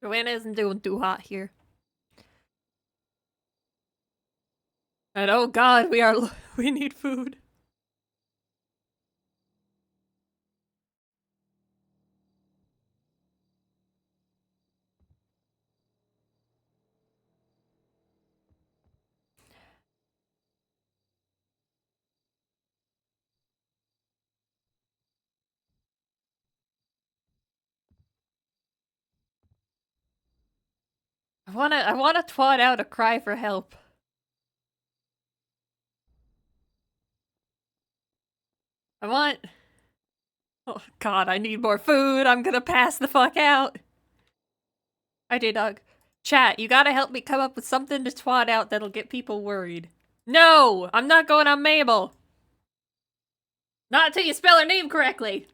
Johanna isn't doing too hot here. And oh god, we need food. I wanna twat out a cry for help. I want Oh god, I need more food. I'm gonna pass the fuck out. I do, dog. Chat, you gotta help me come up with something to twat out that'll get people worried. No! I'm not going on Mabel! Not until you spell her name correctly!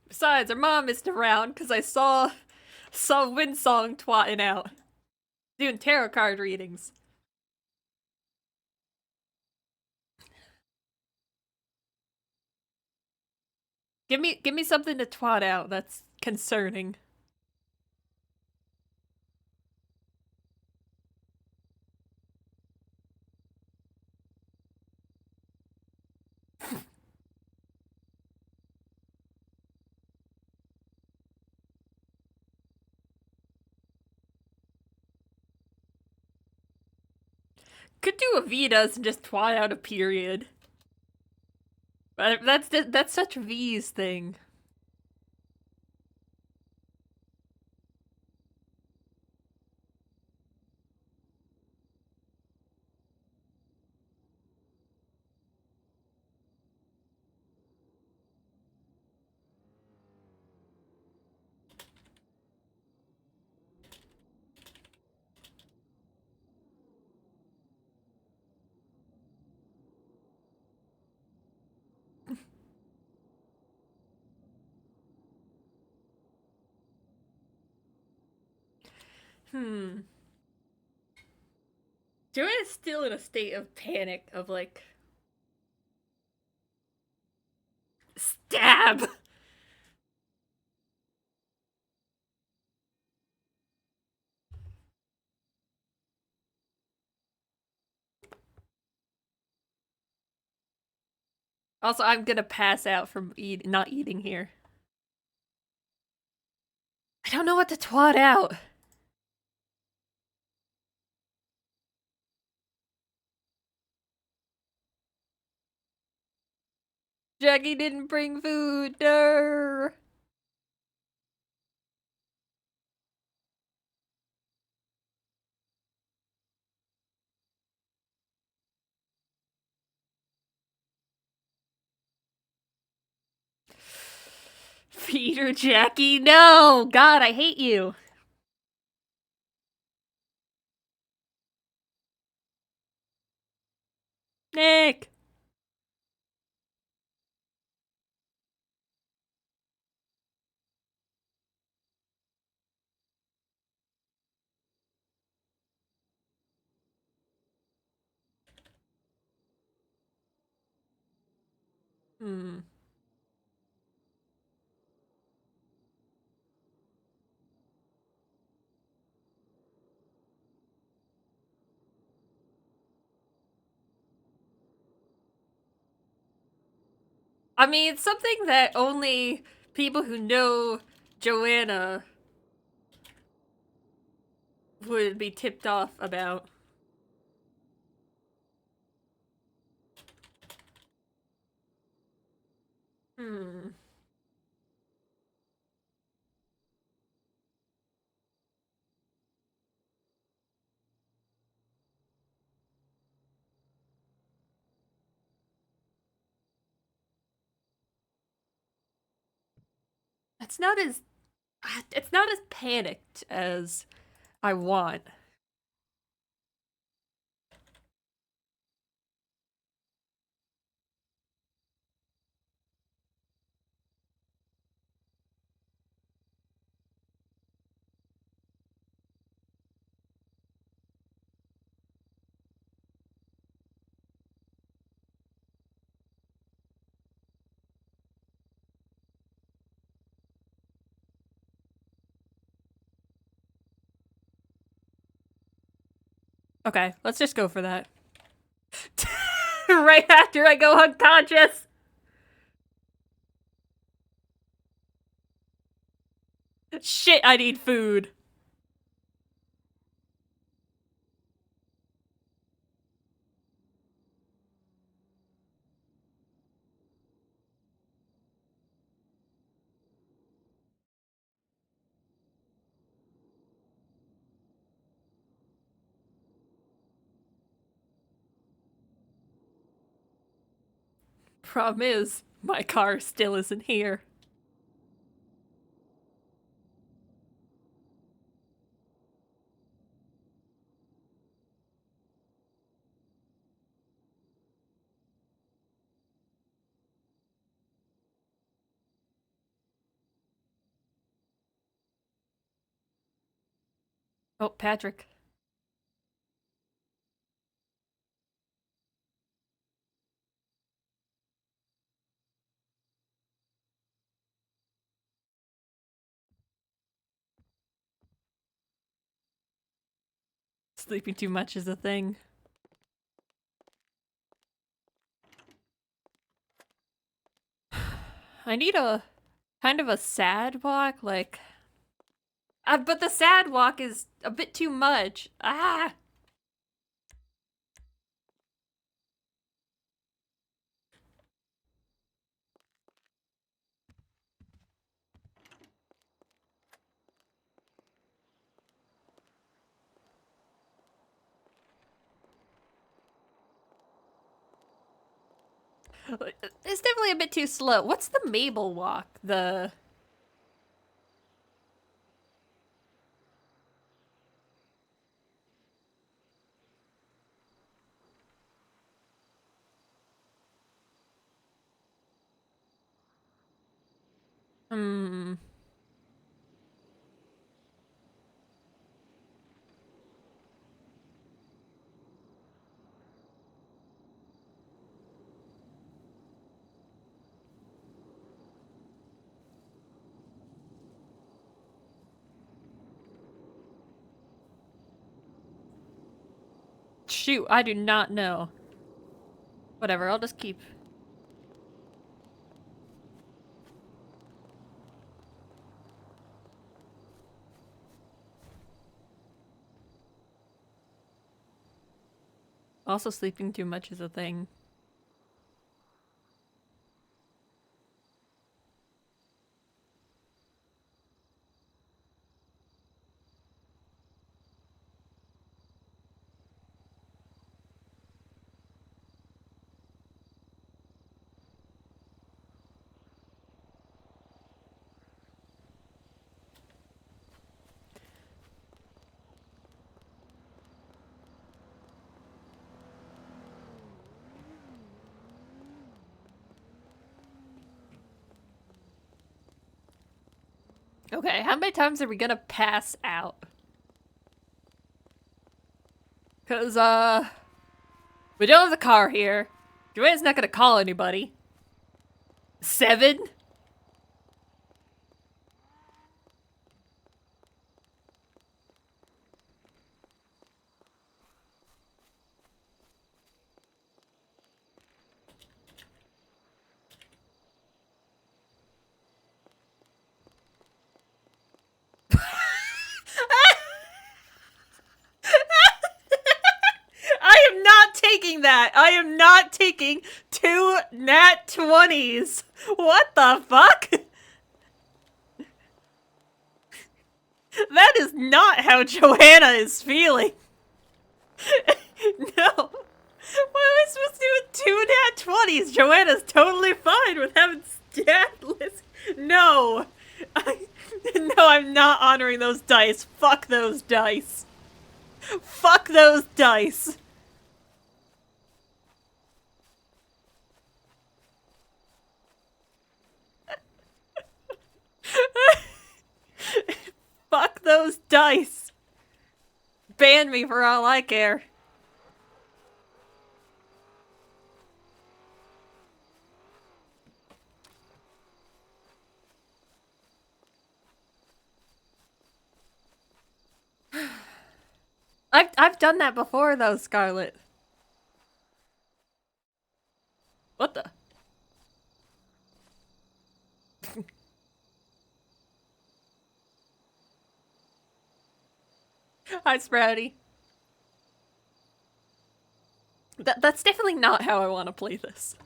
Besides, her mom isn't around because I saw Windsong twatting out. Doing tarot card readings. Give me something to twat out that's concerning. Could do a Vita's and just twat out a period. But that's such V's thing. Hmm. Joanna's still in a state of panic of like stab. Also, I'm gonna pass out from not eating here. I don't know what to twat out. Jackie didn't bring food. Durr. Feed her, Jackie. No! God, I hate you. Nick! Hmm. I mean, something that only people who know Joanna would be tipped off about. Hmm. It's not as it's not as panicked as I want. Okay, let's just go for that. Right after I go unconscious. Shit, I need food. Problem is, my car still isn't here. Oh, Patrick. Sleeping too much is a thing. I need a kind of a sad walk, like. But the sad walk is a bit too much. Ah! It's definitely a bit too slow. What's the Mabel walk? The. Hmm. Shoot, I do not know. Whatever, I'll just keep. Also, sleeping too much is a thing. Okay, how many times are we gonna pass out? Cause, we don't have the car here. Joanne's not gonna call anybody. 7? I am not taking that. I am not taking 2 nat 20s. What the fuck? That is not how Johanna is feeling. No. What am I supposed to do with 2 nat 20s? Joanna's totally fine with having stat Lizzie. No. No, I'm not honoring those dice. Fuck those dice. Fuck those dice. Fuck those dice. Ban me for all I care. I've done that before though, Scarlet. What the? Hi, Sprouty. That's definitely not how I want to play this.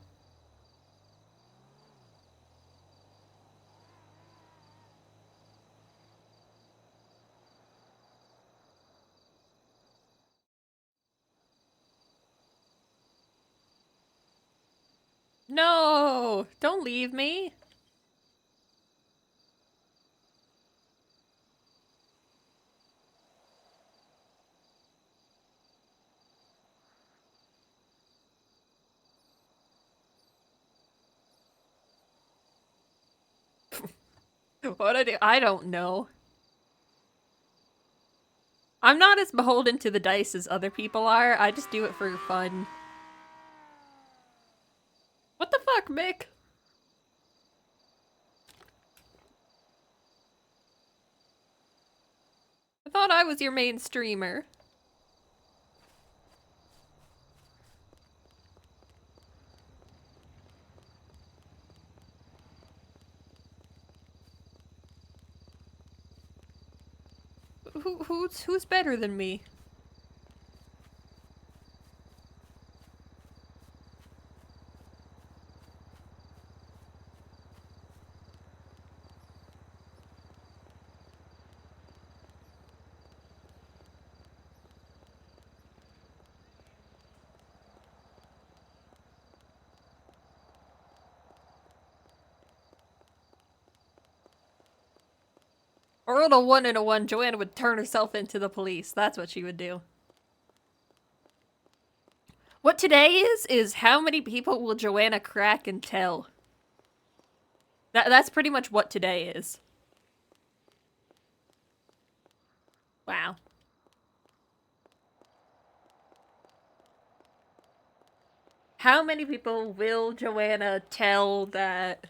No! Don't leave me! What I do? I don't know. I'm not as beholden to the dice as other people are. I just do it for fun. What the fuck, Mick? I thought I was your main streamer. Who's better than me? I rolled a 1 and a 1. Johanna would turn herself into the police. That's what she would do. What today is how many people will Johanna crack and tell? That's pretty much what today is. Wow. How many people will Johanna tell that...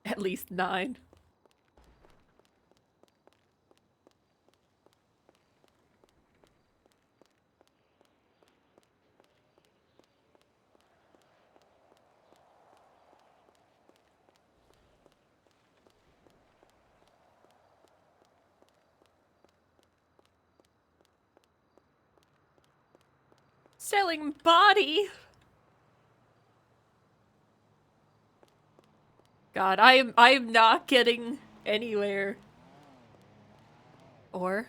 At least 9. Selling body? God, I'm not getting anywhere. Or...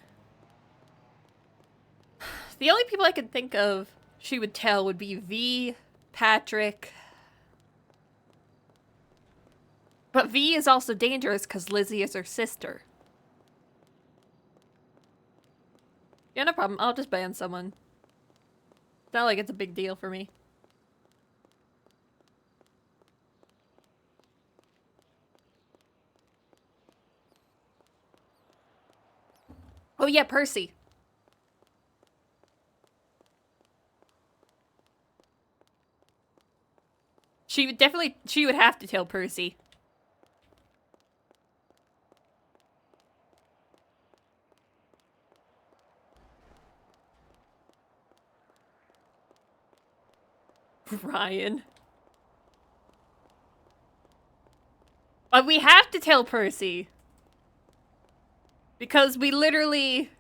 The only people I could think of she would tell would be V, Patrick... But V is also dangerous because Lizzie is her sister. Yeah, no problem. I'll just ban someone. It's not like it's a big deal for me. Oh yeah, Percy. She would have to tell Percy. Ryan. But we have to tell Percy. Because we literally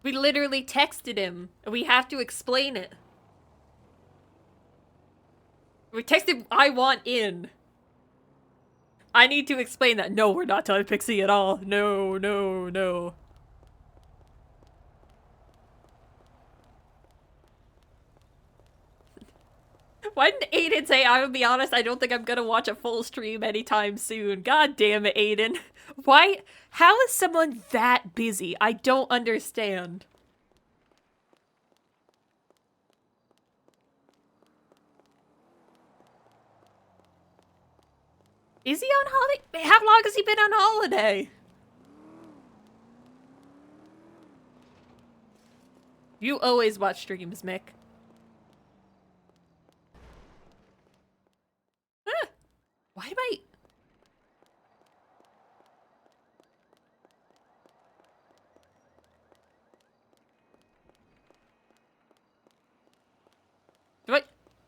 texted him. And we have to explain it. We texted, I want in. I need to explain that. No, we're not telling Pixie at all. No, no, no. Why didn't Aiden say, I will be honest, I don't think I'm gonna watch a full stream anytime soon. God damn it, Aiden. Why? How is someone that busy? I don't understand. Is he on holiday? How long has he been on holiday? You always watch streams, Mick. Ah, why am I...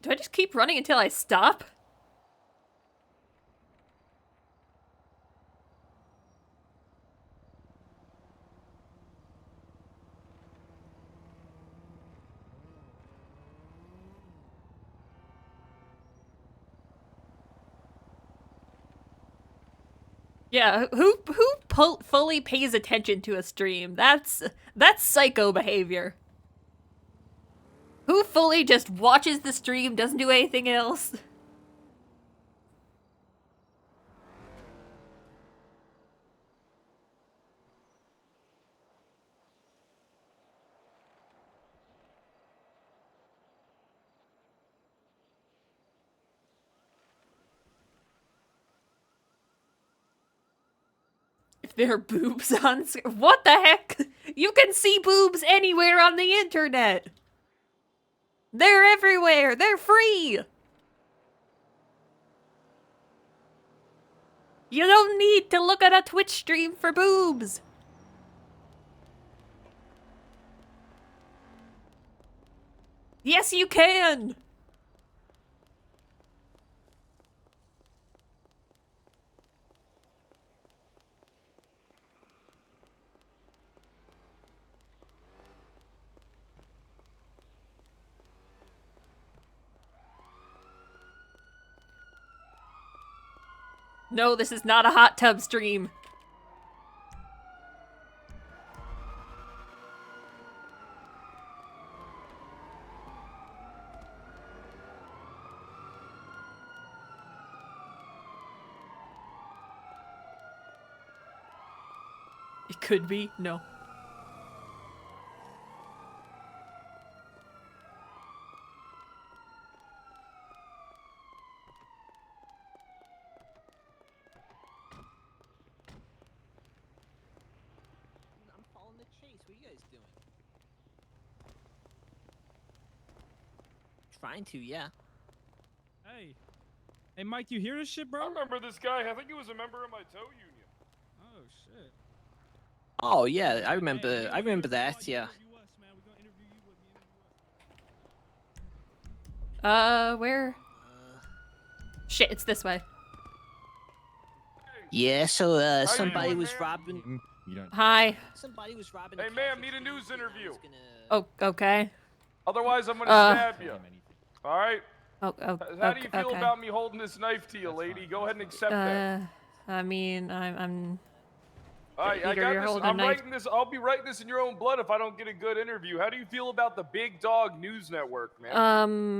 Do I just keep running until I stop? Yeah, who fully pays attention to a stream? That's psycho behavior. Who fully just watches the stream, doesn't do anything else? If there are boobs on screen, what the heck? You can see boobs anywhere on the internet. They're everywhere. They're free. You don't need to look at a Twitch stream for boobs. Yes, you can. No, this is not a hot tub stream. It could be. No. I'm following the chase. What are you guys doing? Trying to, yeah. Hey. Hey, Mike, you hear this shit, bro? I remember this guy. I think he was a member of my tow union. Oh, shit. Oh yeah, I remember. Hey, I remember that. Yeah. Where? Shit, it's this way. Yeah. So you somebody doing, was man? robbing. You don't. Hi. Somebody was robbing. Hey, a ma'am, cafe need a station, news and I interview. was gonna- Oh, okay. Otherwise, I'm gonna stab you. All right. Oh, How do you feel okay. about me holding this knife to you, lady? Go ahead and accept that. I mean, I'm All right, I Peter, got you're this. holding a I'm knife. writing this. I'll be writing this in your own blood if I don't get a good interview. How do you feel about the Big Dog News Network, man?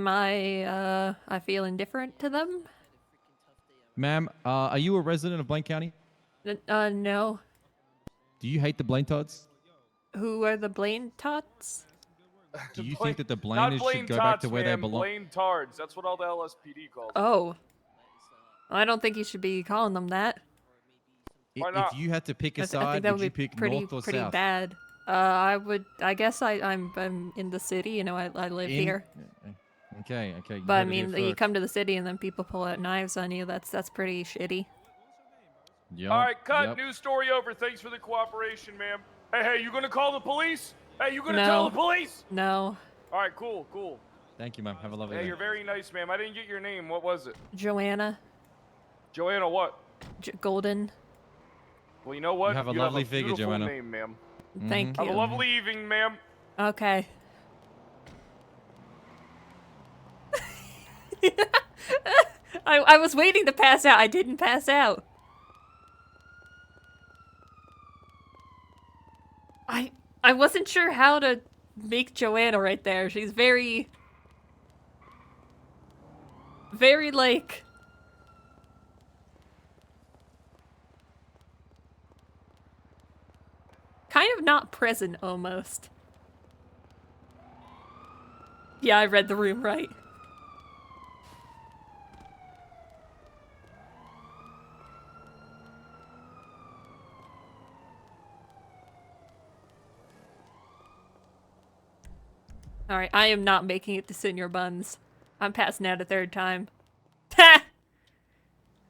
I feel indifferent to them. Ma'am, are you a resident of Blaine County? No. Do you hate the Blaine Tots? Who are the Blaine Tots? Do you Blaine- think that the Not Blainers Blaine should go back to Tots, where they man, belong? Blaine Tards. That's what all the LSPD calls them. Oh. I don't think you should be calling them that. Why not? If you had to pick a I side, think that would you would be pick pretty north or pretty south? bad. I guess I'm in the city, you know, I live here. Okay. You But I heard it here mean, you first. come to the city and then people pull out knives on you. That's pretty shitty. Yup, All right, cut. yup. News story over. Thanks for the cooperation, ma'am. Hey, you gonna call the police? Hey, you gonna No. tell the police? No. All right, cool. Thank you, ma'am. Have a lovely Hey, day. you're very nice, ma'am. I didn't get your name. What was it? Joanna. Joanna what? Golden. Well, you know what? You have a lovely a figure, beautiful Joanna. name, ma'am. Thank Have you. a lovely evening, ma'am. Okay. I was waiting to pass out. I didn't pass out. I wasn't sure how to make Joanna right there. She's very like kind of not present almost. Yeah, I read the room right. Alright, I am not making it to Senior Buns. I'm passing out a third time. Ha!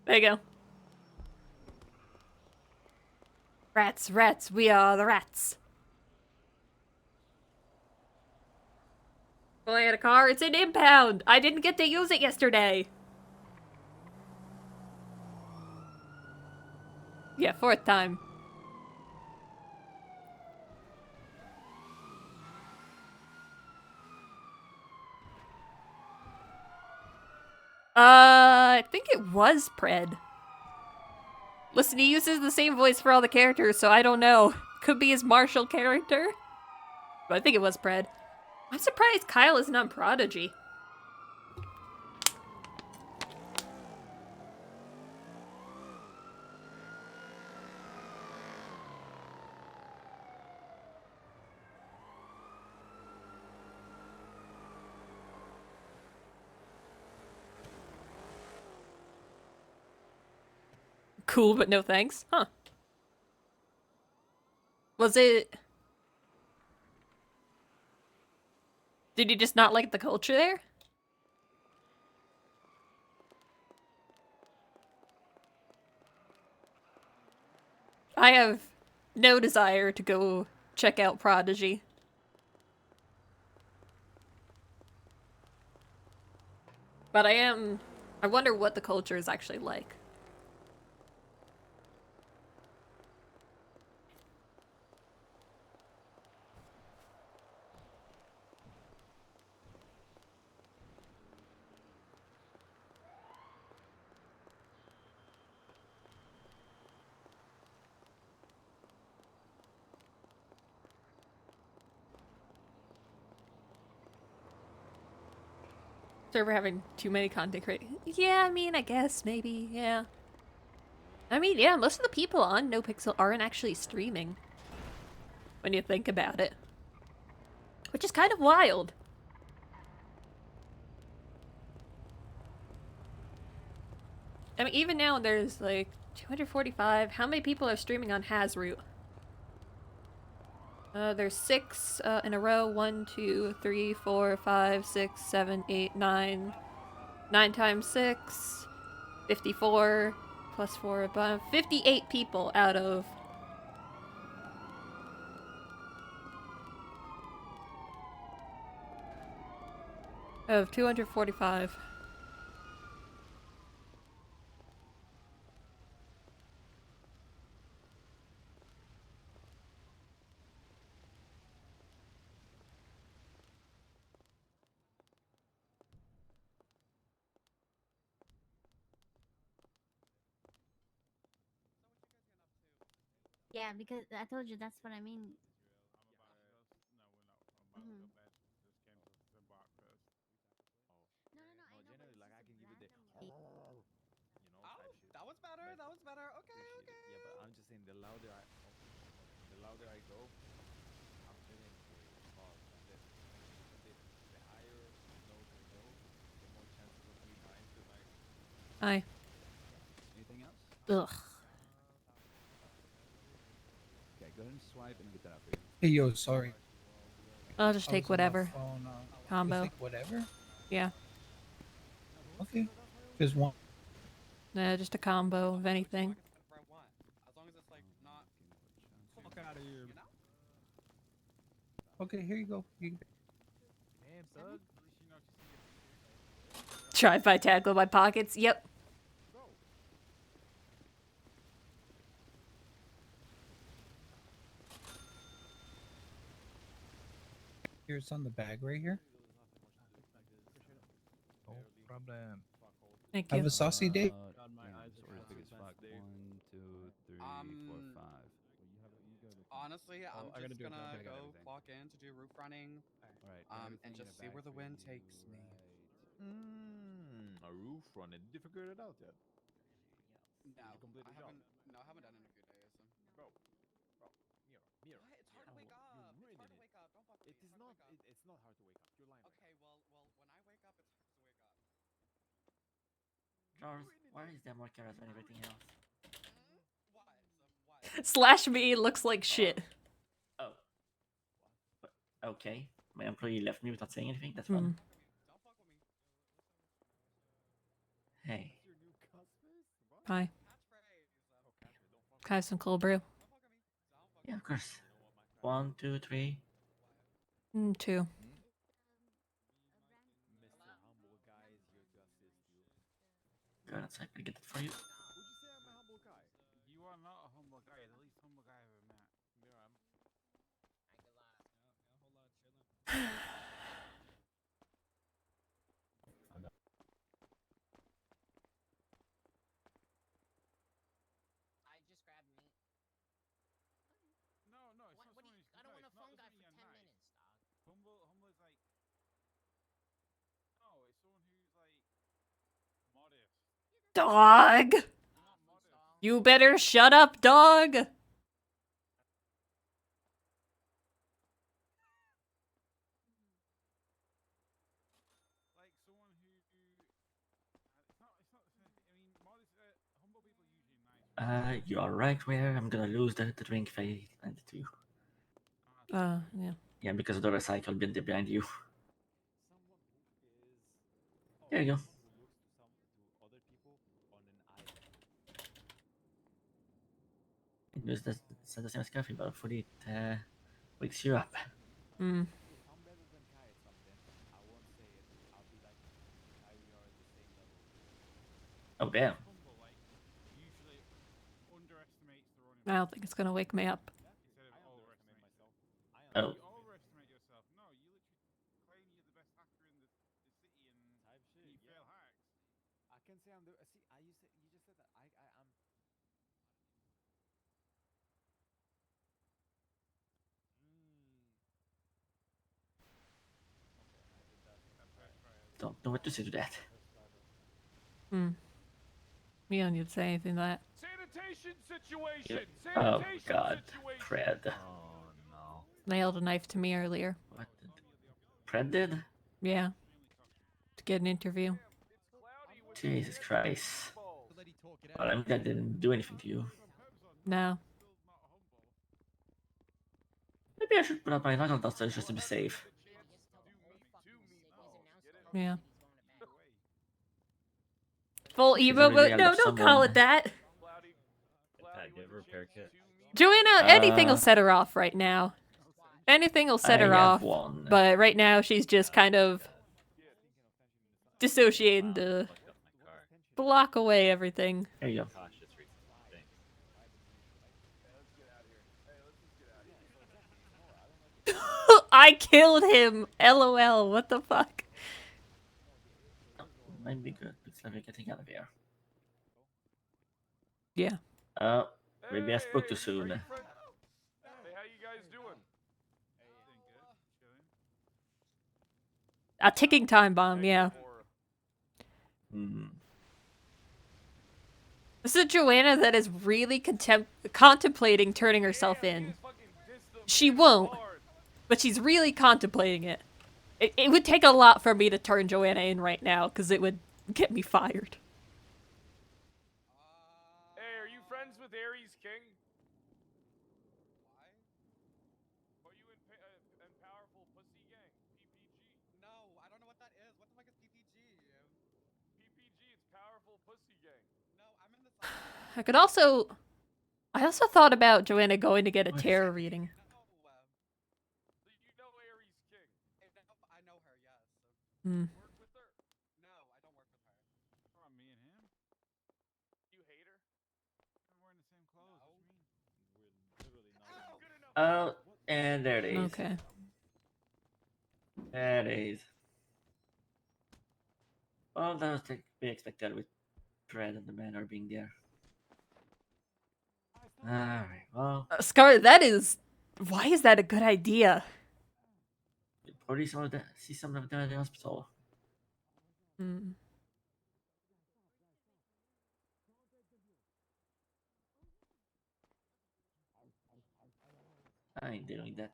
There you go. Rats, rats, we are the rats. Well, I had a car. It's an impound. I didn't get to use it yesterday. Yeah, fourth time. I think it was Pred. Listen, he uses the same voice for all the characters, so I don't know. Could be his Marshall character. But I think it was Pred. I'm surprised Kyle isn't on Prodigy. Cool, but no thanks. Huh. Was it... Did you just not like the culture there? I have no desire to go check out Prodigy. But I wonder what the culture is actually like. Server having too many content creators. Yeah, I mean, I guess, maybe, yeah. I mean, yeah, most of the people on NoPixel aren't actually streaming. When you think about it. Which is kind of wild. I mean, even now there's like 245. How many people are streaming on Hazroot? There's 6 in a row. 1, 2, 3, 4, 5, 6, 7, 8, 9. 9 times 6. 54. Plus 4 above. 58 people out of... of 245. Yeah, because I told you that's what I mean. Mhm. No, no, no. I know, but it's just randomly. Oh, that was better. That was better. Okay, okay. Yeah, but I'm just saying the louder I go, I'm feeling the pause. The higher note I go, the more chances of me dying tonight. Aye. Anything else? Ugh. Okay, go ahead and swipe and get that up again. Hey, yo, sorry. I'll just I take was on my whatever. phone, Combo. You think whatever? Yeah. Okay. Just one. Nah, just a combo of anything. Whatever I want, as long as it's like not. Fuck out of here. You know? Okay, here you go. Damn, son. Drive-by tackle my pockets. Yep. Here's on the bag right here. No problem. Thank Have you. a saucy day. One, two, three, four, five. Honestly, I'm I gotta just do it now. gonna I gotta go everything. clock in to do roof running. Alright. And just see where the wind takes me. A roof run. Did you figure it out yet? No, you complete the I job? haven't. No, I haven't done it in a few days. Bro, Mira. What? It's hard to wake up. It's hard to wake up. Don't fuck with me. It is not. It's not hard to wake up. You're lying. Okay, well, when I wake up, it's hard to wake up. Charles, why is there more carrots than everything else? What? Slash me looks like shit. Oh. Okay. My employee left me without saying anything. That's fun. Hey. Hi. Can I have some cold brew? Yeah, of course. 1, 2, 3. 2. Mr. Humble Guy is here to assist you. Go outside. I get it for you. Would you say I'm a humble guy? You are not a humble guy. The least humble guy I've ever met. Here I'm. I just grabbed meat. No, no, it's not What do someone you, who's I don't want a it's not phone guy something for you're 10 nice. minutes, dog. Humble is like. No, it's someone who's like modest. Dog! You're not modest. You better shut up, dog! Like someone who. It's not. I mean, modest. Humble people are usually nice. You are right where I'm gonna lose the drink if I hand it to you. Yeah. Yeah, because of the recycle bin behind you. Someone who is. There you go. Someone who looks to other people on an island. Use the same as coffee, but hopefully it wakes you up. Mm. If I'm better than Kai at something, I won't say it. I'll be like, Kai, we are at the same level. Oh damn. Humble, like, usually underestimates their own I don't think it's gonna wake me up. instead of I underestimate overestimate. myself. Oh. You overestimate yourself. No, you literally claim you're the best actor in the city and Type shit. you Yeah. fail hacks. I can say I'm the. See, you just said that. I'm. Okay, I did that. Don't know what to say to that. You don't need to say anything to that. Sanitation situation. Oh Sanitation god. situation. Fred. Oh no. Nailed a knife to me earlier. What did Fred did? Yeah. To get an interview. It's cloudy with Jesus Christ. balls. Well, I'm glad I didn't do anything to you. No. Maybe I should put out my knuckle dusters just to be safe. Yeah. Full She's emo already mode? held No, up don't call someone. it that. Cloudy, Pat, do you have a repair kit? Joanna, anything will Uh, set her off right now. Anything will set I her have off. one. But right now she's just kind of dissociating to block away everything. There you go. I killed him! LOL, what the fuck? Might be good. Looks like we're getting out of here. Yeah. Maybe I spoke too soon. Hey, how you guys doing? A ticking time bomb, yeah. Hmm. This is Joanna that is really contemplating turning herself in. She won't, but she's really contemplating it. It would take a lot for me to turn Joanna in right now, because it would get me fired. Hey, are you friends with Aries King? Why? Are you in Powerful Pussy Gang? PPG? No, I don't know what that is. What the fuck is PPG? PPG, it's Powerful Pussy Gang. No, I'm in the I could also... I also thought about Joanna going to get a tarot reading. No. So you know Aries King? I know her, yes. Hmm. Work with her? No, I don't work with her. Oh, me and him? You hate her? I'm wearing the same clothes. No. What you mean? We're literally not. Oh, and there it is. Okay. There it is. Well, that was to be expected with Fred and the manor being there. Alright, well, Scar, that is... Why is that a good idea? we'll probably see some of them at the hospital. Hmm. I ain't doing that.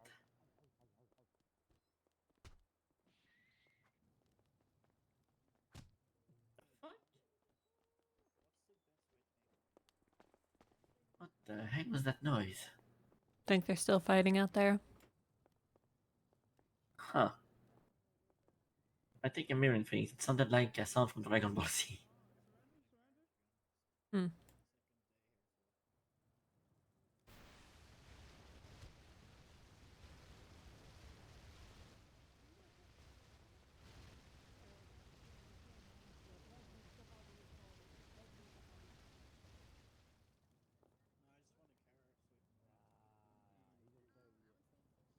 What the heck was that noise? Think they're still fighting out there? Huh. I think I'm mirroring things. It sounded like a sound from Dragon Ball Z. Hmm.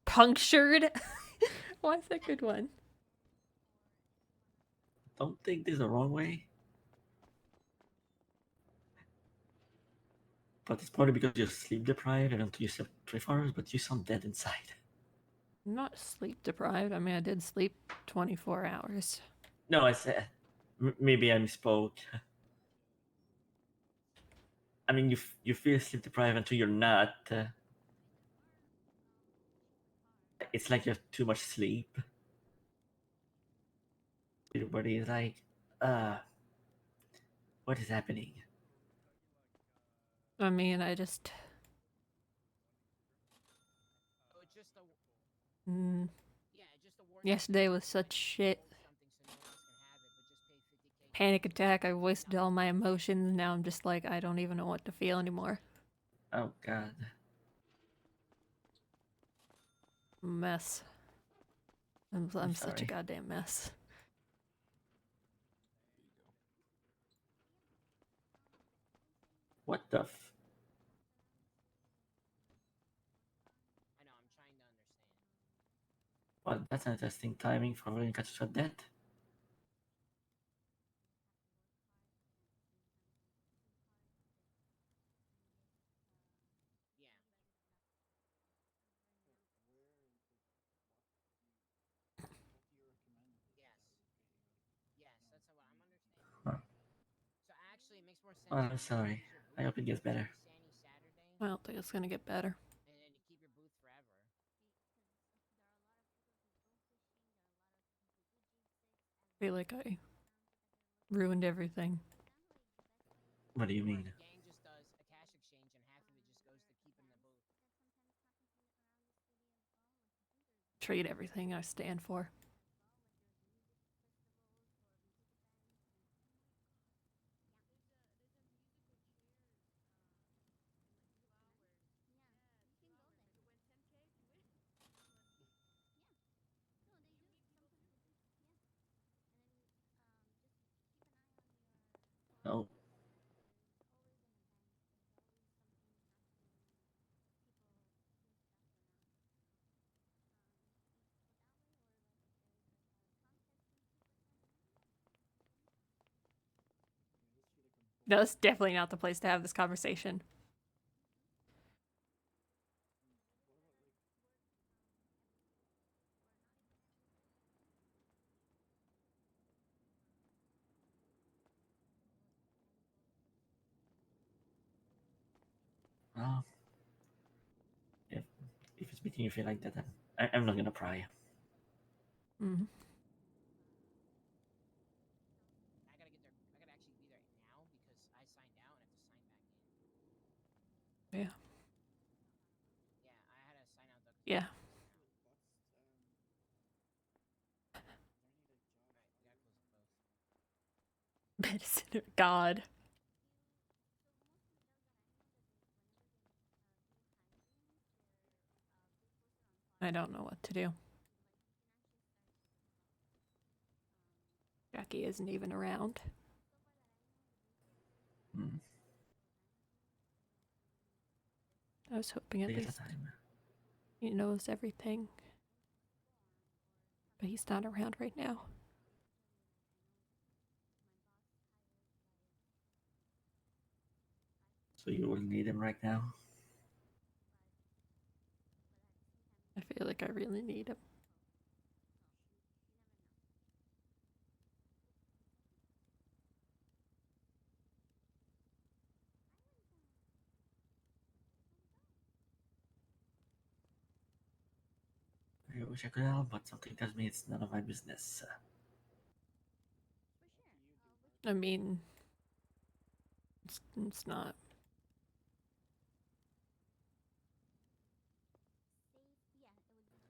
Punctured? What's a good one? Don't think this the wrong way. But it's probably because you're sleep deprived and until you slept 3 hours, but you sound dead inside. I'm not sleep deprived. I mean, I did sleep 24 hours. No, I said maybe I misspoke. I mean, you feel sleep deprived until you're not. It's like you have too much sleep. Your body is like, what is happening? I mean, I just. So it's just a Mm, yeah, just a war. yesterday was such shit. Something so no one else can have it, but just pay 50K. Panic attack. I wasted all my emotions. Now I'm just like, I don't even know what to feel anymore. Oh god. Mess. I'm such a sorry. goddamn mess. What the f? I know. I'm trying to understand. Well, that's an interesting timing for when you catch a death. Yeah. Yes. Yes, that's what I'm understanding. Huh. So actually, it makes more sense. Well, I'm to sorry. use your I hope it booth gets better. Sunny Saturday, I don't think it's gonna get better. and then you keep your booth forever. I feel like I ruined everything. What do you Or mean? the gang just does a cash exchange, and half of it just goes to keeping the booth. Trade everything I stand for. Oh. No, it's definitely not the place to have this conversation. Well, if it's making you feel like that, then I'm not gonna pry. Mm. I gotta get there. I gotta actually be there now because I signed out and have to sign back in. Yeah. Yeah, I had to sign out though. Yeah. Right, we gotta close the booth. Medicine. God. I don't know what to do. Jackie isn't even around. Hmm. I was hoping at Take your least time. he knows everything. But he's not around right now. So you will need him right now. I feel like I really need him. I wish I could help, but something tells me it's none of my business. I mean, it's not.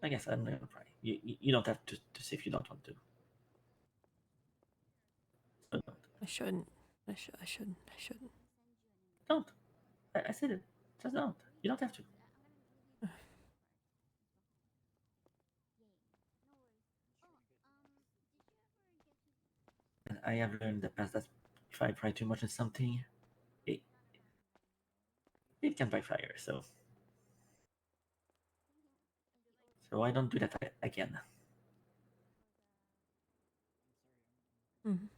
I guess I'm not gonna pry. You don't have to see if you don't want to. So don't. I shouldn't. I shouldn't. Don't. I said it. Just don't. You don't have to. And I have learned in the past that if I pry too much in something, it can backfire. So I don't do that again. Mhm.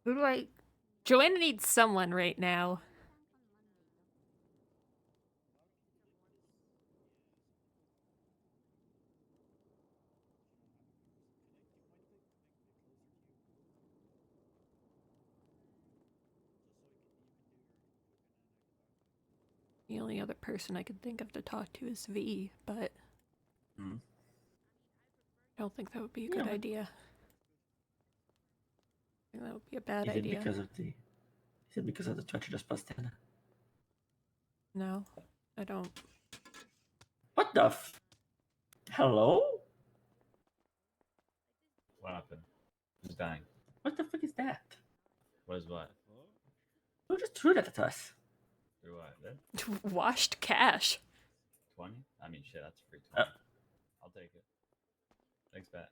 Who do I? Joanna needs someone right now. The only other person I can think of to talk to is V, but Mhm. I don't think that would be a good but- idea. I think that would be a bad Is it idea. because of the? Is it because of the treacherous busted? No, I don't. What the? Hello? What happened? Who's dying? What the fuck is that? What is what? Who just threw that at us? Through what? That? Washed cash. 20? I mean, shit, that's free 20. I'll take it. Thanks, Pat.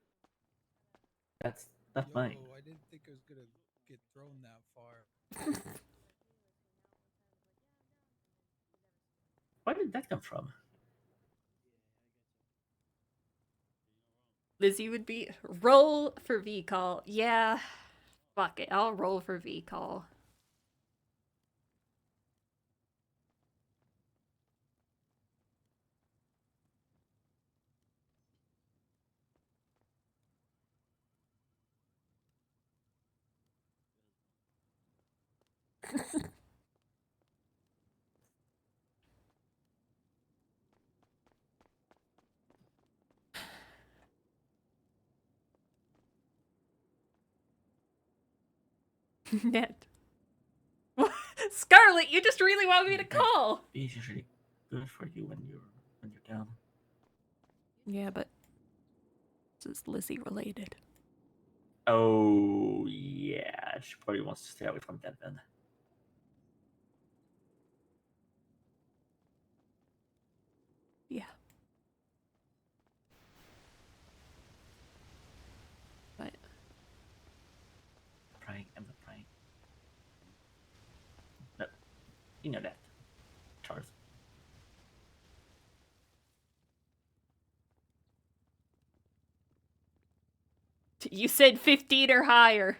That's not mine. I didn't think I was gonna get thrown that far. Where did that come from? Lizzie would be roll for V call. Yeah, fuck it. I'll roll for V call. Net. Scarlet, you just really want me to call. It's usually good for you when you're down. Yeah, but this is Lizzie related. Oh yeah, she probably wants to stay away from that then. Yeah. But I'm not prying. No, you know that, Charles. you said 15 or higher.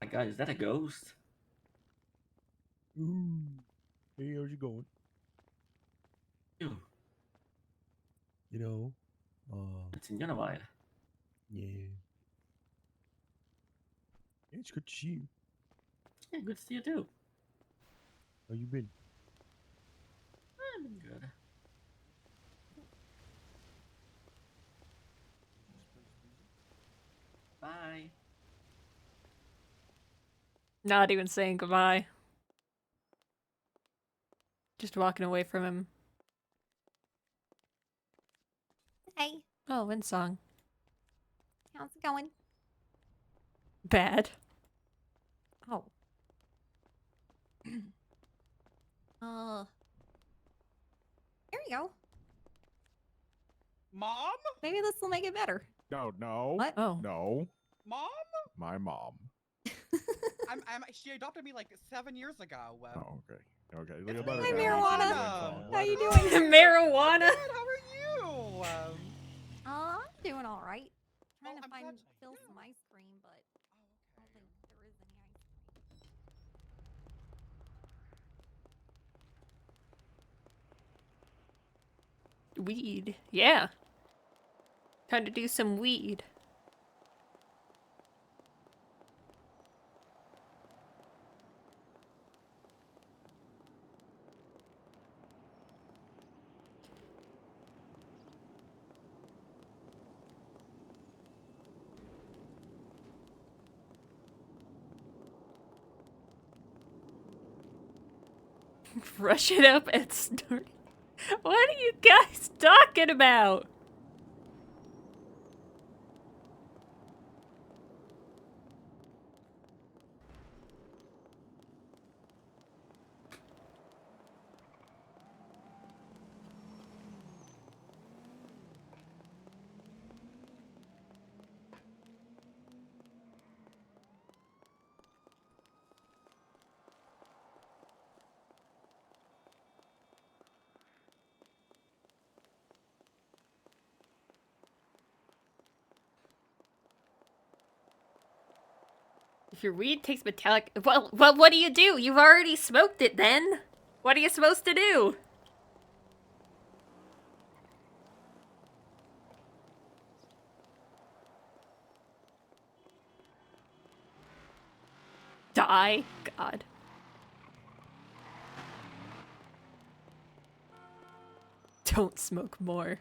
My God, is that a ghost? Ooh. Hey, how's it going? Ew, You know, it's in a while. yeah. It's good to see you. Yeah, good to see you too. How you been? I've been good. Bye. Not even saying goodbye. Just walking away from him. Hey, Oh, Windsong. how's it going? Bad. Oh. Here you go. Mom? Maybe this will make it better. No. What? Oh. No. Mom? My mom. She adopted me like 7 years ago. Oh, okay. Okay. It's Look me, about Hi, it. Marijuana. How you doing? Marijuana. Good, how are you? I'm doing all right. Trying Well, to I'm find glad- fill yeah. some ice cream, but I don't think there is any ice cream. Weed. Yeah. Time to do some weed. Rush it up and snort. What are you guys talking about? If your weed tastes metallic, well, what do you do? You've already smoked it then. What are you supposed to do? Die? God. Don't smoke more.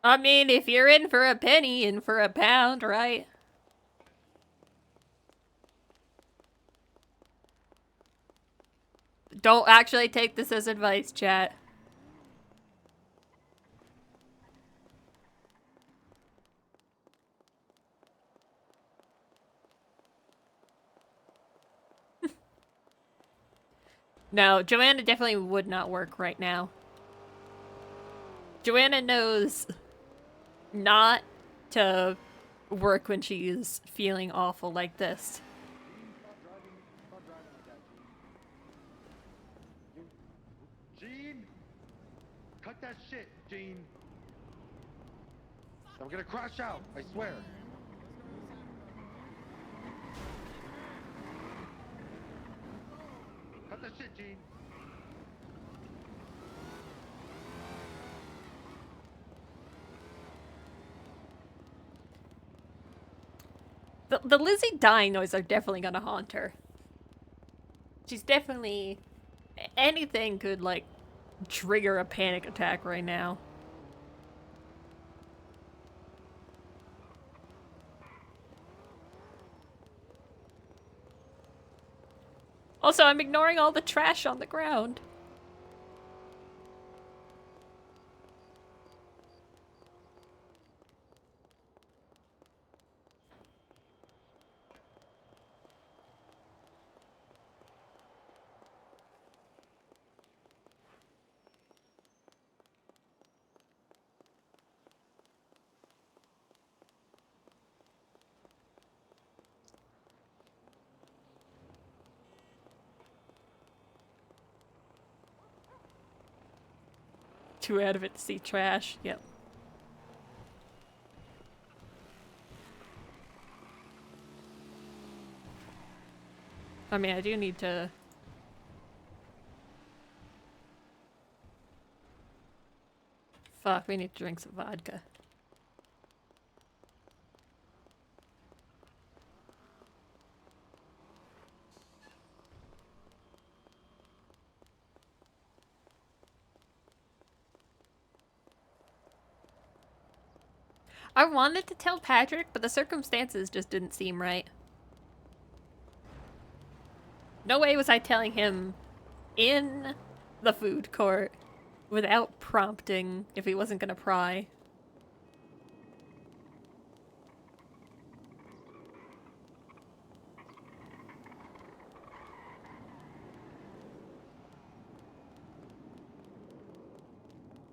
I mean, if you're in for a penny, in for a pound, right? Don't actually take this as advice, chat. No, Johanna definitely would not work right now. Johanna knows not to work when she's feeling awful like this. Stop driving like that, Gene. Gene! Cut that shit, Gene! I'm gonna crash out, I swear. Cut that shit, Gene! The Lizzie dying noise are definitely gonna haunt her. She's definitely... anything could, like, trigger a panic attack right now. Also, I'm ignoring all the trash on the ground. Too out of it to see trash. Yep. I mean, I do need to... Fuck, we need to drink some vodka. I wanted to tell Patrick, but the circumstances just didn't seem right. No way was I telling him in the food court without prompting if he wasn't gonna pry.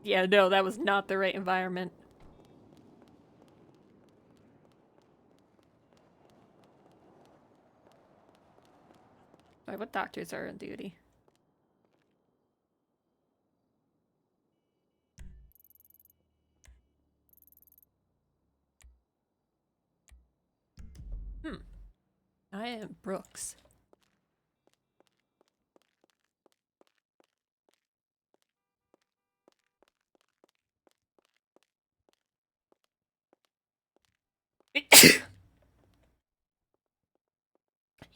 Yeah, no, that was not the right environment. Wait, what doctors are on duty? I am Brooks.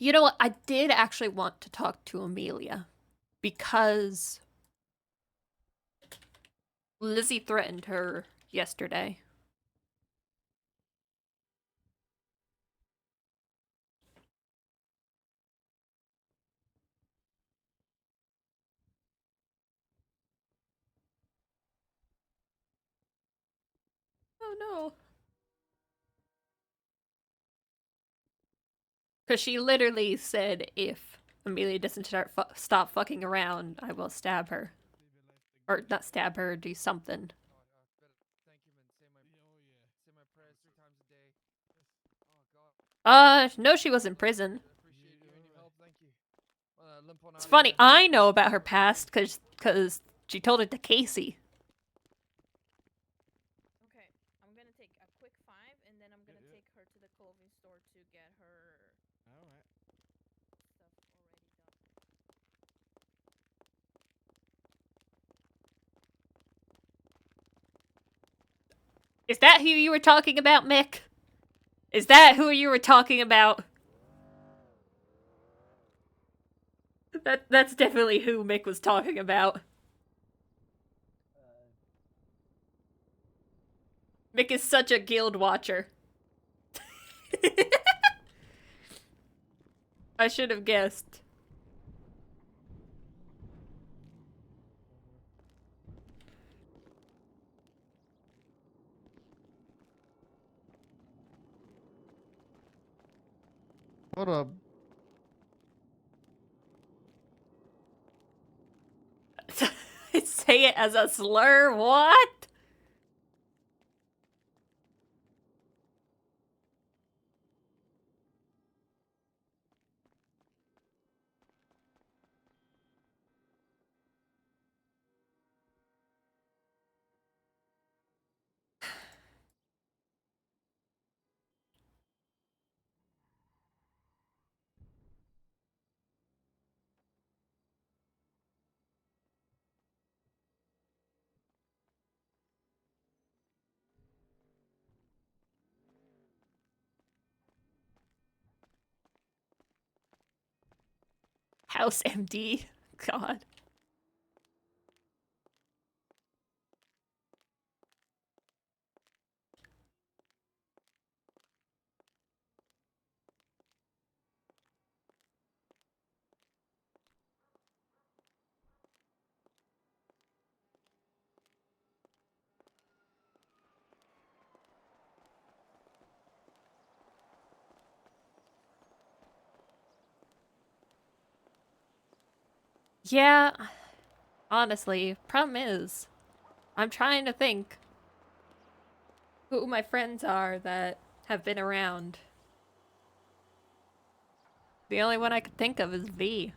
You know what? I did actually want to talk to Amelia because Lizzie threatened her yesterday. Oh no. Because she literally said if Amelia doesn't stop fucking around, I will stab her. Or not stab her, do something. No, she was in prison. It's funny, I know about her past because she told it to Casey. Okay, I'm gonna take a quick 5 and then I'm gonna take her to the clothing store to get her Alright. stuff already done. Is that who you were talking about, Mick? Is that who you were talking about? That's definitely who Mick was talking about. Mick is such a guild watcher. I should have guessed. Hold up. Say it as a slur, what? House MD. God. Yeah, honestly, problem is, I'm trying to think who my friends are that have been around. The only one I could think of is V.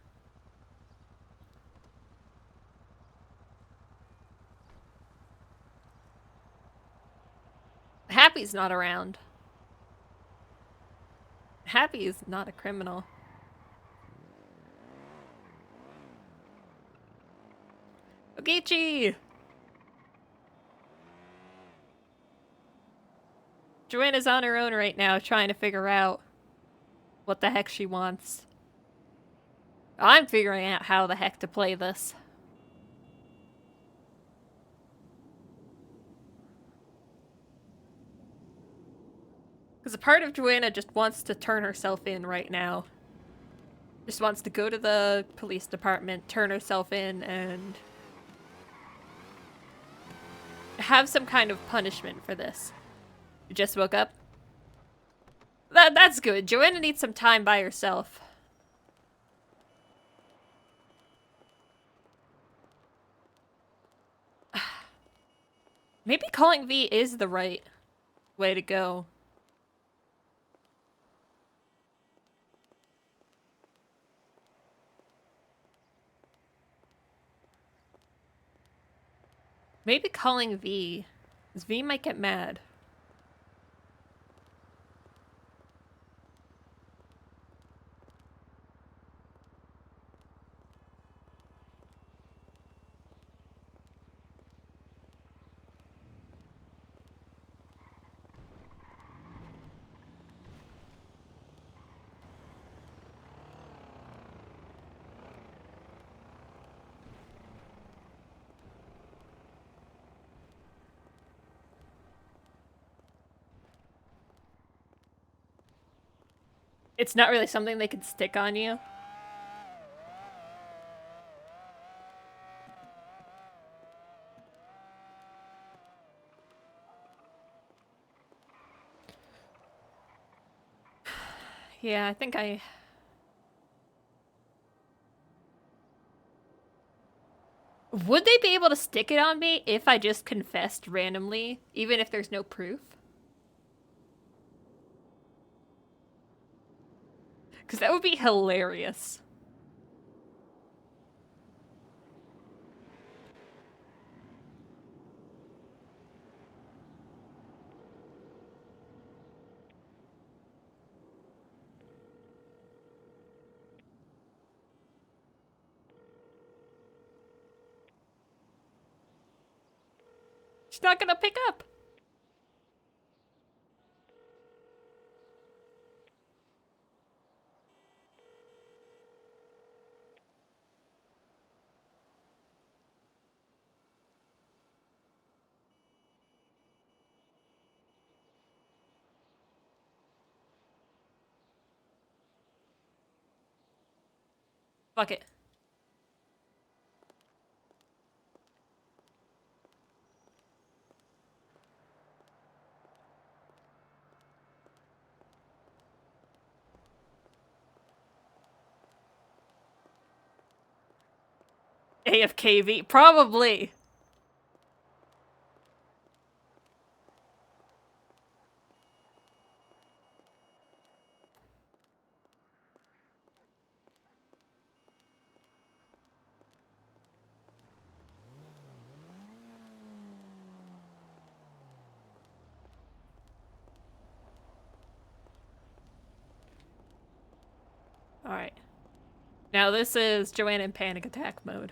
Happy's not around. Happy is not a criminal. Ogechi! Joanna's on her own right now trying to figure out what the heck she wants. I'm figuring out how the heck to play this. Because a part of Joanna just wants to turn herself in right now. Just wants to go to the police department, turn herself in, and have some kind of punishment for this. You just woke up? That's good. Joanna needs some time by herself. Maybe calling V is the right way to go. Maybe calling V. Because V might get mad. It's not really something they could stick on you. Yeah, I think I... Would they be able to stick it on me if I just confessed randomly, even if there's no proof? Because that would be hilarious. She's not gonna pick up. Fuck it. AFKV, probably. Alright. Now this is Johanna in panic attack mode.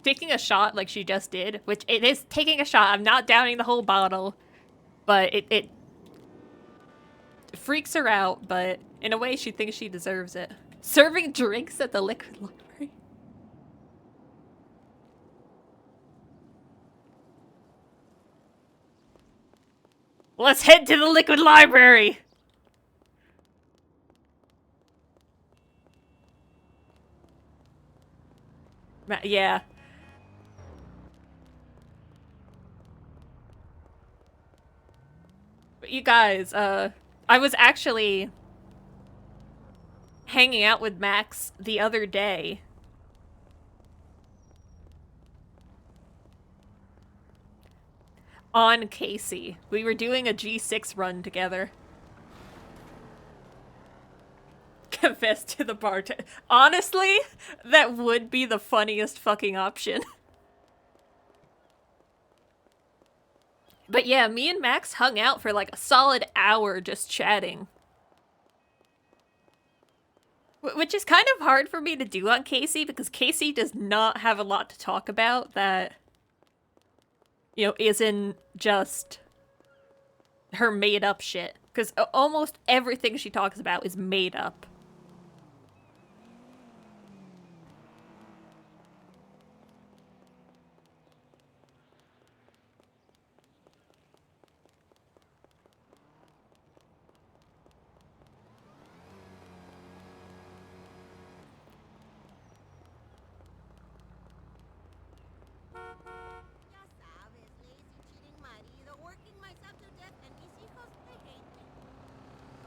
Taking a shot like she just did, which it is taking a shot. I'm not downing the whole bottle, but it freaks her out, but in a way she thinks she deserves it. Serving drinks at the liquor library. Let's head to the liquid library! Yeah. But you guys, I was actually hanging out with Max the other day. On Casey. We were doing a G6 run together. Confess to the bartender. Honestly, that would be the funniest fucking option. But yeah, me and Max hung out for like a solid hour just chatting. Which is kind of hard for me to do on Casey because Casey does not have a lot to talk about that, you know, isn't just her made up shit. Because almost everything she talks about is made up.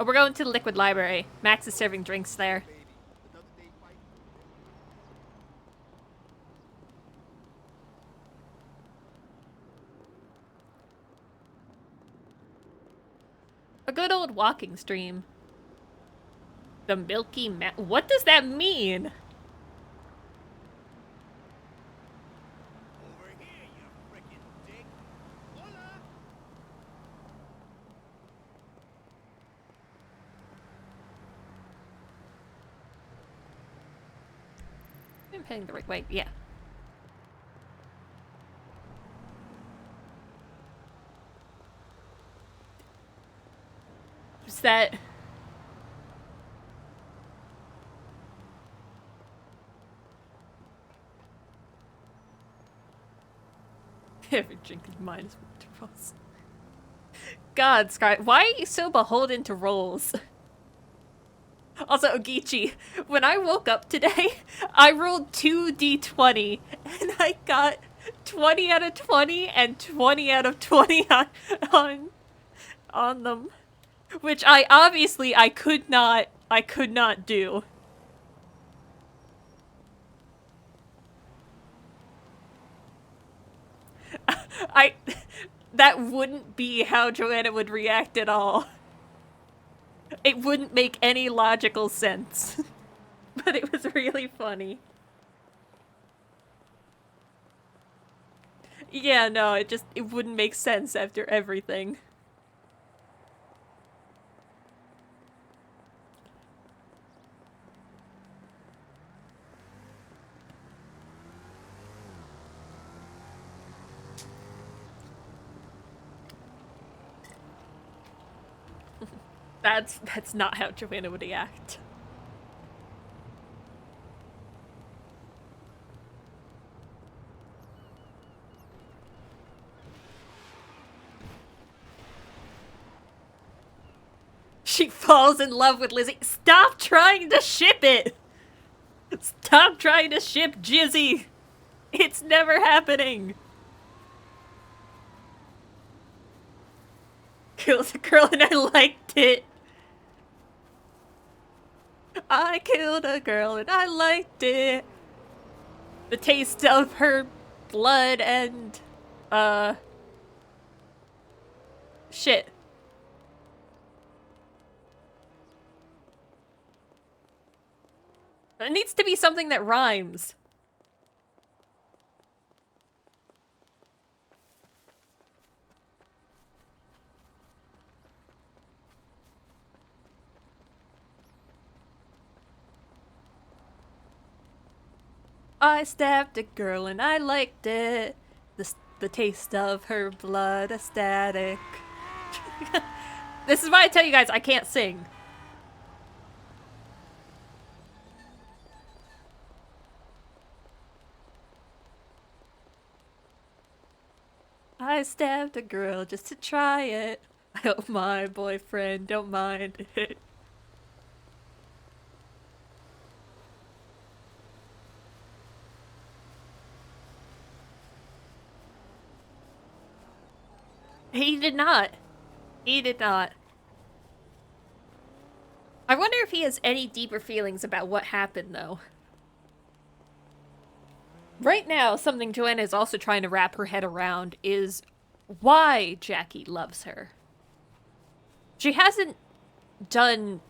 Oh, we're going to the liquid library. Max is serving drinks there. A good old walking stream. The Milky What does that mean? I'm heading the right way, yeah. Is that... Every drink is minus winter rolls. God, Sky, why are you so beholden to rolls? Also, Ogichi, when I woke up today, I rolled 2d20, and I got 20 out of 20 and 20 out of 20 on them. Which I could not do. That wouldn't be how Johanna would react at all. It wouldn't make any logical sense. But it was really funny. Yeah, no, it wouldn't make sense after everything. That's not how Johanna would react. She falls in love with Lizzie. Stop trying to ship it! Stop trying to ship Jizzy! It's never happening! Killed a girl and I liked it. I killed a girl and I liked it. The taste of her blood and, shit. It needs to be something that rhymes. I stabbed a girl and I liked it. The taste of her blood, ecstatic. This is why I tell you guys I can't sing. I stabbed a girl just to try it. I hope my boyfriend don't mind it. He did not. He did not. I wonder if he has any deeper feelings about what happened, though. Right now, something Joanna is also trying to wrap her head around is why Jackie loves her. She hasn't done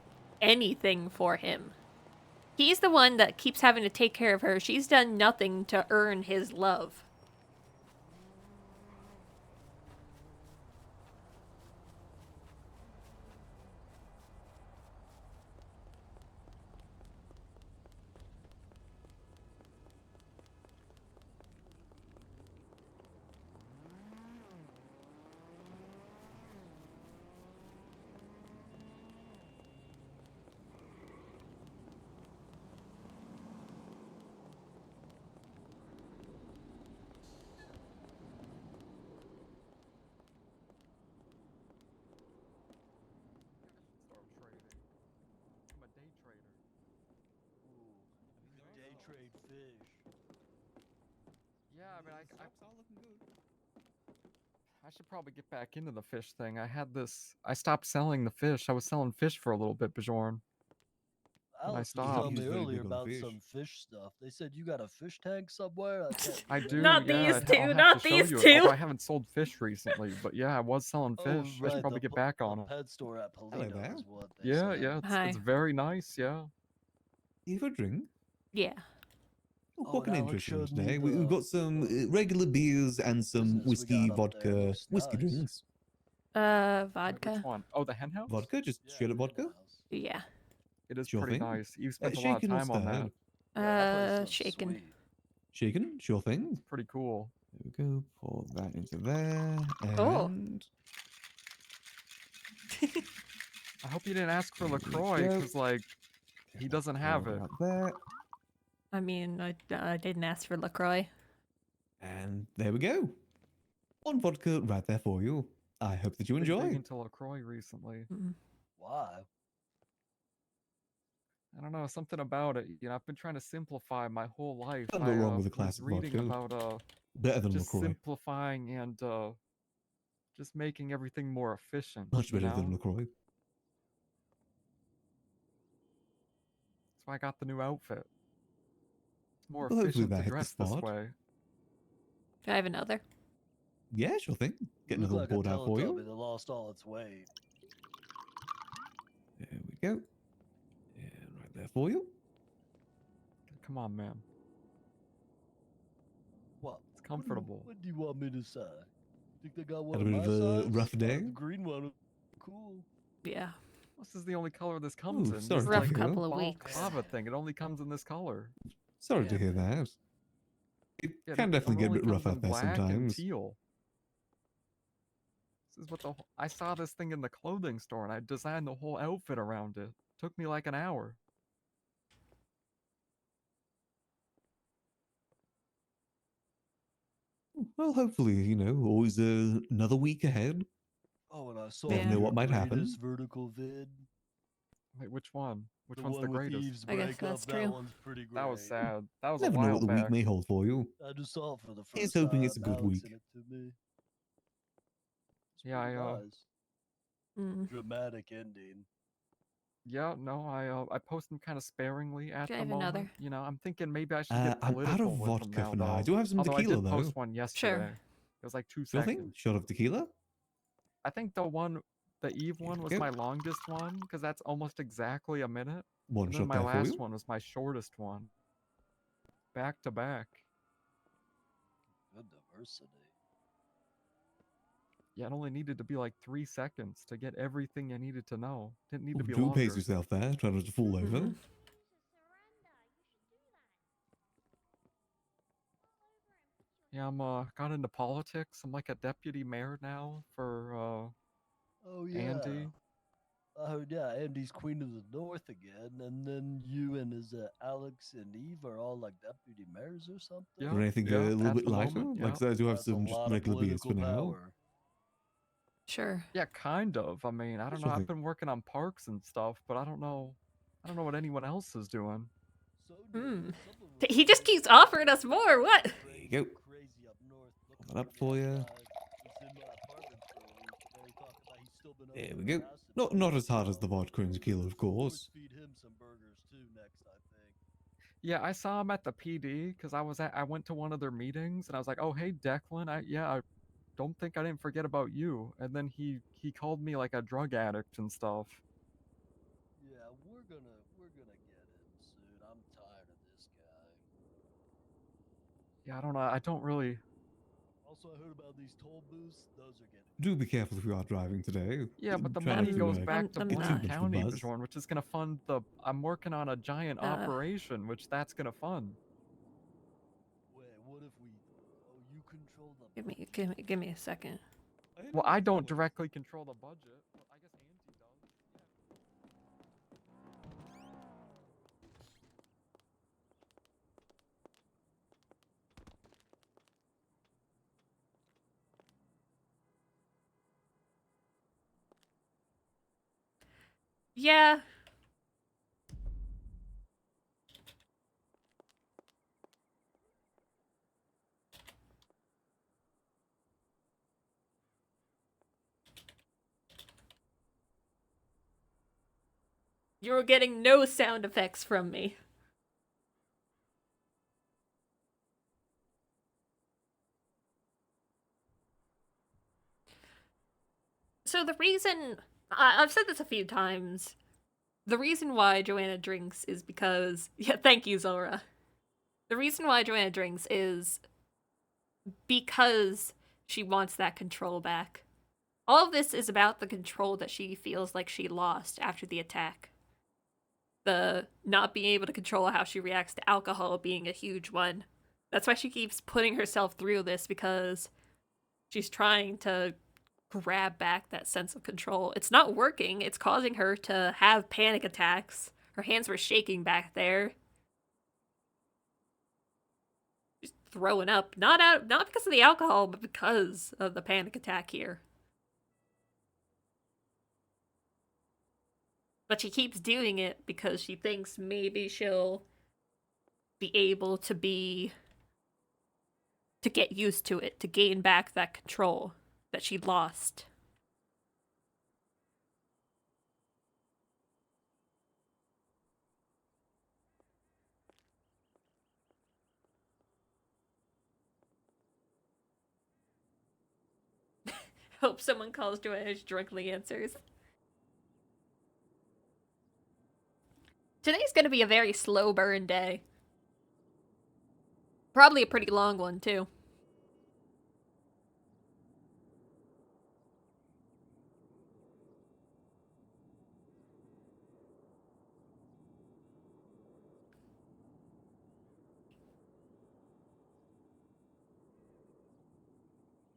anything for him. He's the one that keeps having to take care of her. She's done nothing to earn his love. Start trading. I'm a day trader. Ooh, day trade fish. Yeah, I mean, It's all looking good. I should probably get back into the fish thing. I stopped selling the fish. I was selling fish for a little bit, Bjorn. And I Alex was telling stopped. me He's very earlier big on about fish. some fish stuff. They said you got a fish tank somewhere. I can't I do, Not yeah. these I'll two, have not to show these you it. two. Although I haven't sold fish recently, but yeah, I was selling fish. Oh, I should right, probably get back on the it. pet store at Polito there. is what they Yeah, said. yeah, Hi. it's very nice, yeah. You for a drink? Yeah. Oh, Oh, what can and I Alex interest you in showed me today? We've got some regular beers and some business we whiskey, got up there. vodka, Looks whiskey nice. drinks. Which Vodka. one? Oh, the hen house? Vodka, just Yeah, straight up the hen vodka. house. Yeah. It is Sure pretty thing. nice. You spent a lot of Shaken or time on that. stirred? Yeah, that place looks Shaken. sweet. Shaken, sure thing. It's pretty cool. There we go. Pour that into there, Oh. and I hope you didn't ask for There we LaCroix, go. because, like, he doesn't have pour it. out there, I mean, I didn't ask for LaCroix. and there we go. One vodka right there for you. I hope that you Been big enjoy. into LaCroix recently. Why? I don't know, something about it. You know, I've been trying to simplify my whole life. Can't go wrong with a was classic reading vodka. about Better than just LaCroix. simplifying and just making everything more efficient. Much you better know? than LaCroix. That's why I got the new outfit. It's more Well, hopefully efficient that to hit the dress this spot. way. Can I have another? Yeah, sure thing. Get You another look one like a poured out for you. Teletubby that lost all its weight. There we go. And right there for you. Come on, man. What? It's comfortable. What do you want me to say? Think they got one Had a of bit my of a size? rough day. The green one was cool. Yeah. This is the only color this comes Ooh, in. sorry This to Rough like hear. couple of weeks. balaclava thing. It only comes in this color. Sorry Yeah, to hear man. that. It Yeah, can it definitely get a only bit rough comes in out there black and sometimes. teal. This is what I saw this thing in the clothing store and I designed the whole outfit around it. Took me like an hour. Well, hopefully, you know, always another week ahead. Oh, and I saw Never Yeah. know your what might happen. greatest vertical vid. Wait, which one? Which The one's one the with greatest? Eve's I guess breakup. that's That true. one's pretty great. That was sad. That was Never a know while what the week back. may hold for you. I just saw it for the first Here's hoping time. it's a good Alex week. sent it to me. It's Yeah, pretty I nice. Mm. Dramatic ending. Yeah, no, I post them kind of sparingly at Can I the have moment. another? You know, I'm thinking maybe I should get I'm out political of with them vodka now, for now. I though. do have some Although tequila, I did post though. one yesterday. It was like 2 Sure seconds. thing. Shot of tequila. I think the Eve one was Yep. my longest one because that's almost exactly a minute. One And then shot my there for last you. one was my shortest one. Back to back. Good diversity. Yeah, it only needed to be like 3 seconds to get everything I needed to know. Didn't need to be Do pace longer. yourself there. Try not to fall over. Yeah, I'm got into politics. I'm like a deputy mayor now for Oh yeah. Andy. I heard, yeah, Andy's Queen of the North again, and then you and is Alex and Eve are all like deputy mayors or something. Yeah, Or anything yeah, a little at bit the lighter? moment, Like I said, I do have That's a some just lot of regular beers for political now. power. Sure. Yeah, kind of. I mean, I don't know. Sure I've thing. been working on parks and stuff, but I don't know what anyone else is doing. So Hmm. someone was He just keeps offering us more. What? There you go. crazy up north looking That up me for you. was in my apartment for a week, and they talked about he's still been There over we there go. harassing Not me, as hard as so the vodka and tequila, of force course. feed him some burgers too next, I think. Yeah, I saw him at the PD because I went to one of their meetings and I was like, oh hey Declan, I don't think I didn't forget about you. And then he called me like a drug addict and stuff. Yeah, we're gonna get him soon. I'm tired of this guy. Yeah, I don't know. I don't really. Also, I heard about these toll booths. Those are getting. Do be careful if you are driving today. Yeah, but the Try not money to, goes back to I'm get too not. Blaine much of a County, buzz. Bjorn, which is gonna fund the. I'm working on a giant operation, which that's gonna fund. Wait, what if we? Oh, you control the. Give me a second. Well, I don't directly control the budget. But I guess Andy does. Yeah. You're getting no sound effects from me. So the reason I've said this a few times, the reason why Johanna drinks is because thank you, Zora. The reason why Johanna drinks is because she wants that control back. All of this is about the control that she feels like she lost after the attack. The not being able to control how she reacts to alcohol being a huge one. That's why she keeps putting herself through this, because she's trying to grab back that sense of control. It's not working. It's causing her to have panic attacks. Her hands were shaking back there. throwing up. Not because of the alcohol, but because of the panic attack here. But she keeps doing it because she thinks maybe she'll be able to get used to it, to gain back that control that she lost. Hope someone calls Joanna, she directly answers. Today's gonna be a very slow burn day. Probably a pretty long one, too.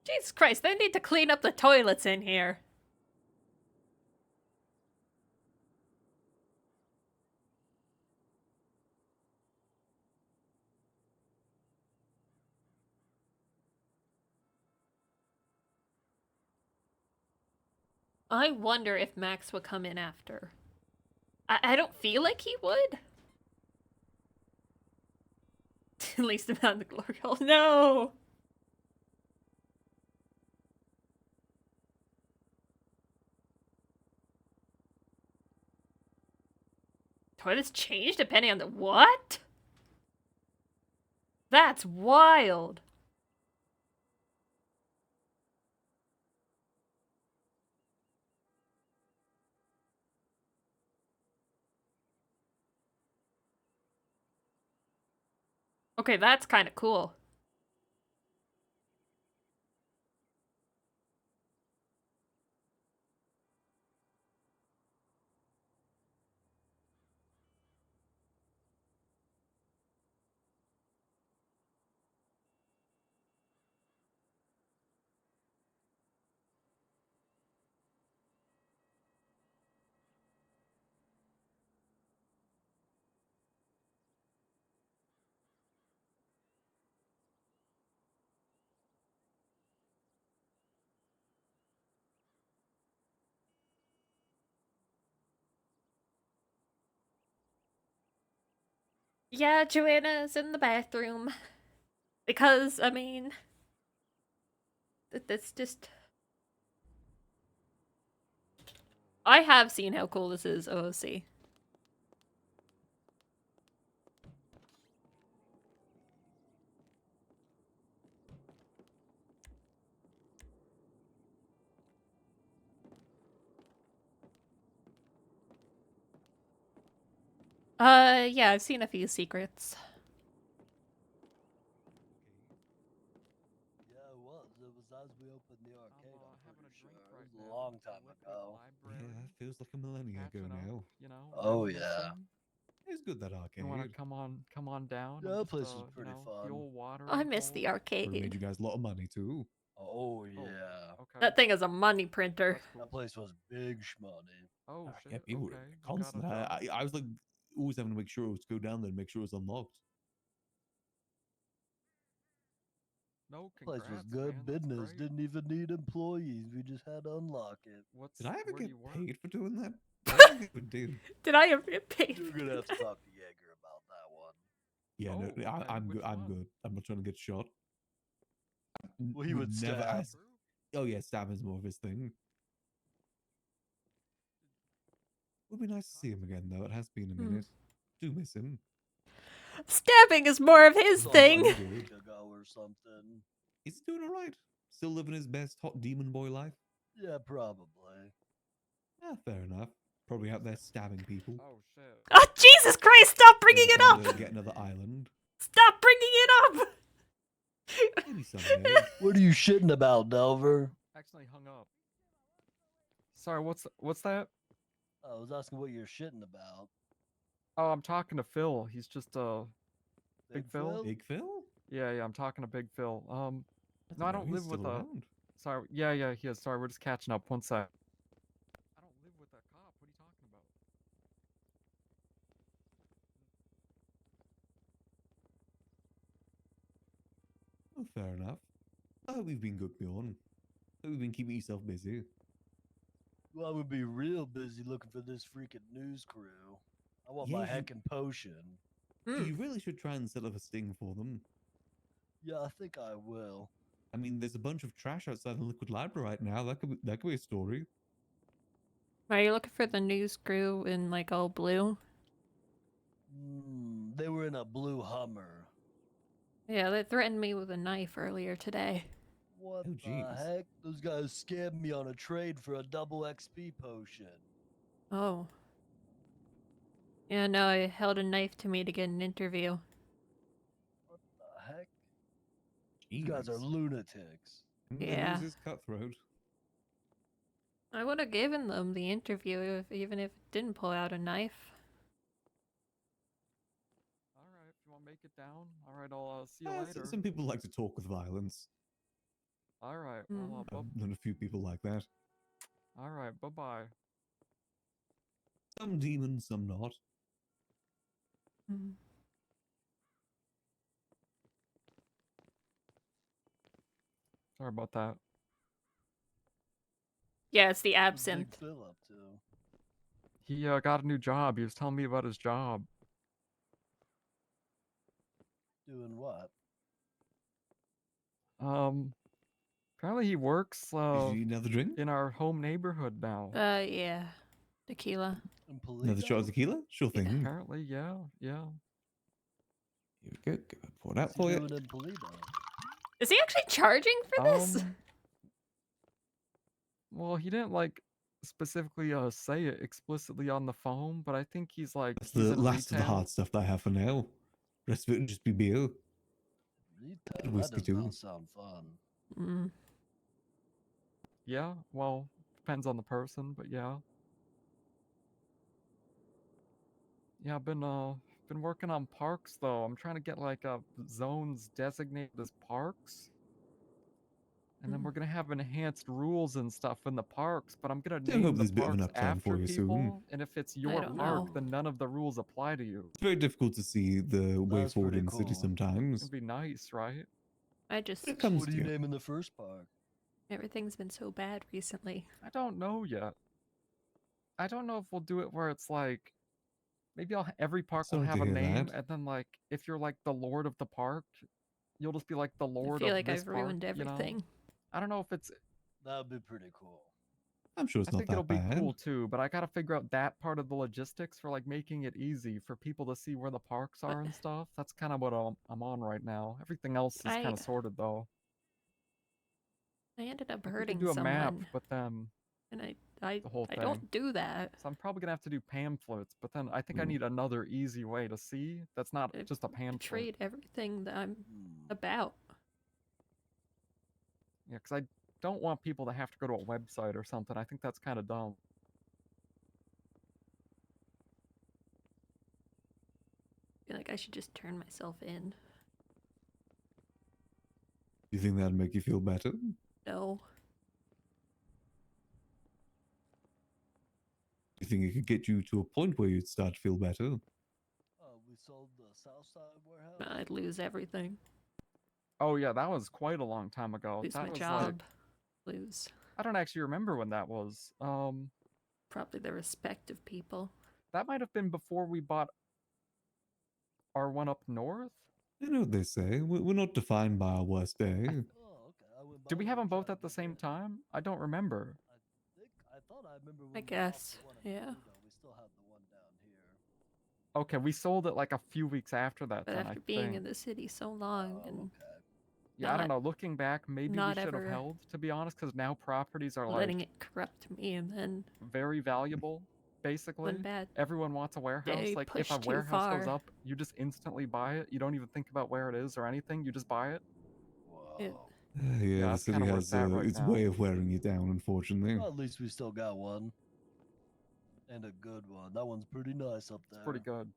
Jesus Christ, they need to clean up the toilets in here. I wonder if Max would come in after. I don't feel like he would. At least about the glory hole. No! Toilets change depending on the what? That's wild. Okay, that's kind of cool. Yeah, Joanna's in the bathroom. Because, I mean... That's just... I have seen how cool this is, OOC. Yeah, I've seen a few secrets. Yeah, it was. It was as we opened the arcade. I'm pretty sure. It was a long time ago. Yeah, that feels like a millennia ago now. You know. Oh yeah. It's good, that arcade. You want to come on down? Yeah, and that just, place was pretty the fun. old water. I miss the Probably made arcade. you guys a lot of money too. Oh yeah. Okay. That thing is a money printer. That place was big shmoney. Oh Yeah, shit. people Okay. were You got a constant. job? I was like always having to make sure it was go down there and make sure it was unlocked. No, Place congrats, was good man. That's business. great. Didn't even need employees. We just had to unlock it. Did I ever where do get you work? paid for doing that? I don't think I did. Did I ever get paid? You're gonna have to talk to Jaeger about that one. Yeah, no, Oh, okay. I'm good. Which I'm one? good. I'm not trying to get shot. Well, he would never stab. ask. Oh yeah, stabbing's more of his thing. Would be nice to see him again, though. It has been a minute. Do miss him. Stabbing is more of his Saw thing. like a week ago or something. He's doing all right. Still living his best hot demon boy life. Yeah, probably. Ah, fair enough. Probably out there stabbing people. Oh shit. Oh, Jesus Christ, stop bringing it Trying to up! Get another island. Stop bringing it up! Maybe someday. What are you shitting about, Delver? Accidentally hung up. Sorry, what's that? I was asking what you're shitting about. Oh, I'm talking to Phil. He's just Big Phil. Big Phil? Yeah, I'm talking to Big Phil. No, I didn't know don't he was live with still a. around. Sorry, yeah, he is. Sorry, we're just catching up. One sec. I don't live with that cop. What are you talking about? Oh, fair enough. I hope you've been good, Bjorn. Hope you've been keeping yourself busy. Well, I'm gonna be real busy looking for this freaking news crew. I want my Yeah, you- heckin' potion. You really should try and set up a sting for them. Yeah, I think I will. I mean, there's a bunch of trash outside the Liquid Library right now. That could be a story. Are you looking for the news crew in like all blue? They were in a blue Hummer. Yeah, they threatened me with a knife earlier today. What Oh, the jeez. heck? Those guys scammed me on a trade for a double XP potion. Oh. Yeah, no, I held a knife to me to get an interview. What the heck? You guys are Jeez. lunatics. The Yeah. news is cutthroat. I would have given them the interview even if it didn't pull out a knife. Alright, if you want to make it down, alright, I'll see you later. Some people like to talk with violence. Alright, well, I've known a few people like that. alright, bye-bye. Some demons, some not. Sorry about that. Yeah, it's the What's Big absinthe. Phil up to? He got a new job. He was telling me about his job. Doing what? Apparently he works Did you need another drink? in our home neighborhood now. Yeah. Tequila. Another shot of tequila? Sure thing. Apparently, yeah. Here we go. Pour it out for you. Is he actually charging for this? Well, he didn't like specifically say it explicitly on the phone, but I think he's like That's he's the in last of the retail. hard stuff that I have for now. Rest of it would just be beer. Retail? And That whiskey does too. not sound fun. Yeah, well, depends on the person, but yeah. Yeah, I've been working on parks though. I'm trying to get like zones designated as parks. And then we're gonna have enhanced rules and stuff in the parks, but I'm gonna Do name hope the there's a bit of an parks uptime after for you soon. people, and if it's your don't park, know. then none of the rules apply to you. It's very difficult to see the way That's forward pretty in the city cool. sometimes. It'd be nice, right? I just... When it comes What are to you you. naming the first park? Everything's been so bad recently. I don't know yet. I don't know if we'll do it where it's like maybe every park will Sorry have to a hear name, that. and then like if you're like the lord of the park, you'll just be like the I lord feel of like this I've ruined park, you know? everything. I don't know if it's. That would be pretty cool. I'm sure it's I not think it'll that be bad. cool too, but I gotta figure out that part of the logistics for like making it easy for people to see where the parks are and stuff. That's kind of what I'm on right now. Everything else is kind of sorted though. I ended up We could hurting do a map, someone. but then And I the whole I thing. don't do that. So I'm probably gonna have to do pamphlets, but then I think I need another easy way to see. That's not just a pamphlet. Betrayed everything that I'm about. Yeah, because I don't want people to have to go to a website or something. I think that's kind of dumb. I feel like I should just turn myself in. You think that'd make you feel better? No. You think it could get you to a point where you'd start to feel better? We sold the Southside warehouse. I'd lose everything. Oh yeah, that was quite a long time ago. Lose that my was job. Like, Lose I don't actually remember when that was. probably the respect of people. That might have been before we bought our one up north. You know what they say. We're not defined by our worst day. Did we have them both at the same time? I don't remember. I thought I remember when I we guess. lost the one in Yeah. Toledo, we still have the one down here. Okay, we sold it like a few weeks after that. But then, after I being think. in the city so long and Yeah, I don't not know. Looking back, maybe we not should have ever held, to be honest, because now properties are letting like it corrupt me and then very valuable. Basically, one bad everyone wants a warehouse. day Like if a pushed too warehouse goes far. up, you just instantly buy it. You don't even think about where it is or anything. You just buy it. It, Yeah, the that's city kinda where has it's at right its now. way of wearing you down, unfortunately. Well, at least we still got one. And a good one. That one's pretty nice up there. It's pretty good.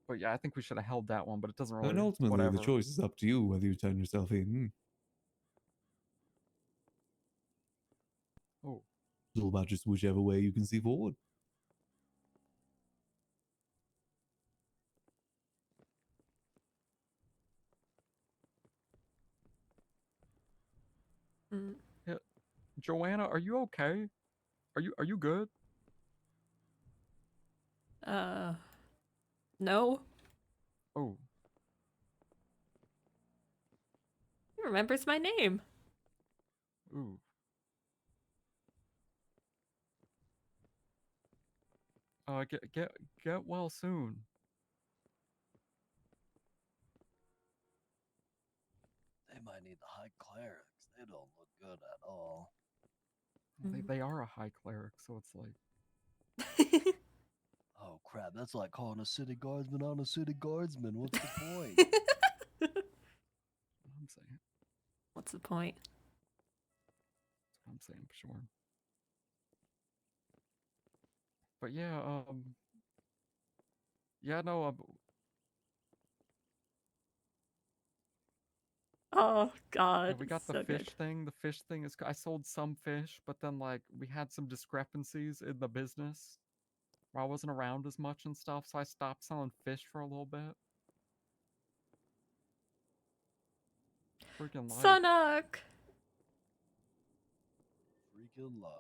But yeah, I think we should have held that one, but it doesn't really. And ultimately, whatever. the choice is up to you whether you turn yourself in. Oh. It's all about just whichever way you can see forward. Mm. Yeah. Johanna, are you okay? Are you good? No. Oh. He remembers my name. Ooh. Get well soon. They might need the high clerics. They don't look good at all. They are a high cleric, so it's like. Oh crap! That's like calling a city guardsman on a city guardsman. What's the point? I'm saying. What's the point? I'm saying for sure. But yeah, yeah, no, Oh God! yeah, we got the so fish good. thing. The fish thing is. I sold some fish, but then like we had some discrepancies in the business where I wasn't around as much and stuff, so I stopped selling fish for a little bit. Freaking life. Sonok! Freaking life.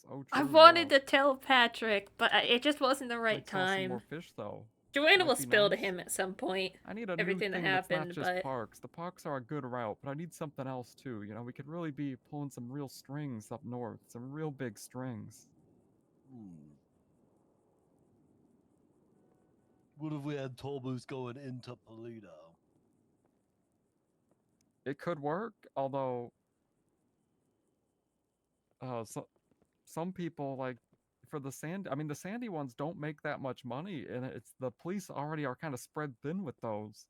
So true. I wanted to tell Patrick, but it just wasn't the right Might sell some time. more fish though. Joanna Might will be spill to nice. him at some point. I need a Everything new that thing that's not happened, just but parks. The parks are a good route, but I need something else too. You know, we could really be pulling some real strings up north, some real big strings. What if we had toll booths going into Polito? It could work, although some people like for the the sandy ones don't make that much money, and it's the police already are kind of spread thin with those.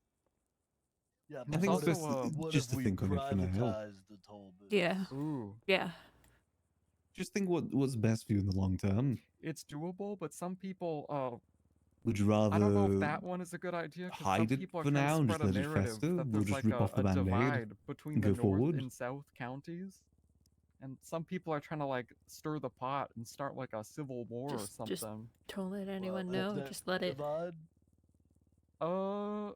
Yeah, I but think what it's if, best what just if to we think on it for now. privatize the toll booths? yeah. Ooh. Yeah. Just think what's best for you in the long term. It's doable, but some people Would you rather I don't know if that one is a good idea because some hide it people are for trying now to and spread just a let it narrative fester, that or there's just like rip off the a band-aid divide between and the go north forward? and south counties, and some people are trying to like stir the pot and start like a civil war or something. Just don't let anyone know. Just let it divide?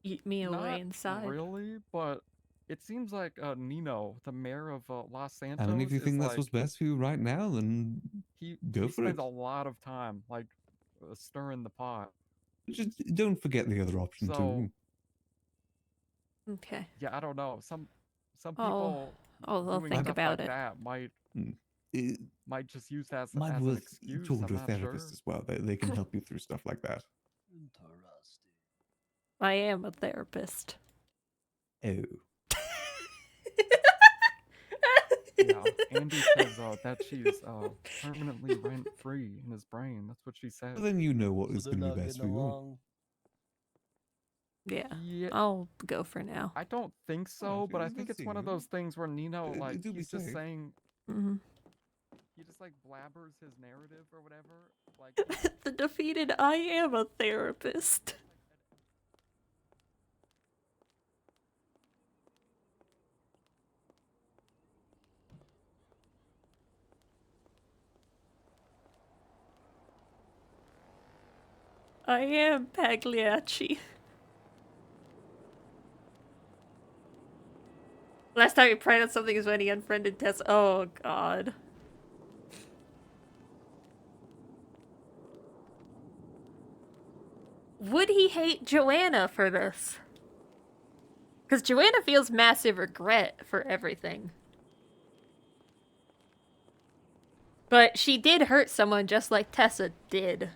eat me away Not inside. really, but it seems like Nino, the mayor of Los Santos, I mean, if you think is that's like what's best for you right now, then go he for spends it. a lot of time like stirring the pot. Just don't forget the other option too. Okay. Yeah, I don't know. Some I'll people doing think stuff about like it. that might just use that as Might an worth excuse. talking I'm to a not sure. therapist as well. They can help you through stuff like that. Interesting. I am a therapist. Oh. Yeah, Andy says that she's permanently rent free in his brain. That's what she said. Well, then you know what So is they're going to not be best for getting you. along? Yeah. I'll go for now. I don't think so, but I think it's one of those things where Nino, like, do be he's just safe. saying, Mhm. he just like blabbers his narrative or whatever. Like, The defeated I am a therapist. I am Pagliacci. Last time he prayed on something is when he unfriended Tess. Oh god. Would he hate Joanna for this? Because Joanna feels massive regret for everything. But she did hurt someone just like Tessa did.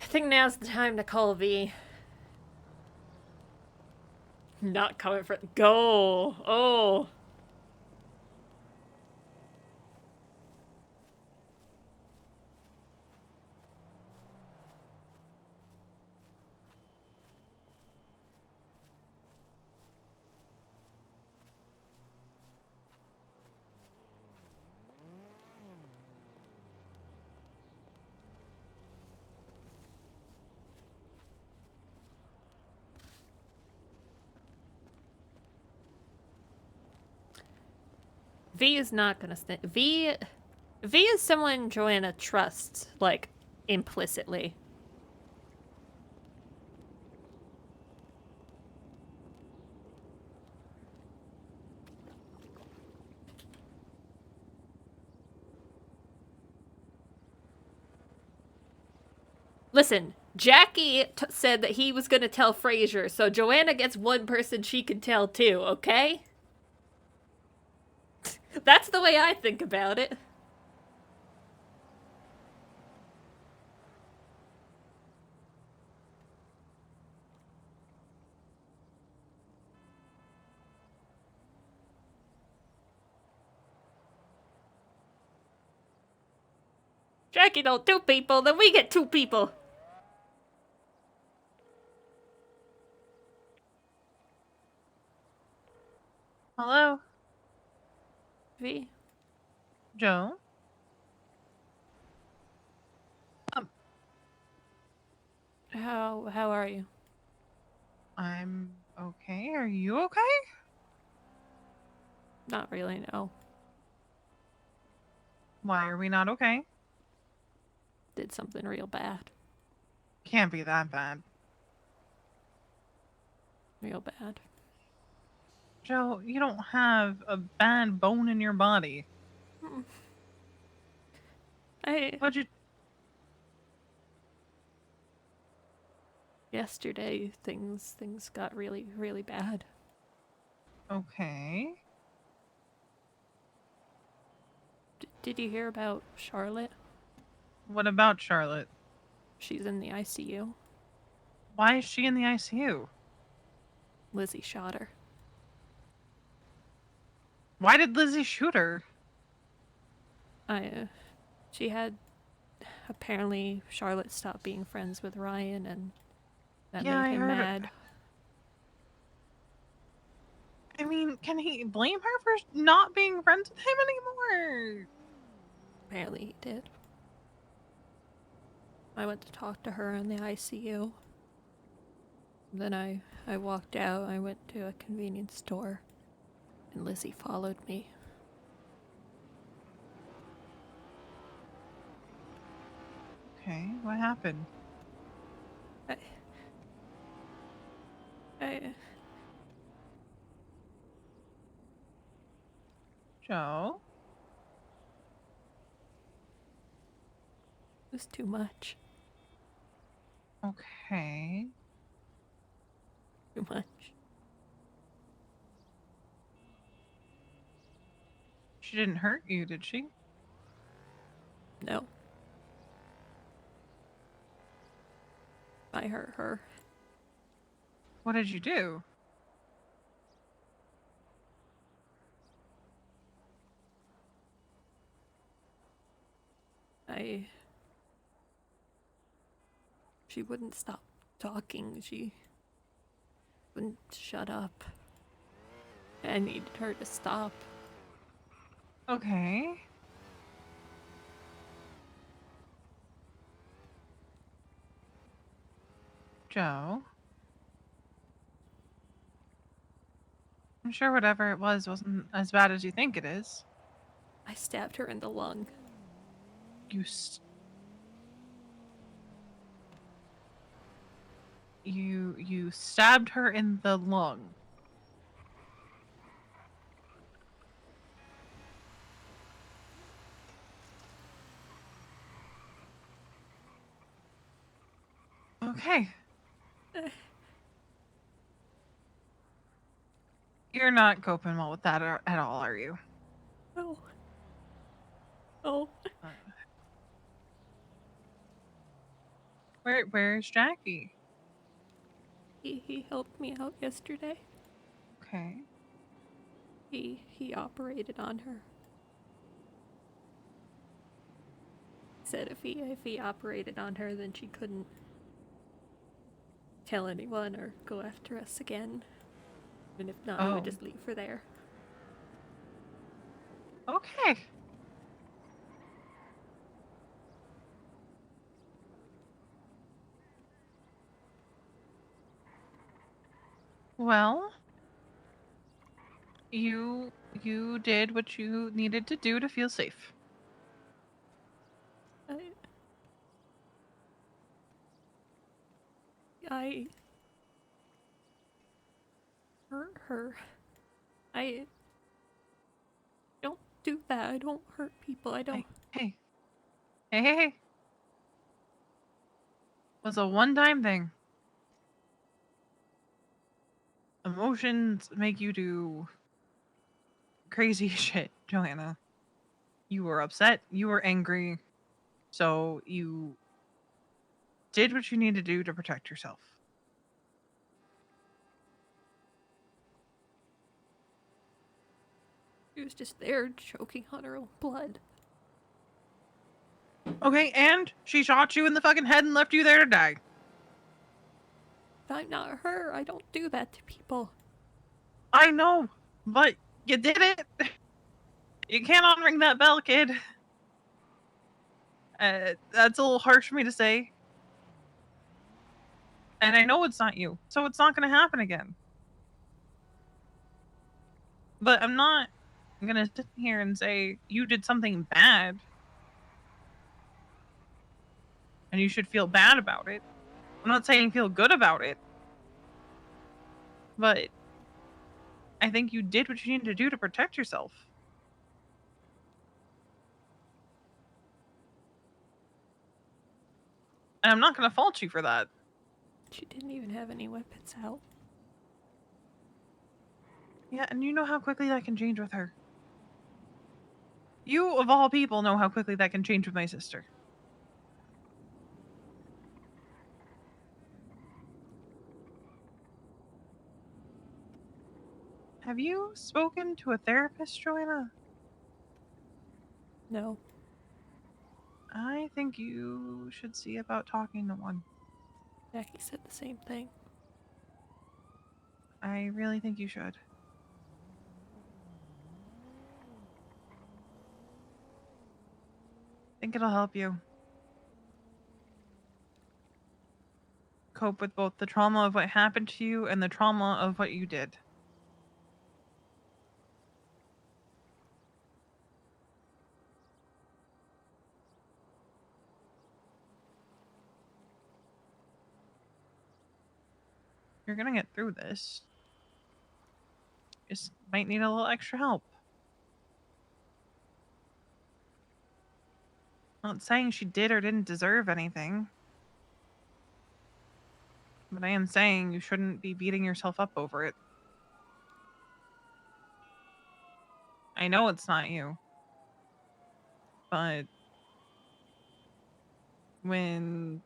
I think now's the time to call V. Not coming for go. Oh. V is not gonna stand. V is someone Johanna trusts, like, implicitly. Listen, Jackie said that he was gonna tell Frasier, so Johanna gets one person she can tell too, okay? That's the way I think about it. Jackie don't do people, then we get 2 people. Hello? V? Joe? How are you? I'm okay. Are you okay? Not really, no. Why are we not okay? Did something real bad. Can't be that bad. Real bad. Joe, you don't have a bad bone in your body. What'd you... Yesterday, things got really, really bad. Okay. Did you hear about Charlotte? What about Charlotte? She's in the ICU. Why is she in the ICU? Lizzie shot her. Why did Lizzie shoot her? She had... Apparently, Charlotte stopped being friends with Ryan, and that made him mad. I mean, can he blame her for not being friends with him anymore? Apparently he did. I went to talk to her in the ICU. Then I walked out, I went to a convenience store, and Lizzie followed me. Okay, what happened? Joe? It was too much. Okay. Too much. She didn't hurt you, did she? No. I hurt her. What did you do? She wouldn't stop talking. She wouldn't shut up. I needed her to stop. Okay. Joe? I'm sure whatever it was wasn't as bad as you think it is. I stabbed her in the lung. You stabbed her in the lung. Okay. You're not coping well with that at all, are you? No. Oh. Where's Jackie? He helped me out yesterday. Okay. He operated on her. Said if he operated on her, then she couldn't tell anyone or go after us again. And if not, he would just leave her there. Okay. Well, you You did what you needed to do to feel safe. I hurt her. I don't do that. I don't hurt people. I don't. Hey. It was a one-time thing. Emotions make you do crazy shit, Johanna. You were upset. You were angry. So you did what you needed to do to protect yourself. She was just there choking on her own blood. Okay, and she shot you in the fucking head and left you there to die. I'm not her. I don't do that to people. I know, but you did it. You can't unring that bell, kid. That's a little harsh for me to say. And I know it's not you, so it's not going to happen again. But I'm not going to sit here and say you did something bad. And you should feel bad about it. I'm not saying feel good about it. But I think you did what you needed to do to protect yourself. And I'm not going to fault you for that. She didn't even have any weapons out. Yeah, and you know how quickly that can change with her. You, of all people, know how quickly that can change with my sister. Have you spoken to a therapist, Joanna? No. I think you should see about talking to one. Jackie said the same thing. I really think you should. I think it'll help you cope with both the trauma of what happened to you and the trauma of what you did. You're gonna get through this. Just might need a little extra help. Not saying she did or didn't deserve anything. But I am saying you shouldn't be beating yourself up over it. I know it's not you. But when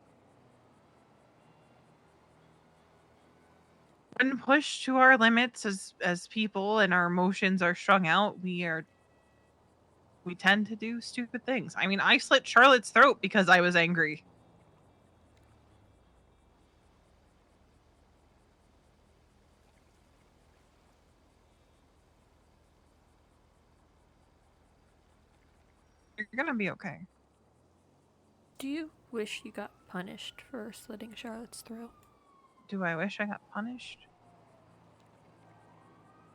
pushed to our limits as people and our emotions are strung out, we tend to do stupid things. I mean, I slit Charlotte's throat because I was angry. You're gonna be okay. Do you wish you got punished for slitting Charlotte's throat? Do I wish I got punished?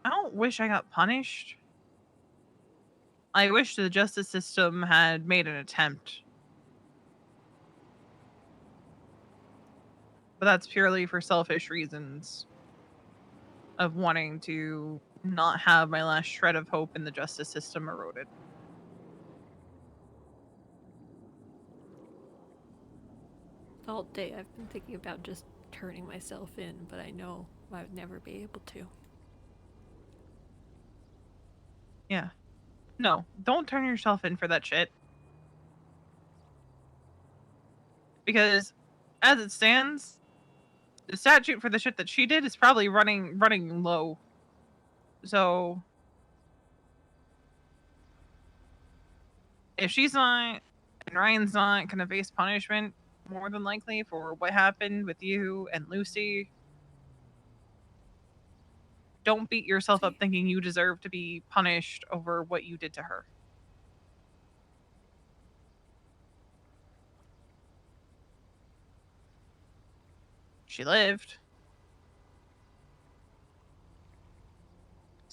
I don't wish I got punished. I wish the justice system had made an attempt. But that's purely for selfish reasons of wanting to not have my last shred of hope in the justice system eroded. All day I've been thinking about just turning myself in, but I know I would never be able to. Yeah. No, don't turn yourself in for that shit. Because as it stands, the statute for the shit that she did is probably running low. So if she's not and Ryan's not gonna face punishment, more than likely, for what happened with you and Lucy, don't beat yourself up thinking you deserve to be punished over what you did to her. She lived.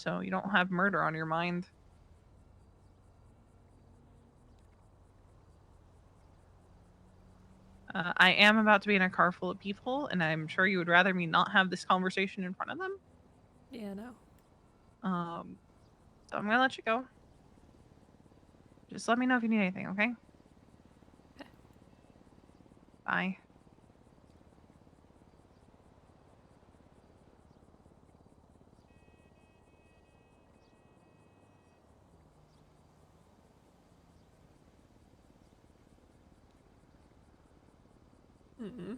so you don't have murder on your mind. I am about to be in a car full of people, and I'm sure you would rather me not have this conversation in front of them. Yeah, no. So I'm gonna let you go. Just let me know if you need anything, okay? Bye. Mm-mm.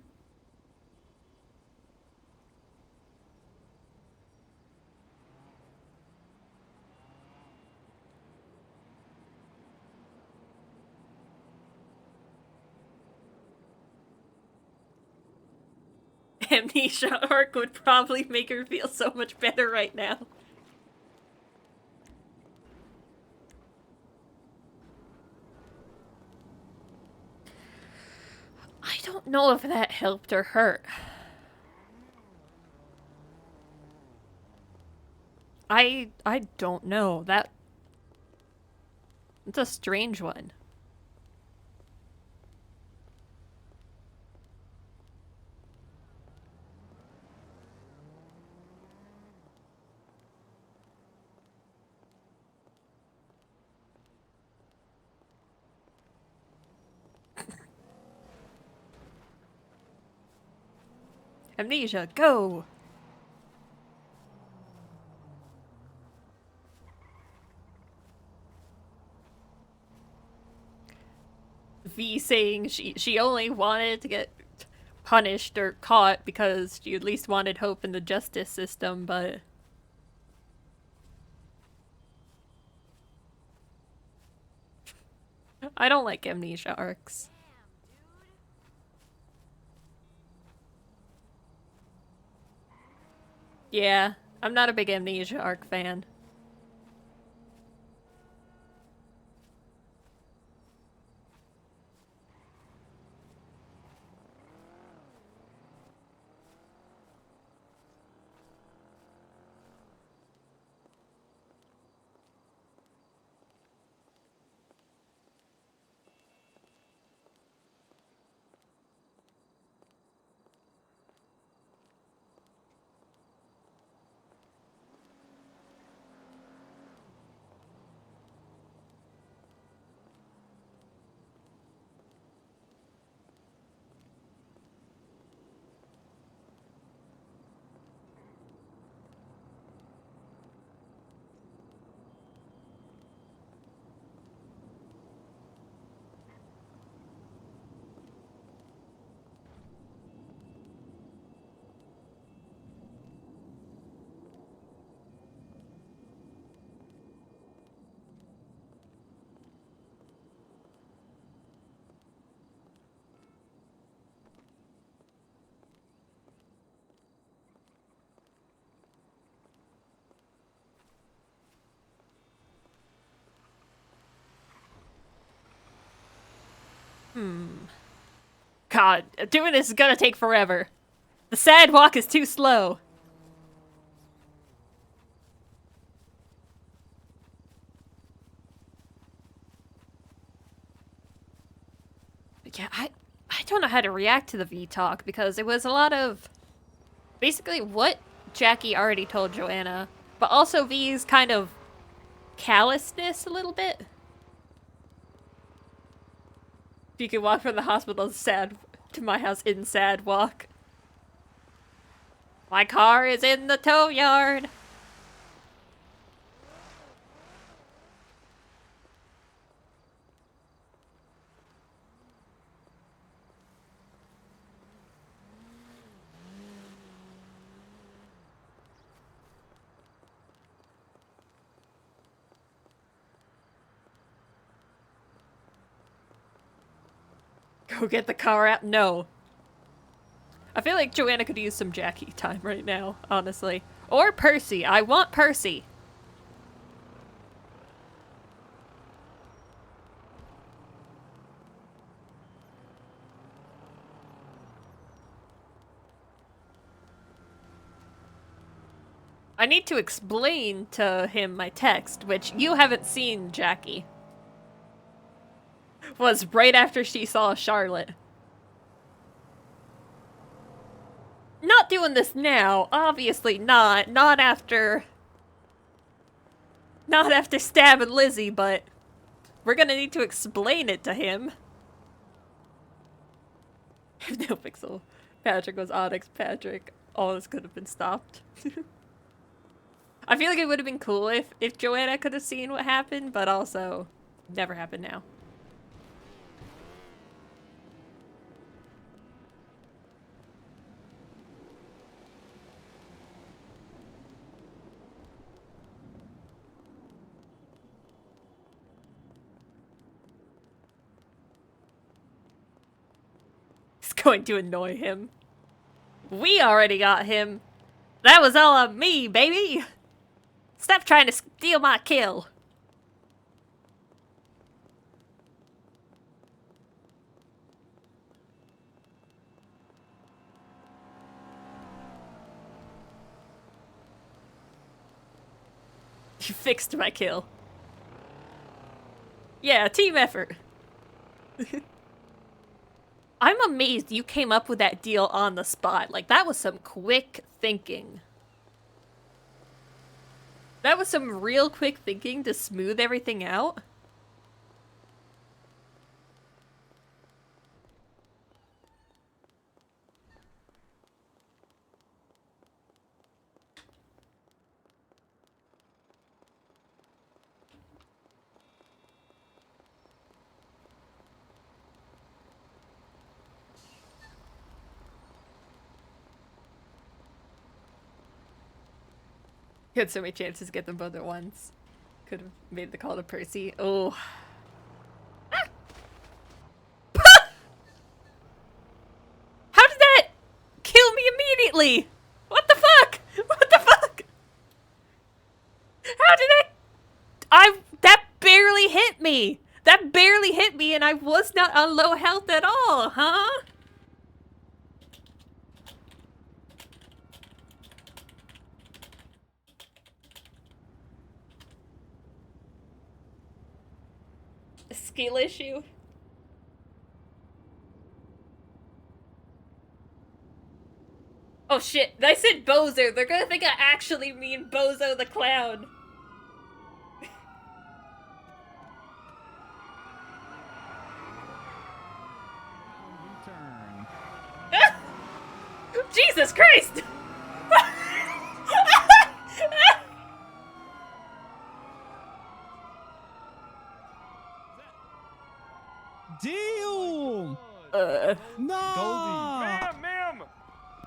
Amnesia arc would probably make her feel so much better right now. I don't know if that helped or hurt. I don't know. It's a strange one. Amnesia, go! V saying she only wanted to get punished or caught because she at least wanted hope in the justice system, but... I don't like amnesia arcs. Yeah, I'm not a big amnesia arc fan. God, doing this is gonna take forever. The sad walk is too slow. Yeah, I don't know how to react to the V talk because it was a lot of basically what Jackie already told Johanna, but also V's kind of callousness a little bit. You can walk from the hospital sad to my house in sad walk. My car is in the tow yard. Go get the car out. No. I feel like Johanna could use some Jackie time right now, honestly. Or Percy. I want Percy. I need to explain to him my text, which you haven't seen, Jackie. Was right after she saw Charlotte. Not doing this now, obviously not. Not after stabbing Lizzie, but we're gonna need to explain it to him. No pixel. Patrick was Onyx Patrick. All this could have been stopped. I feel like it would have been cool if Johanna could have seen what happened, but also never happened now. It's going to annoy him. We already got him. That was all on me, baby. Stop trying to steal my kill. You fixed my kill. Yeah, team effort. I'm amazed you came up with that deal on the spot. Like, that was some quick thinking. That was some real quick thinking to smooth everything out. You had so many chances to get them both at once. Could have made the call to Percy. Oh. How did that kill me immediately? What the fuck? What the fuck? How did that barely hit me. That barely hit me and I was not on low health at all, huh? A skill issue? Oh shit, I said Bozo. They're gonna think I actually mean Bozo the Clown. U-turn. Jesus Christ! Deal! No! Ma'am, ma'am!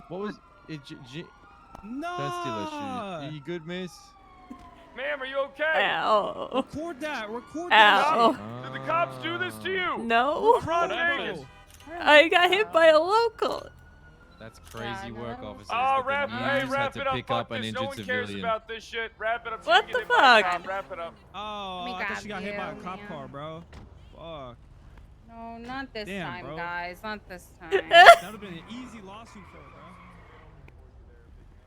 What was it? No! That's delicious. You good, miss? Ma'am, are you okay? Ow. Record that. Record Ow. that. Did the cops do this to you? No. Front Vegas. I got hit by a local. That's crazy work, officers. Oh, that the hey, news wrap had it to up. pick Fuck up an this. No injured one cares civilian. about this shit. Wrap it up. What She the get hit by a fuck? cop. Wrap it up. Oh, I thought she got hit by a cop car, bro. Fuck. No, not this Damn, time, bro. guys. Not this time. That would have been an easy lawsuit for her, bro.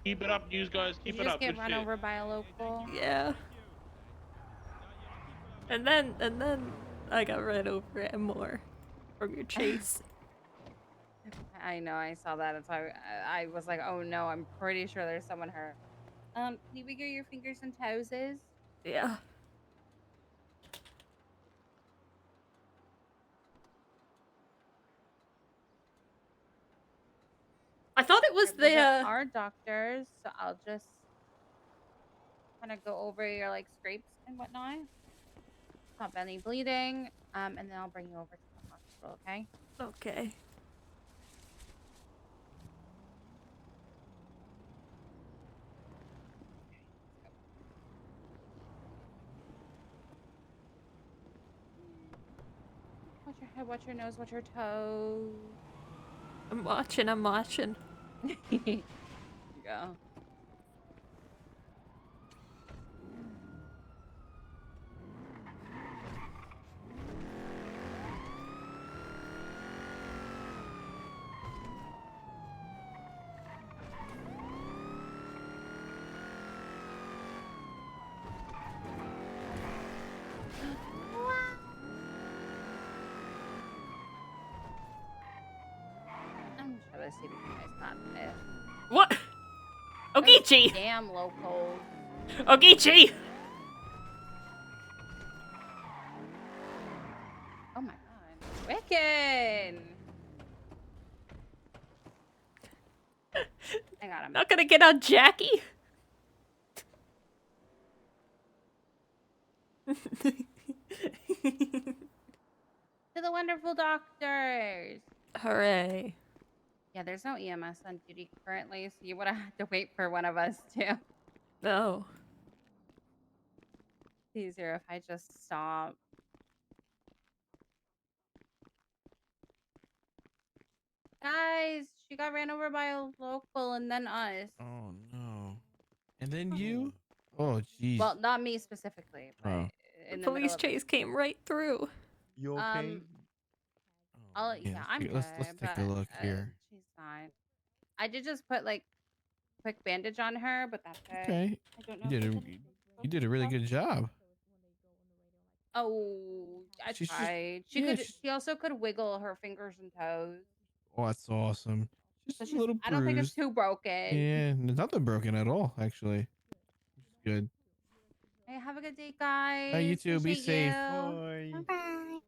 Keep it up, news guys. Did Keep you it just up. get Good run shit. over by a local? Yeah. And then I got run over and more from your chase. I know, I saw that. That's why I was like, oh no, I'm pretty sure there's someone hurt. Can you wiggle your fingers and toes? Yeah. I thought it was Those the are doctors, so I'll just kind of go over your like scrapes and whatnot. Stop any bleeding, and then I'll bring you over to the hospital. Okay? Okay. Watch your head, watch your nose, watch your toes. I'm watching. There you go. see what you guys got there. What? Ogechi! Damn locals. Ogechi! Oh my god. Wicked! I got him. Not gonna get on Jackie? To the wonderful doctors! Hooray. Yeah, there's no EMS on duty currently, so you would have to wait for one of us too. No. It's easier if I just stop. Guys, she got ran over by a local and then us. Oh no. And then you? Oh jeez. Well, not me specifically, but Oh. The in the police middle of chase came right through. You okay? yeah, I'm good. Let's take a but, look here. She's fine. I did just put like quick bandage on her, but that's it. Okay. I don't You know. did if a there's anything you did a really good job. Oh, I She's just- tried. She yeah, could. she's- She also could wiggle her fingers and toes. Oh, that's awesome. Just So a she's. little I don't think it's bruised. too broken. Yeah, there's nothing broken at all, actually. Good. Hey, have a good day, guys. You too. Be Appreciate safe. you. Bye.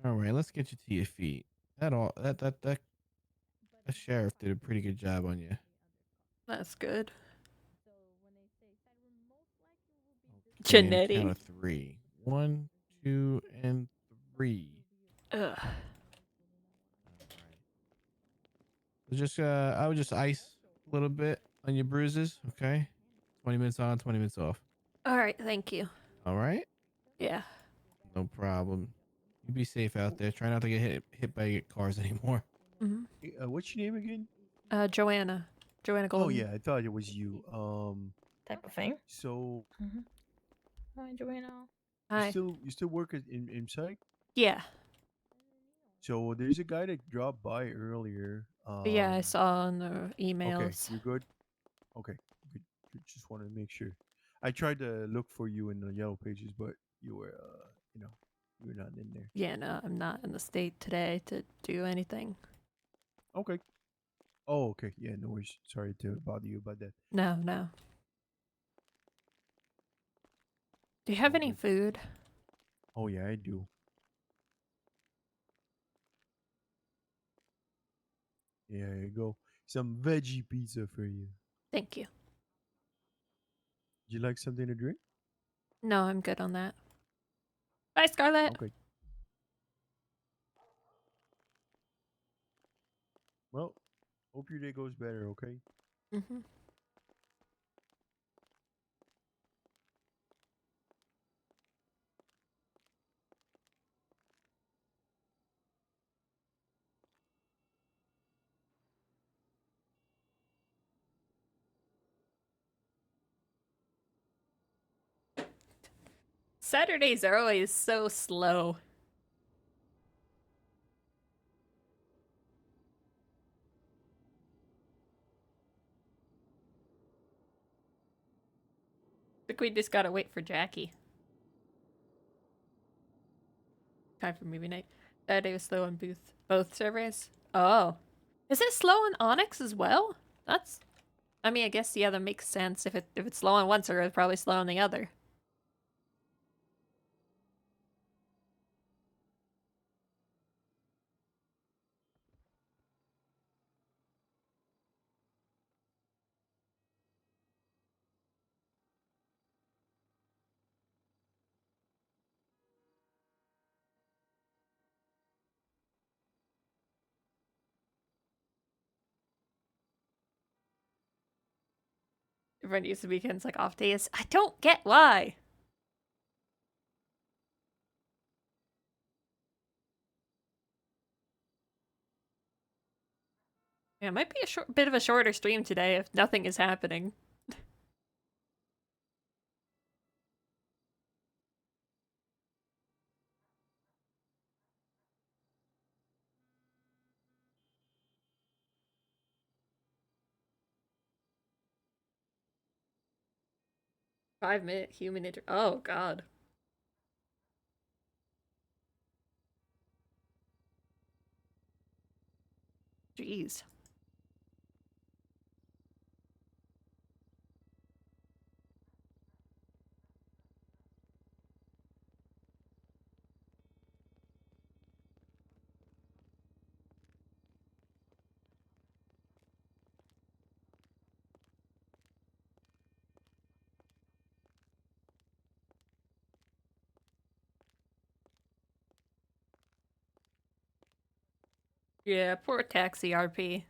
All right, let's get you to your feet. That sheriff did a pretty good job on you. That's good. Okay, and Janetti. count of 3. 1, 2, and 3. Ugh. Just I would just ice a little bit on your bruises, okay? 20 minutes on, 20 minutes off. Alright, thank you. All right? Yeah. No problem. You be safe out there. Try not to get hit by cars anymore. Mm-hmm. Hey, what's your name again? Joanna. Joanna Golden. Oh yeah, I thought it was you. Type of thing. So Hi, Joanna. Hi. you still work in psych? Yeah. So there's a guy that dropped by earlier. Yeah, I saw on the emails. Okay, you're good. Okay, good. Just wanted to make sure. I tried to look for you in the yellow pages, but you were, you were not in there. Yeah, no, I'm not in the state today to do anything. Okay. Oh, okay. Yeah, no worries. Sorry to bother you about that. No, no. Do you have any food? Oh yeah, I do. Yeah, here you go. Some veggie pizza for you. Thank you. Would you like something to drink? No, I'm good on that. Bye, Scarlett. Okay. Well, hope your day goes better, okay? Mm-hmm. Saturdays are always so slow. I think we just gotta wait for Jackie. Time for movie night. Saturday was slow on both servers. Oh. Is it slow on Onyx as well? That's... I mean, I guess the other makes sense. If it's slow on one server, it's probably slow on the other. Everyone uses weekends like off days. I don't get why. Yeah, it might be a bit of a shorter stream today if nothing is happening. Five-minute human oh god. Jeez. Yeah, poor taxi RP.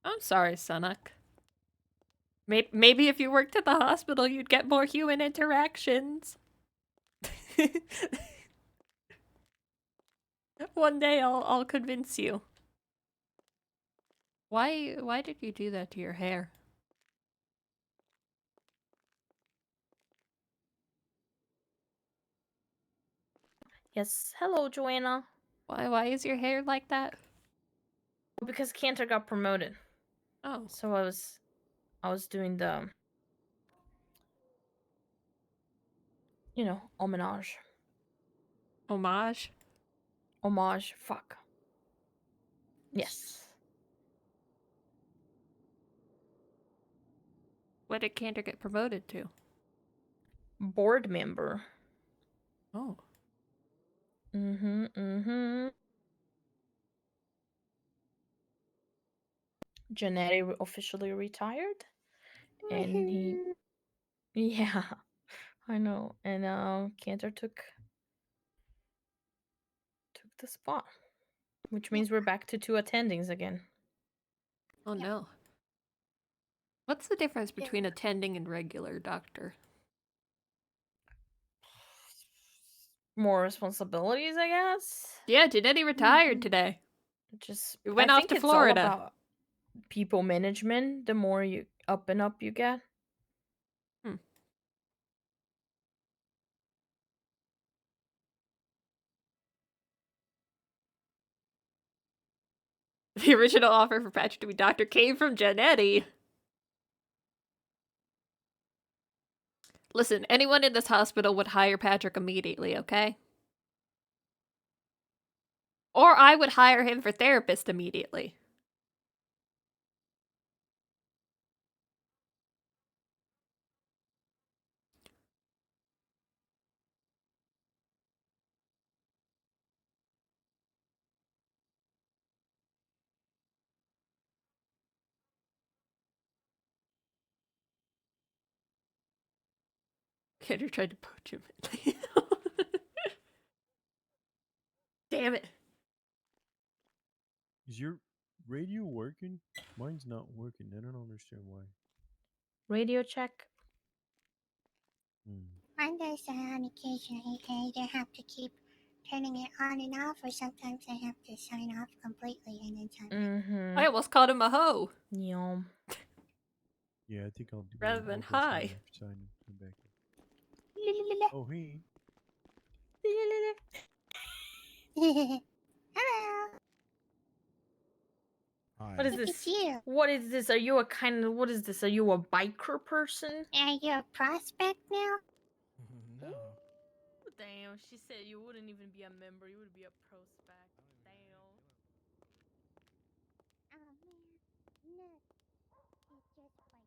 I'm sorry, Sunak. Maybe if you worked at the hospital, you'd get more human interactions. One day I'll convince you. Why did you do that to your hair? Yes. Hello, Joanna. Why is your hair like that? Because Cantor got promoted. Oh. So I was doing the homage. Homage? Homage. Fuck. Yes. What did Cantor get promoted to? Board member. Oh. Mm-hmm. Janetti officially retired. And he yeah, I know. And Cantor took the spot. Which means we're back to 2 attendings again. Oh no. What's the difference between attending and regular doctor? More responsibilities, I guess. Yeah, Janetti retired today. Just We went I off think to it's Florida. all about people management. The more you up you get. The original offer for Patrick to be doctor came from Janetti. Listen, anyone in this hospital would hire Patrick immediately, okay? Or I would hire him for therapist immediately. Kendra tried to poach him. Damn it. Is your radio working? Mine's not working. I don't understand why. Radio check. Mine does on occasion. I either have to keep turning it on and off, or sometimes I have to sign off completely and then sign back. I almost called him a hoe. Yeah. Yeah, I think I'll do Rather than hi. Sign back. Oh, hey. Hello. What is Look this? at you. What is this? Are you a what is this? Are you a biker person? Are you a prospect now? No. Damn, she said you wouldn't even be a member, you would be a prospect. Damn. Oh man, no. It's just biker.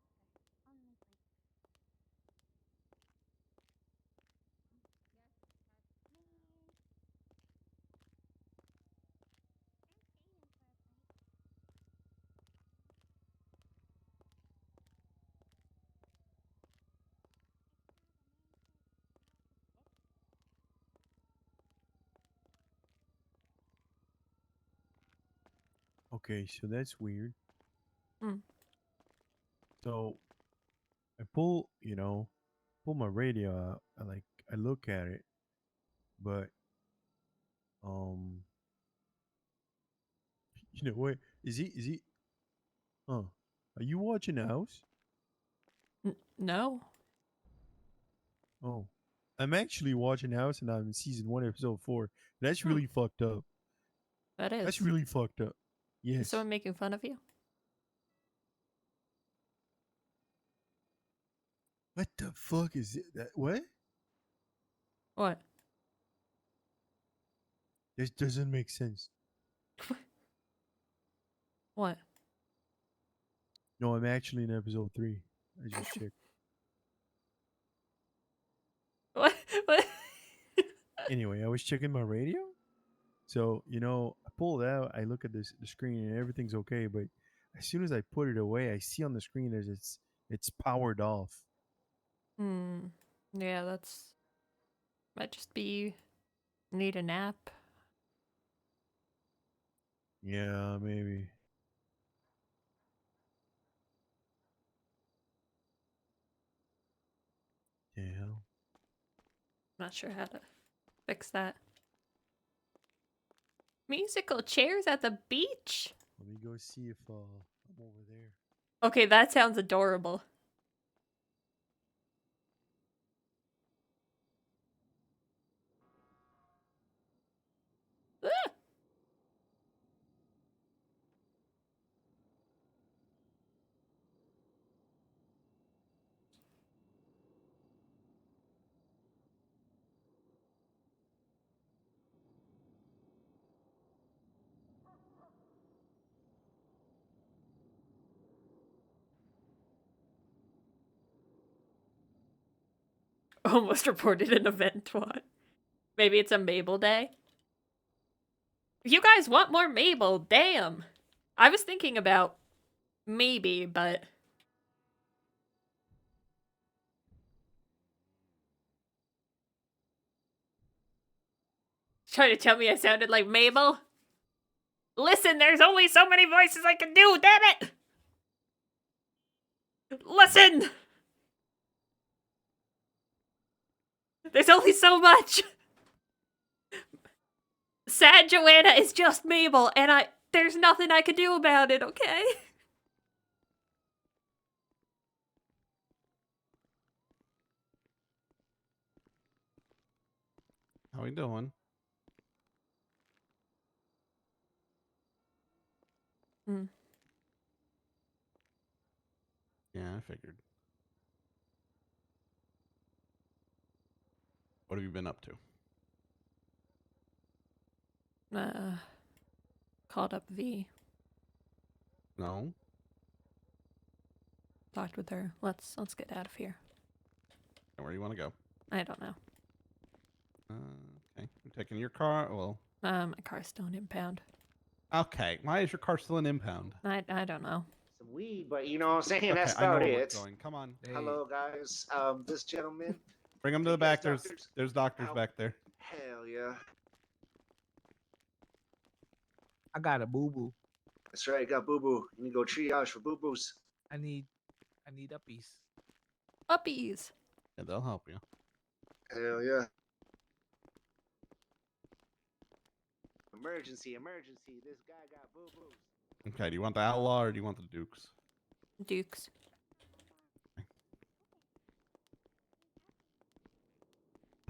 Only biker. Okay, so that's weird. Hmm. So I pull my radio out. I look at it, but um, you know what? Is he? Huh? Are you watching the house? No. Oh, I'm actually watching House, and I'm in season 1, episode 4. That's really fucked up. That is. That's really fucked up. Is Yes. someone making fun of you? What the fuck is it? What? What? This doesn't make sense. What? No, I'm actually in episode 3. I just checked. What? What? Anyway, I was checking my radio. So, I pull it out, I look at the screen and everything's okay, but as soon as I put it away, I see on the screen there's it's powered off. Yeah, that's might just be need a nap. Yeah, maybe. Yeah. Not sure how to fix that. Musical chairs at the beach? Let me go see if I'm over there. Okay, that sounds adorable. Ah! Almost reported an event. What? Maybe it's a Mabel day? You guys want more Mabel? Damn! I was thinking about maybe, but... Trying to tell me I sounded like Mabel? Listen, there's only so many voices I can do, damn it! Listen! There's only so much! Sad Johanna is just Mabel, and there's nothing I can do about it, okay? How we doing? Yeah, I figured. What have you been up to? Called up V. No? Talked with her. Let's get out of here. Where do you want to go? I don't know. Okay. I'm taking your car. Well, My car's still in impound. okay. Why is your car still in impound? I don't know. Some weed, but you know what I'm saying? Okay, That's I know about where we're it. going. Come on. Hello, guys. This gentleman. Bring him to the back. There's doctors back there. Hell yeah. I got a boo boo. That's right. Got boo boo. You need to go triage for boo boos. I need uppies. Uppies. Yeah, they'll help you. Hell yeah. Emergency, emergency. This guy got boo boos. Okay, do you want the outlaw or do you want the dukes? Dukes.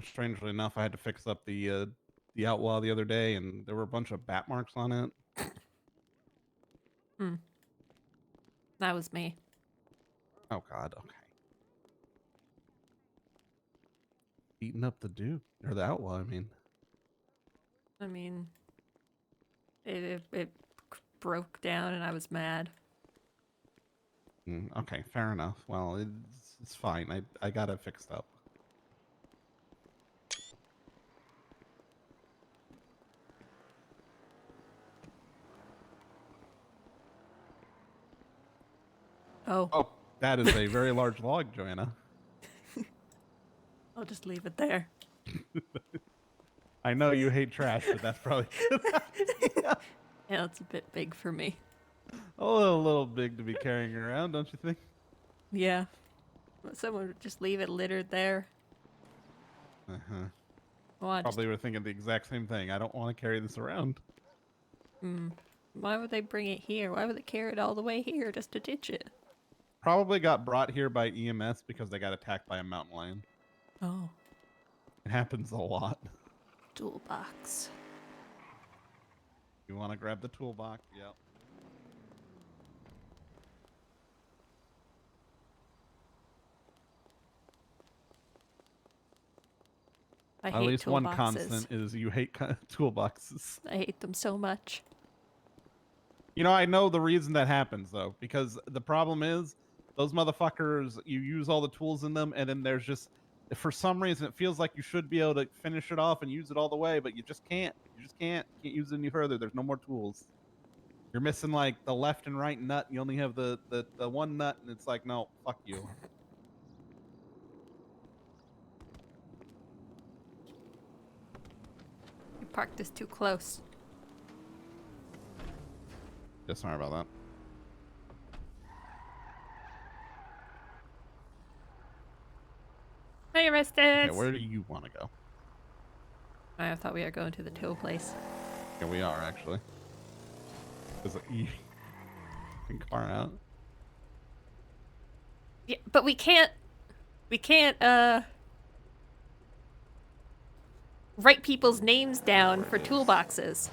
Strangely enough, I had to fix up the outlaw the other day, and there were a bunch of bat marks on it. That was me. Oh God. Okay. Beating up the duke or the outlaw. I mean, it broke down, and I was mad. Okay, fair enough. Well, it's fine. I got it fixed up. Oh, that is a very large log, Johanna. I'll just leave it there. I know you hate trash, but that's probably Yeah, it's a bit big for me. a little big to be carrying around, don't you think? Yeah. Someone would just leave it littered there. Uh-huh. Well, Probably were thinking the exact same thing. I don't want to carry this around. Why would they bring it here? Why would they carry it all the way here just to ditch it? Probably got brought here by EMS because they got attacked by a mountain lion. Oh. It happens a lot. Toolbox. You want to grab the toolbox? Yep. I At hate least one toolboxes. constant is you hate toolboxes. I hate them so much. You know, I know the reason that happens though, because the problem is those motherfuckers. You use all the tools in them, and then there's just for some reason it feels like you should be able to finish it off and use it all the way, but you just can't. You just can't. You can't use it any further. There's no more tools. You're missing like the left and right nut, and you only have the one nut, and it's like, no, fuck you. You parked this too close. Yeah, sorry about that. Hey, Arrested. Okay, where do you want to go? I thought we were going to the tow place. Yeah, we are actually. Is it car out? Yeah, but we can't write people's names down for toolboxes.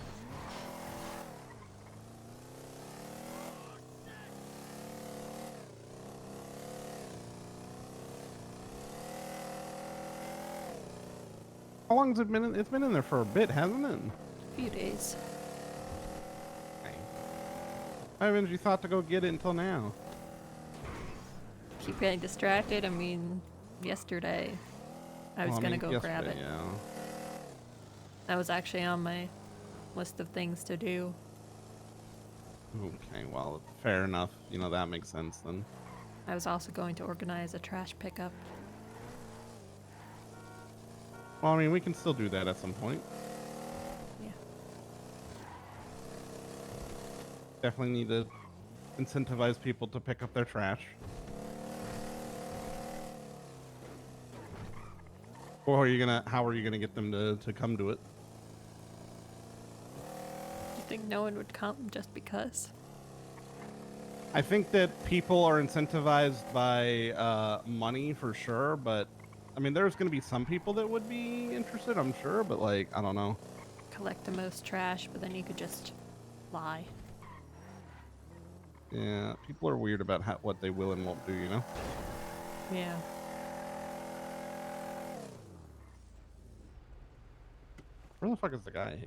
How long has it been? It's been in there for a bit, hasn't it? A few days. Why haven't you thought to go get it until now? Keep getting distracted. I mean, yesterday I was gonna go grab it. Yeah. That was actually on my list of things to do. Okay, well, fair enough. You know, that makes sense then. I was also going to organize a trash pickup. Well, I mean, we can still do that at some point. Yeah. Definitely need to incentivize people to pick up their trash. Or how are you gonna get them to come to it? You think no one would come just because? I think that people are incentivized by money for sure, but I mean, there's gonna be some people that would be interested, I'm sure, but like, I don't know. Collect the most trash, but then you could just lie. Yeah, people are weird about what they will and won't do, you know? Yeah. Where the fuck is the guy?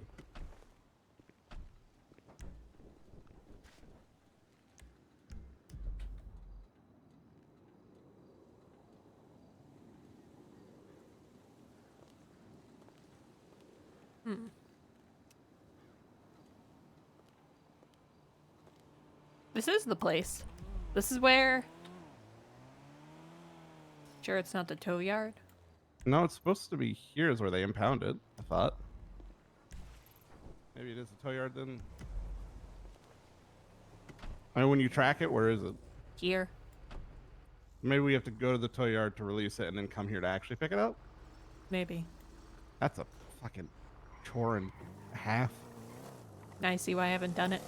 Hmm. This is the place. This is where... Sure it's not the tow yard? No, it's supposed to be here is where they impound it, I thought. Maybe it is the tow yard then. I mean, when you track it, where is it? Here. Maybe we have to go to the tow yard to release it and then come here to actually pick it up? Maybe. That's a fucking chore and a half. Now I see why I haven't done it.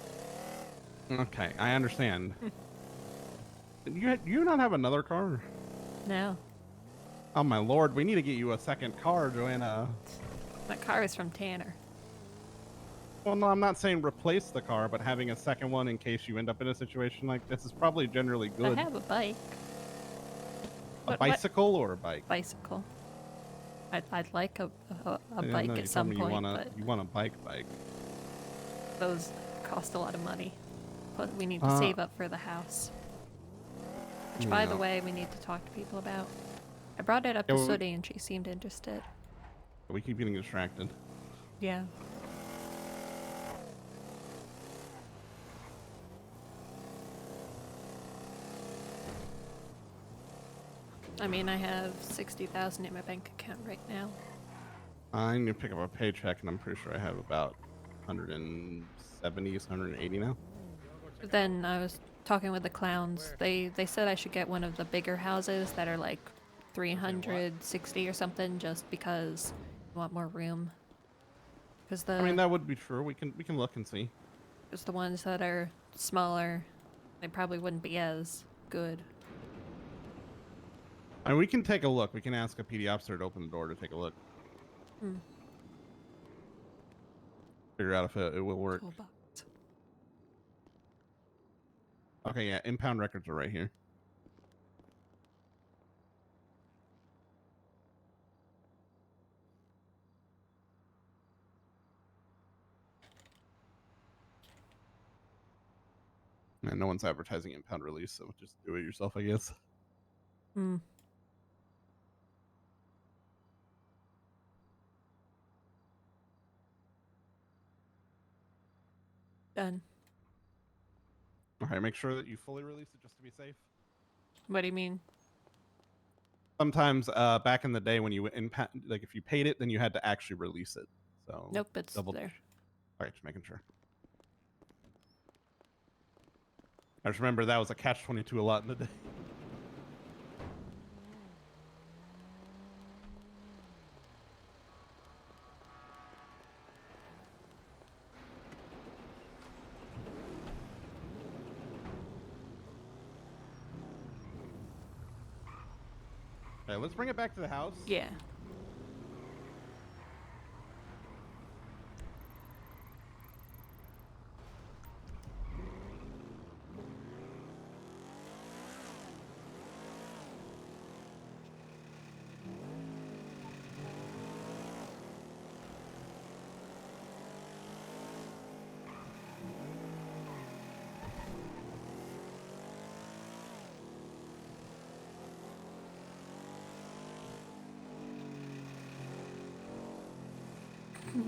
Okay, I understand. You not have another car? No. Oh my lord, we need to get you a second car, Johanna. That car is from Tanner. Well, no, I'm not saying replace the car, but having a second one in case you end up in a situation like this is probably generally good. I have a bike. A bicycle or a bike? Bicycle. I'd like a Yeah, bike no, at you some told me point, you want a bike. but those cost a lot of money. But we need to save up for the house. Which, by the Yeah. way, we need to talk to people about. I brought it up to Sooty and she seemed interested. We keep getting distracted. Yeah. I mean, I have 60,000 in my bank account right now. I need to pick up a paycheck, and I'm pretty sure I have about 170, 180 now. Then I was talking with the clowns. They said I should get one of the bigger houses that are like 360 or something, just because I want more room. Because I mean, that would be true. We can look and see. Because the ones that are smaller, they probably wouldn't be as good. I mean, we can take a look. We can ask a PD officer to open the door to take a look. Hmm. Figure out if it will work. Okay, yeah, impound records are right here. And no one's advertising impound release, so just do it yourself, I guess. Hmm. Done. All right, make sure that you fully release it just to be safe. What do you mean? Sometimes back in the day when you like if you paid it, then you had to actually release it. So Nope, it's there. All right, just making sure. I just remember that was a catch-22 a lot in the day. Okay, let's bring it back to the house. Yeah.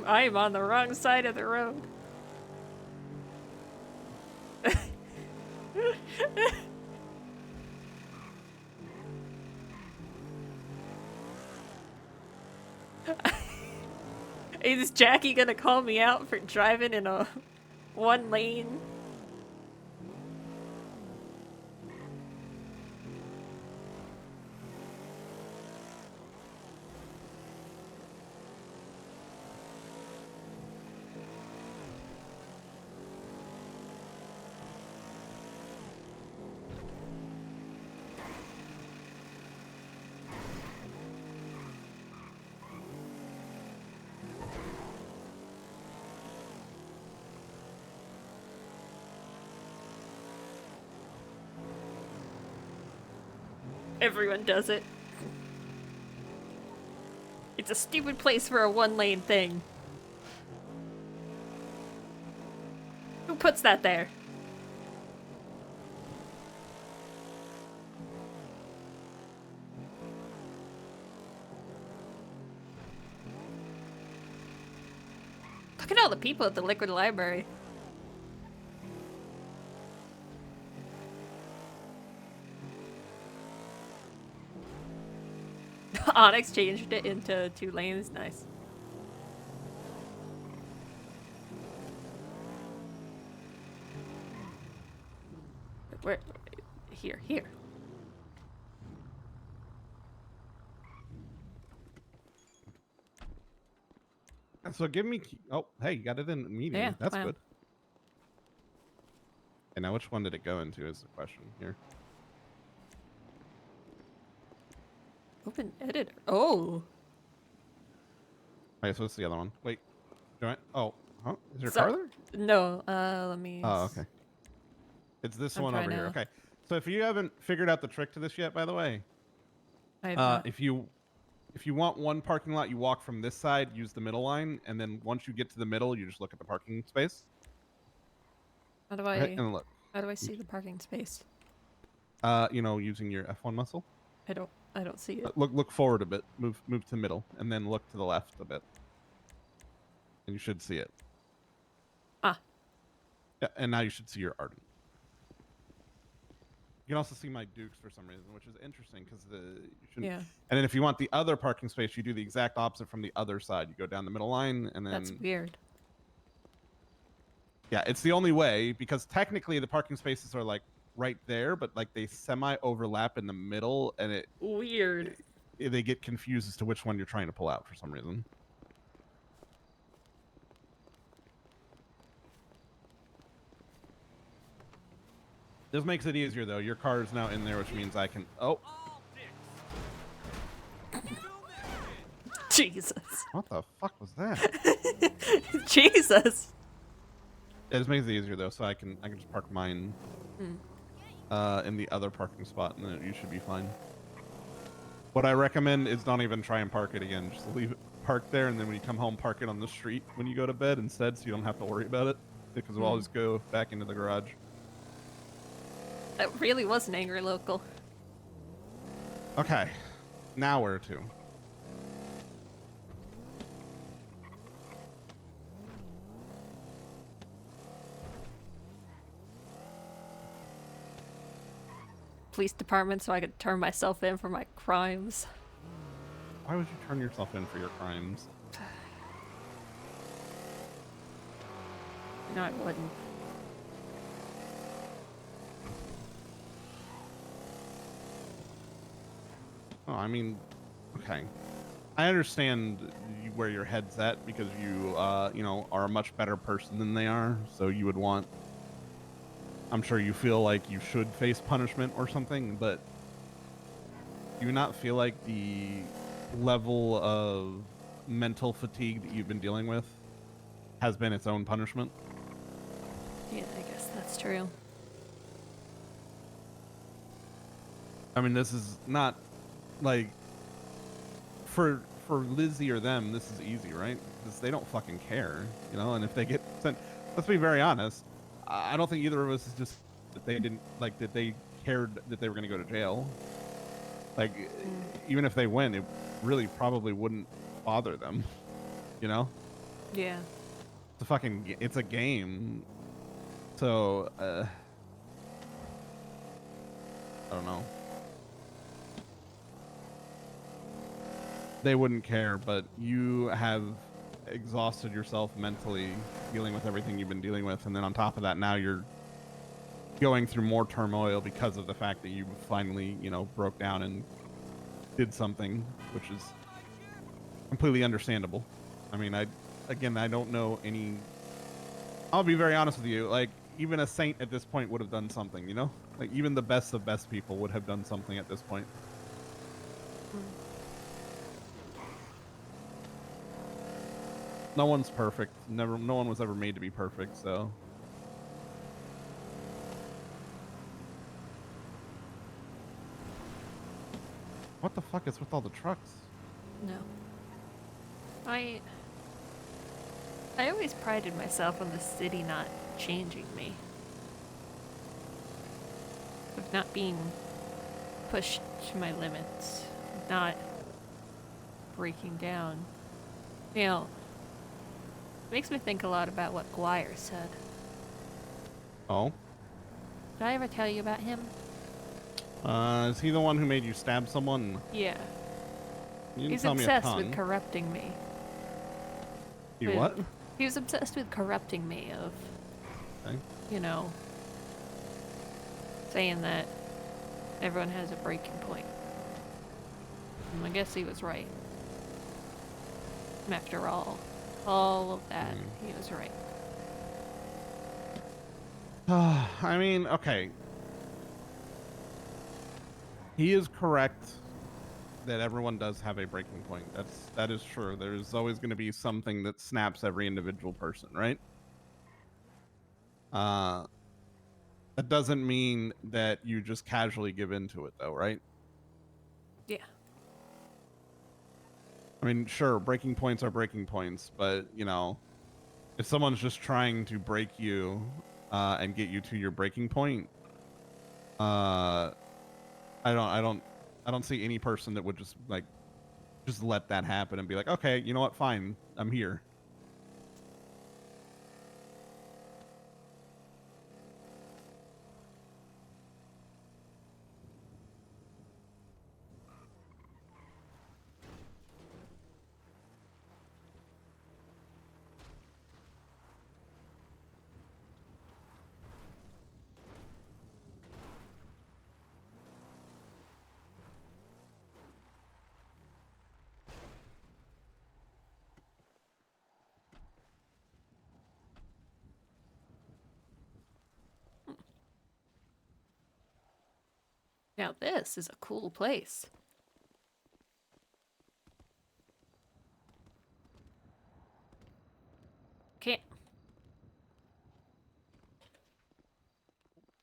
I am on the wrong side of the road. Is Jackie gonna call me out for driving in a one lane? Everyone does it. It's a stupid place for a one-lane thing. Who puts that there? Look at all the people at the Liquid Library. Onyx changed it into 2 lanes. Nice. Where? Here. So give me. Oh, hey, you got it in immediately. Yeah, That's wow. good. And now, which one did it go into? Is the question here. Open editor. Oh. Okay, so what's the other one? Wait, join. Oh, huh? Is your So- car there? No, let me. Oh, okay. It's this I'm one over trying here. to- Okay. So if you haven't figured out the trick to this yet, by the way, I have not. if you want one parking lot, you walk from this side, use the middle line, and then once you get to the middle, you just look at the parking space. How do I? Right, and look. How do I see the parking space? You know, using your F1 muscle. I don't see it. Look forward a bit. Move to middle, and then look to the left a bit. And you should see it. Ah. Yeah, and now you should see your Ardent. You can also see my Dukes for some reason, which is interesting because you shouldn't. Yeah. And then if you want the other parking space, you do the exact opposite from the other side. You go down the middle line, and then. That's weird. Yeah, it's the only way because technically the parking spaces are like right there, but like they semi-overlap in the middle, and it. Weird. They get confused as to which one you're trying to pull out for some reason. This makes it easier though. Your car is now in there, which means I can. Oh. Jesus. What the fuck was that? Jesus. It just makes it easier though, so I can just park mine in the other parking spot, and then you should be fine. What I recommend is don't even try and park it again. Just leave it parked there, and then when you come home, park it on the street when you go to bed instead, so you don't have to worry about it because it'll always go back into the garage. That really was an angry local. Okay, now where to? Police department so I could turn myself in for my crimes. Why would you turn yourself in for your crimes? No, I wouldn't. Oh, I mean, okay. I understand where your head's at because you, you know, are a much better person than they are. So you would want, I'm sure you feel like you should face punishment or something, but do you not feel like the level of mental fatigue that you've been dealing with has been its own punishment? Yeah, I guess that's true. I mean, this is not like for Lizzie or them, this is easy, right? Because they don't fucking care, you know. And if they get sent, let's be very honest. I don't think either of us is just that they didn't like that they cared that they were going to go to jail. Like, even if they win, it really probably wouldn't bother them, you know. Yeah. It's a game. So I don't know. They wouldn't care, but you have exhausted yourself mentally dealing with everything you've been dealing with, and then on top of that, now you're going through more turmoil because of the fact that you finally, you know, broke down and did something, which is completely understandable. I mean, I don't know any. I'll be very honest with you. Like, even a saint at this point would have done something, you know? Like, even the best of best people would have done something at this point. No one's perfect. No one was ever made to be perfect, so. What the fuck is with all the trucks? No. I always prided myself on the city not changing me. Of not being pushed to my limits. Of not breaking down. You know, it makes me think a lot about what Guire said. Oh? Did I ever tell you about him? Is he the one who made you stab someone? Yeah. You didn't He's tell me a obsessed with ton. corrupting me. You what? He was obsessed with corrupting me of, Okay. you know, saying that everyone has a breaking point. And I guess he was right. After all of that, he was right. I mean, okay. He is correct that everyone does have a breaking point. That is true. There's always going to be something that snaps every individual person, right? That doesn't mean that you just casually give into it, though, right? Yeah. I mean, sure, breaking points are breaking points, but you know, if someone's just trying to break you and get you to your breaking point, I don't see any person that would just let that happen and be like, okay, you know what, fine, I'm here. Now this is a cool place. Can't.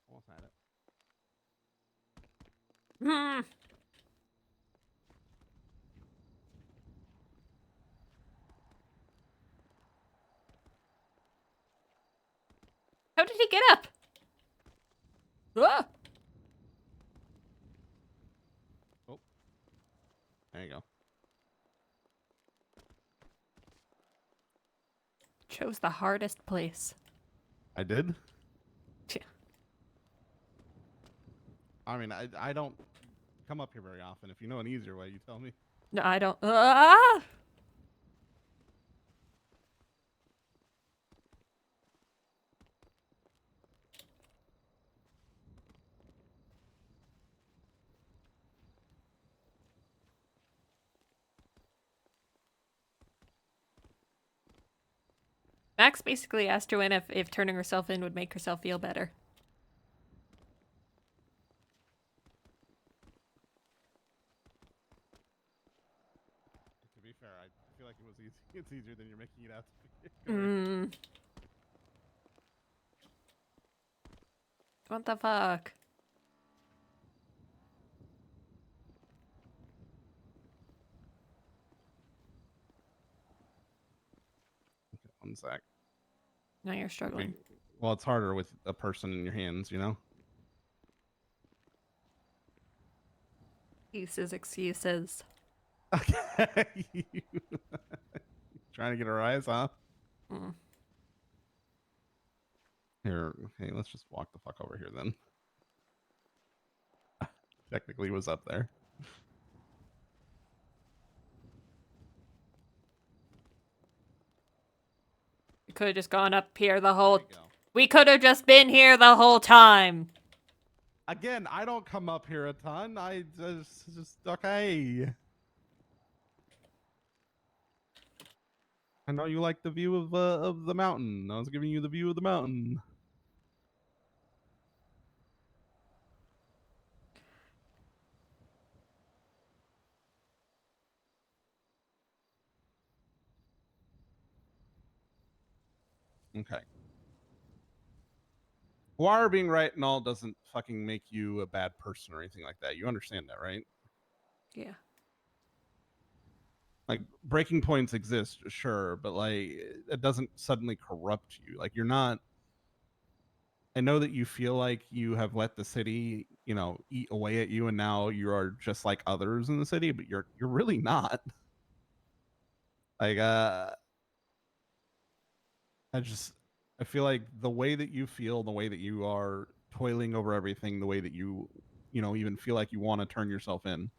Almost had it. Hmm. How did he get up? Ah! There you go. Chose the hardest place. I did. Yeah. I mean, I don't come up here very often. If you know an easier way, you tell me. No, I don't. Ah! Max basically asked Joanna if turning herself in would make herself feel better. To be fair, I feel like it was easy. It's easier than you're making it out to be. Mm. What the fuck? Okay, 1 sec. Now you're struggling. Well, it's harder with a person in your hands, you know? Excuses. Okay. Trying to get a rise, huh? Mm. Here, okay, let's just walk the fuck over here then. Technically was up there. We could have just gone up here the whole... We could have just been here the whole time. Again, I don't come up here a ton. I just okay. I know you like the view of the mountain. I was giving you the view of the mountain. Okay. Wire being right and all doesn't fucking make you a bad person or anything like that. You understand that, right? Yeah. Like, breaking points exist, sure, but like it doesn't suddenly corrupt you. Like, you're not... I know that you feel like you have let the city, you know, eat away at you and now you are just like others in the city, but you're really not. Like, I feel like the way that you feel, the way that you are toiling over everything, the way that you know, even feel like you want to turn yourself in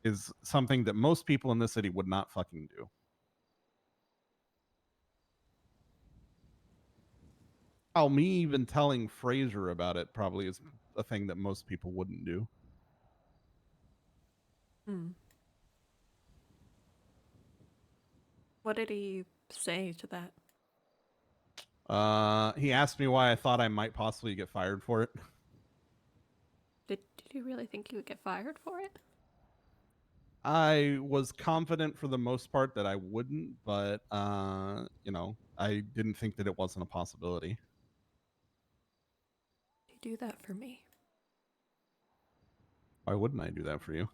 is something that most people in this city would not fucking do. Oh, me even telling Fraser about it probably is a thing that most people wouldn't do. Hmm. What did he say to that? He asked me why I thought I might possibly get fired for it. Did you really think you would get fired for it? I was confident for the most part that I wouldn't, but you know, I didn't think that it wasn't a possibility. You do that for me. Why wouldn't I do that for you?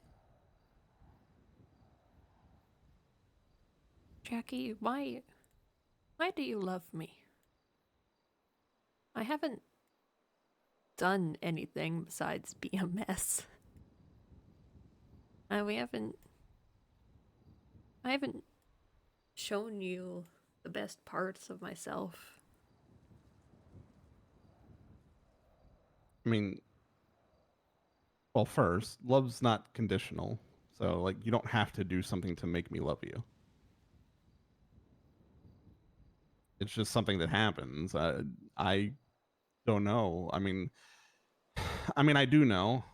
Jackie, why do you love me? I haven't done anything besides be a mess. I haven't shown you the best parts of myself. I mean, well, first, love's not conditional. So, like, you don't have to do something to make me love you. It's just something that happens. I don't know. I mean, I do know.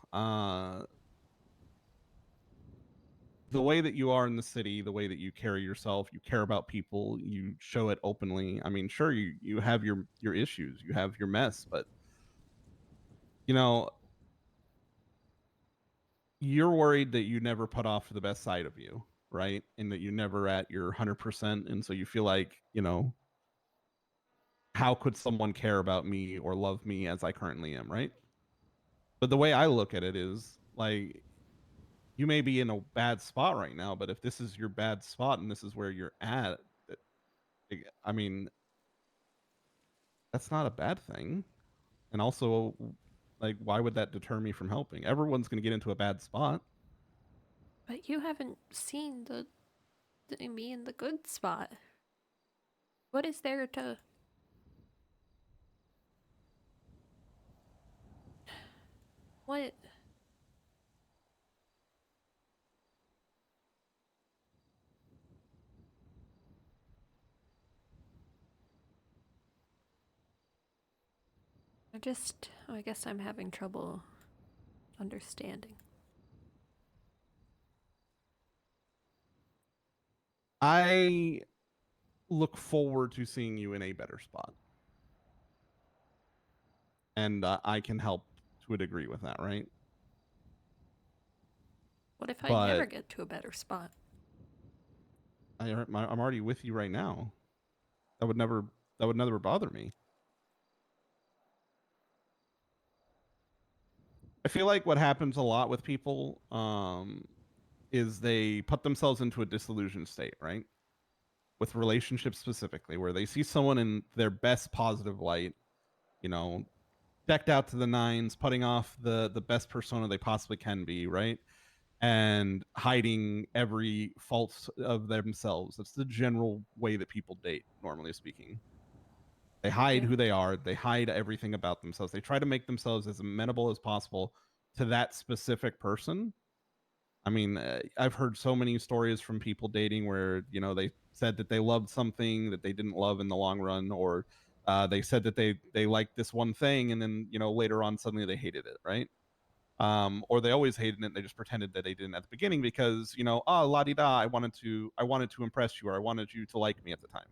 The way that you are in the city, the way that you carry yourself, you care about people, you show it openly. I mean, sure, you have your issues, you have your mess, but you know, you're worried that you never put off the best side of you, right? And that you're never at your 100%, and so you feel like, you know, how could someone care about me or love me as I currently am, right? But the way I look at it is like, you may be in a bad spot right now, but if this is your bad spot and this is where you're at, I mean, that's not a bad thing. And also, like, why would that deter me from helping? Everyone's going to get into a bad spot. But you haven't seen me in the good spot. What is there to... What? I guess I'm having trouble understanding. I look forward to seeing you in a better spot. And I can help to a degree with that, right? What if I never get to a better spot? I'm already with you right now. That would never bother me. I feel like what happens a lot with people is they put themselves into a disillusioned state, right? With relationships specifically, where they see someone in their best positive light, you know, decked out to the nines, putting off the best persona they possibly can be, right? And hiding every fault of themselves. That's the general way that people date, normally speaking. They hide who they are. They hide everything about themselves. They try to make themselves as amenable as possible to that specific person. I mean, I've heard so many stories from people dating where, you know, they said that they loved something that they didn't love in the long run, or they said that they liked this one thing, and then, you know, later on suddenly they hated it, right? Or they always hated it. And they just pretended that they didn't at the beginning because, you know, la di da, I wanted to impress you, or I wanted you to like me at the time.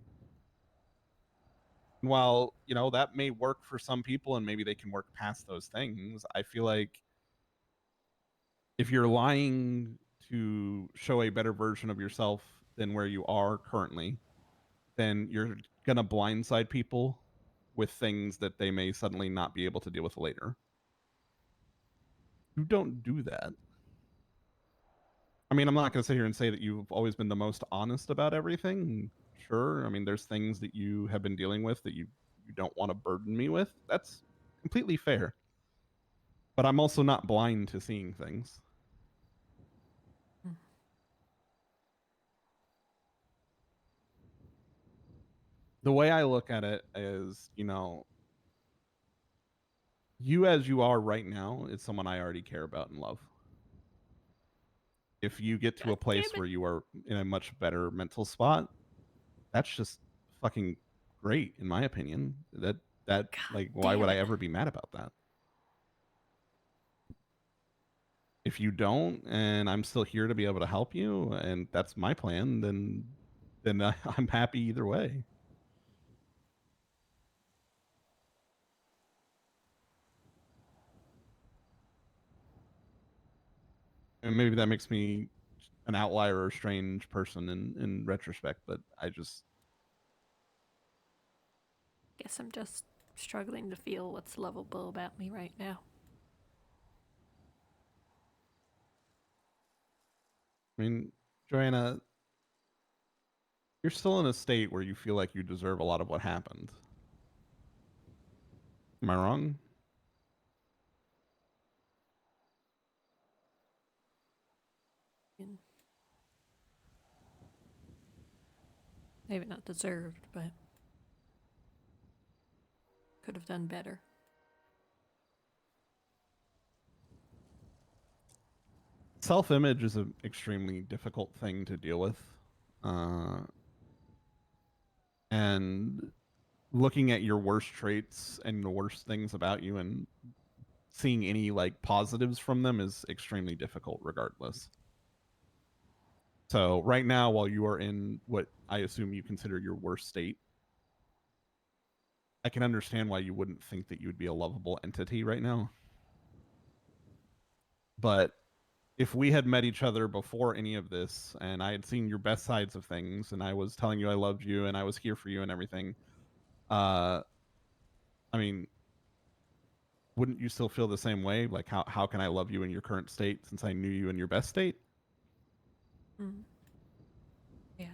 And while, you know, that may work for some people and maybe they can work past those things, I feel like if you're lying to show a better version of yourself than where you are currently, then you're going to blindside people with things that they may suddenly not be able to deal with later. You don't do that. I mean, I'm not going to sit here and say that you've always been the most honest about everything. Sure. I mean, there's things that you have been dealing with that you don't want to burden me with. That's completely fair. But I'm also not blind to seeing things. The way I look at it is, you know, you as you are right now is someone I already care about and love. If you get to a place where you are in a much better mental spot, that's just fucking great, in my opinion. Like, why would I ever be mad about that? If you don't, and I'm still here to be able to help you, and that's my plan, then I'm happy either way. And maybe that makes me an outlier or strange person in retrospect, but I just Guess I'm just struggling to feel what's lovable about me right now. I mean, Johanna, you're still in a state where you feel like you deserve a lot of what happened. Am I wrong? Maybe not deserved, but could have done better. Self-image is an extremely difficult thing to deal with. And looking at your worst traits and the worst things about you and seeing any like positives from them is extremely difficult regardless. So right now, while you are in what I assume you consider your worst state, I can understand why you wouldn't think that you would be a lovable entity right now. But if we had met each other before any of this and I had seen your best sides of things and I was telling you I loved you and I was here for you and everything, I mean, wouldn't you still feel the same way? Like, how can I love you in your current state since I knew you in your best state? Yeah.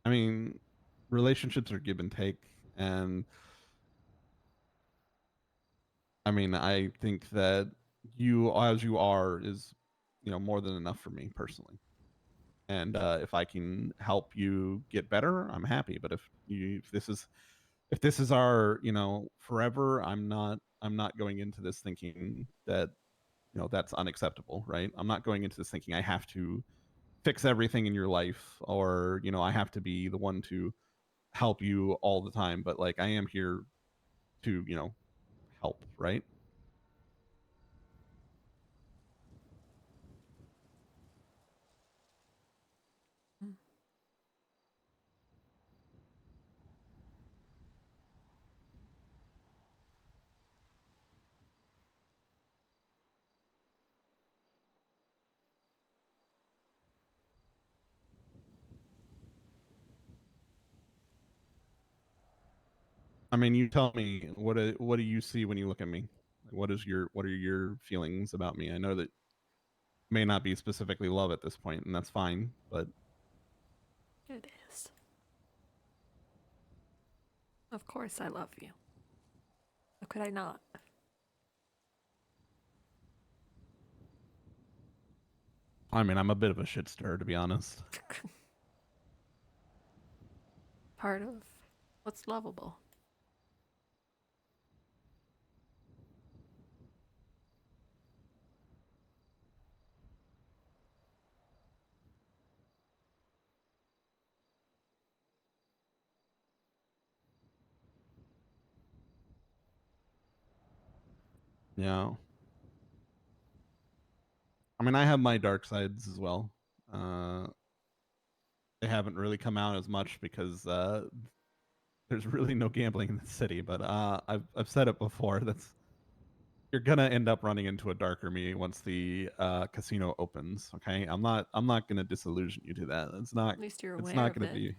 I mean, relationships are give and take, and I mean, I think that you, as you are, is, more than enough for me personally. And if I can help you get better, I'm happy. But if this is our, forever, I'm not going into this thinking that, that's unacceptable, right? I'm not going into this thinking I have to fix everything in your life, or I have to be the one to help you all the time. But like, I am here to help, right? I mean, you tell me, what do you see when you look at me? What are your feelings about me? I know that may not be specifically love at this point, and that's fine, but It is. Of course I love you. How could I not? I mean, I'm a bit of a shit stirrer, to be honest. Part of what's lovable. Yeah. I mean, I have my dark sides as well. They haven't really come out as much because there's really no gambling in the city. But I've said it before. You're gonna end up running into a darker me once the casino opens. Okay, I'm not gonna disillusion you to that. It's not. At least you're It's aware not of gonna it. be.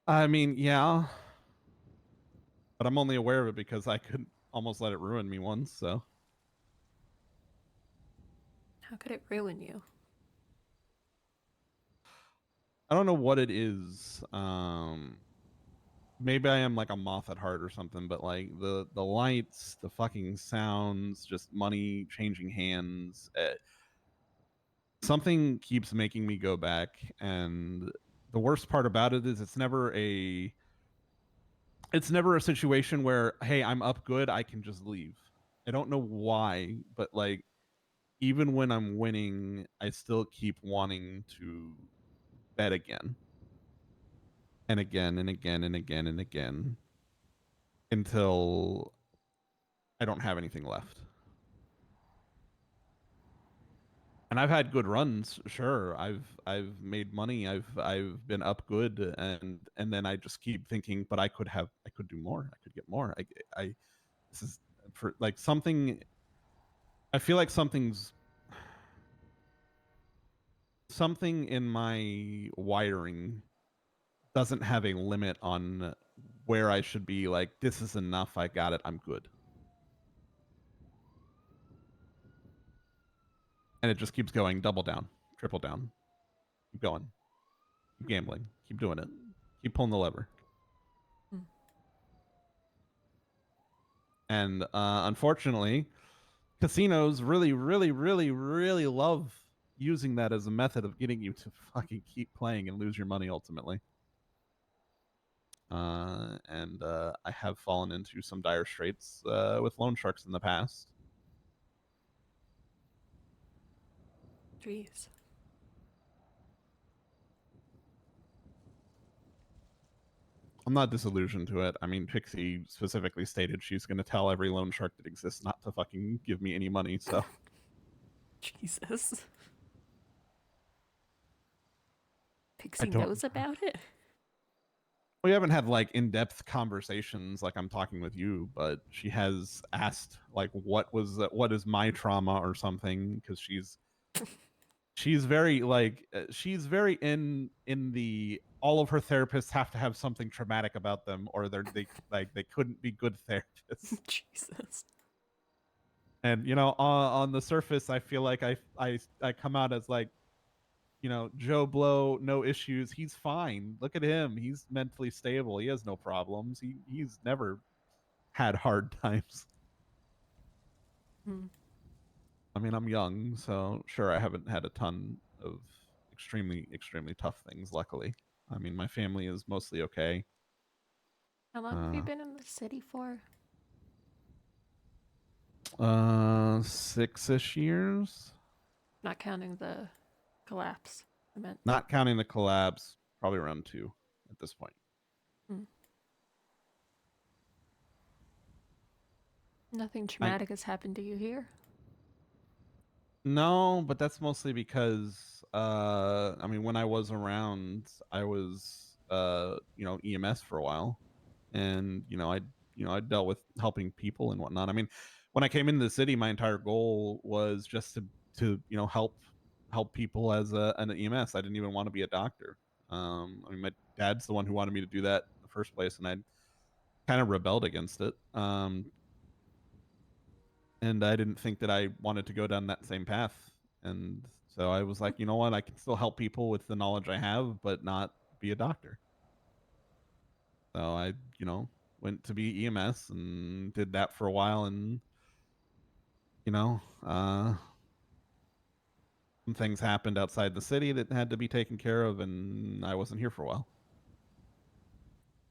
I mean, yeah, but I'm only aware of it because I could almost let it ruin me once. So How could it ruin you? I don't know what it is. Maybe I am like a moth at heart or something, but like the lights, the fucking sounds, just money changing hands. Something keeps making me go back, and the worst part about it is it's never a situation where, hey, I'm up good, I can just leave. I don't know why, but like, even when I'm winning, I still keep wanting to bet again and again and again and again and again until I don't have anything left. And I've had good runs, sure. I've made money. I've been up good, and then I just keep thinking, but I could do more. I could get more. I this is for like something. I feel like something in my wiring doesn't have a limit on where I should be. Like, this is enough. I got it. I'm good. And it just keeps going. Double down, triple down. Keep going. Keep gambling. Keep doing it. Keep pulling the lever. And unfortunately, casinos really, really, really, really love using that as a method of getting you to fucking keep playing and lose your money ultimately. And I have fallen into some dire straits with loan sharks in the past. Jeez. I'm not disillusioned to it. I mean, Pixie specifically stated she's going to tell every loan shark that exists not to fucking give me any money, so. Jesus. Pixie knows about it? We haven't had like in-depth conversations like I'm talking with you, but she has asked like what is my trauma or something, because she's very like she's very in the all of her therapists have to have something traumatic about them, or they couldn't be good therapists. Jesus. And on the surface, I feel like I come out as like, Joe Blow, no issues. He's fine. Look at him. He's mentally stable. He has no problems. He's never had hard times. Hmm. I mean, I'm young, so sure, I haven't had a ton of extremely, extremely tough things, luckily. I mean, my family is mostly okay. How long have you been in the city for? 6-ish years. Not counting the collapse. I meant. Not counting the collapse, probably around 2 at this point. Hmm. Nothing traumatic has happened to you here? No, but that's mostly because I mean, when I was around, I was EMS for a while, and I dealt with helping people and whatnot. I mean, when I came into the city, my entire goal was just to help people as an EMS. I didn't even want to be a doctor. I mean, my dad's the one who wanted me to do that in the first place, and I kind of rebelled against it. And I didn't think that I wanted to go down that same path. And so I was like, you know what? I can still help people with the knowledge I have, but not be a doctor. So I, went to be EMS and did that for a while. And, some things happened outside the city that had to be taken care of, and I wasn't here for a while.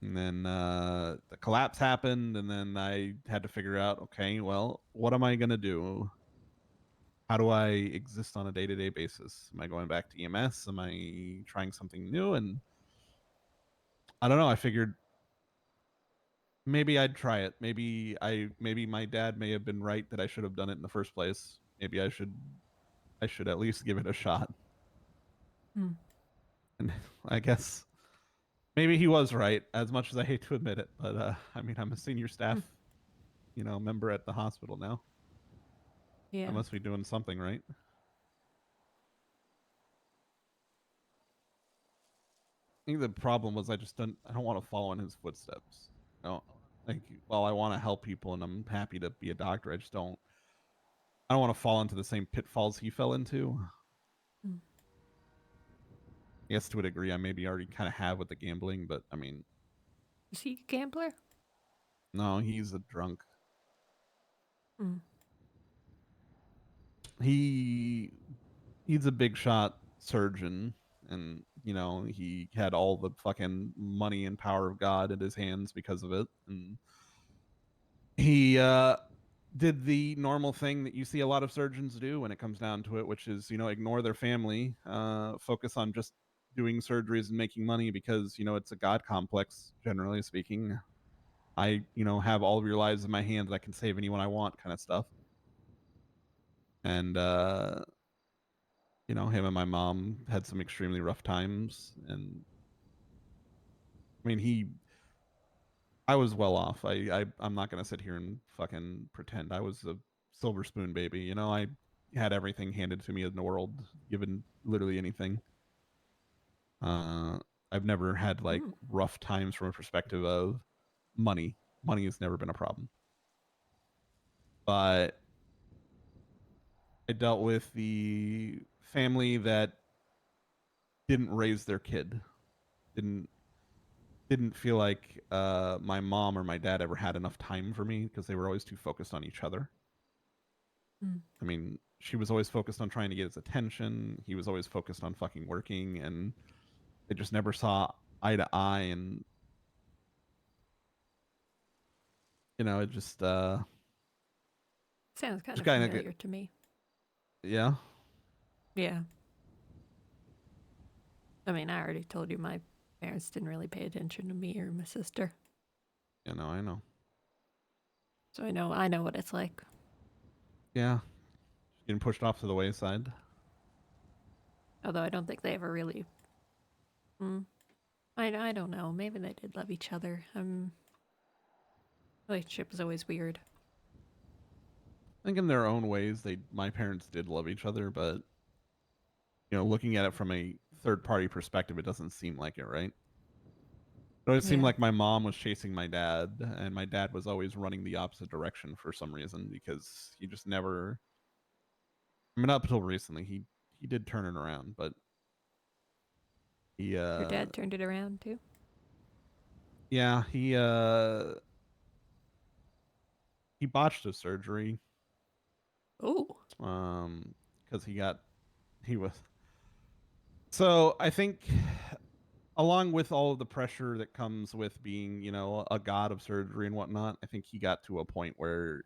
And then the collapse happened, and then I had to figure out, okay, well, what am I going to do? How do I exist on a day-to-day basis? Am I going back to EMS? Am I trying something new? And I don't know. I figured maybe I'd try it. Maybe my dad may have been right that I should have done it in the first place. Maybe I should at least give it a shot. Hmm. And I guess maybe he was right, as much as I hate to admit it. But I mean, I'm a senior staff, member at the hospital now. Yeah. I must be doing something right. I think the problem was I don't want to follow in his footsteps. I want to help people and I'm happy to be a doctor. I don't want to fall into the same pitfalls he fell into. Hmm. I guess to a degree I maybe already kind of have with the gambling, but I mean, Is he a gambler? no, he's a drunk. Hmm. He's a big shot surgeon, and he had all the fucking money and power of God in his hands because of it, and he did the normal thing that you see a lot of surgeons do when it comes down to it, which is ignore their family, focus on just doing surgeries and making money because it's a God complex. Generally speaking, I have all of your lives in my hands. I can save anyone I want, kind of stuff. And him and my mom had some extremely rough times, and I mean I was well off. I'm not gonna sit here and fucking pretend I was a silver spoon baby. I had everything handed to me in the world, given literally anything. I've never had like rough times from a perspective of money. Money has never been a problem. But I dealt with the family that didn't raise their kid. Didn't feel like my mom or my dad ever had enough time for me because they were always too focused on each other. Hmm. I mean, she was always focused on trying to get his attention. He was always focused on fucking working, and they just never saw eye to eye. And it just Sounds kind of kinda familiar to me. Yeah. Yeah. I mean, I already told you my parents didn't really pay attention to me or my sister. I know. So I know what it's like. Yeah. Getting pushed off to the wayside. Although I don't think they ever really. I don't know. Maybe they did love each other. Relationship was always weird. I think in their own ways, my parents did love each other, but looking at it from a third party perspective, it doesn't seem like it, right? It always seemed like my mom was chasing my dad, and my dad was always running the opposite direction for some reason because he just never. I mean, up until recently, he did turn it around, but he Your dad turned it around too? Yeah, he botched a surgery Oh. Because he was. So I think, along with all of the pressure that comes with being, you know, a god of surgery and whatnot, I think he got to a point where,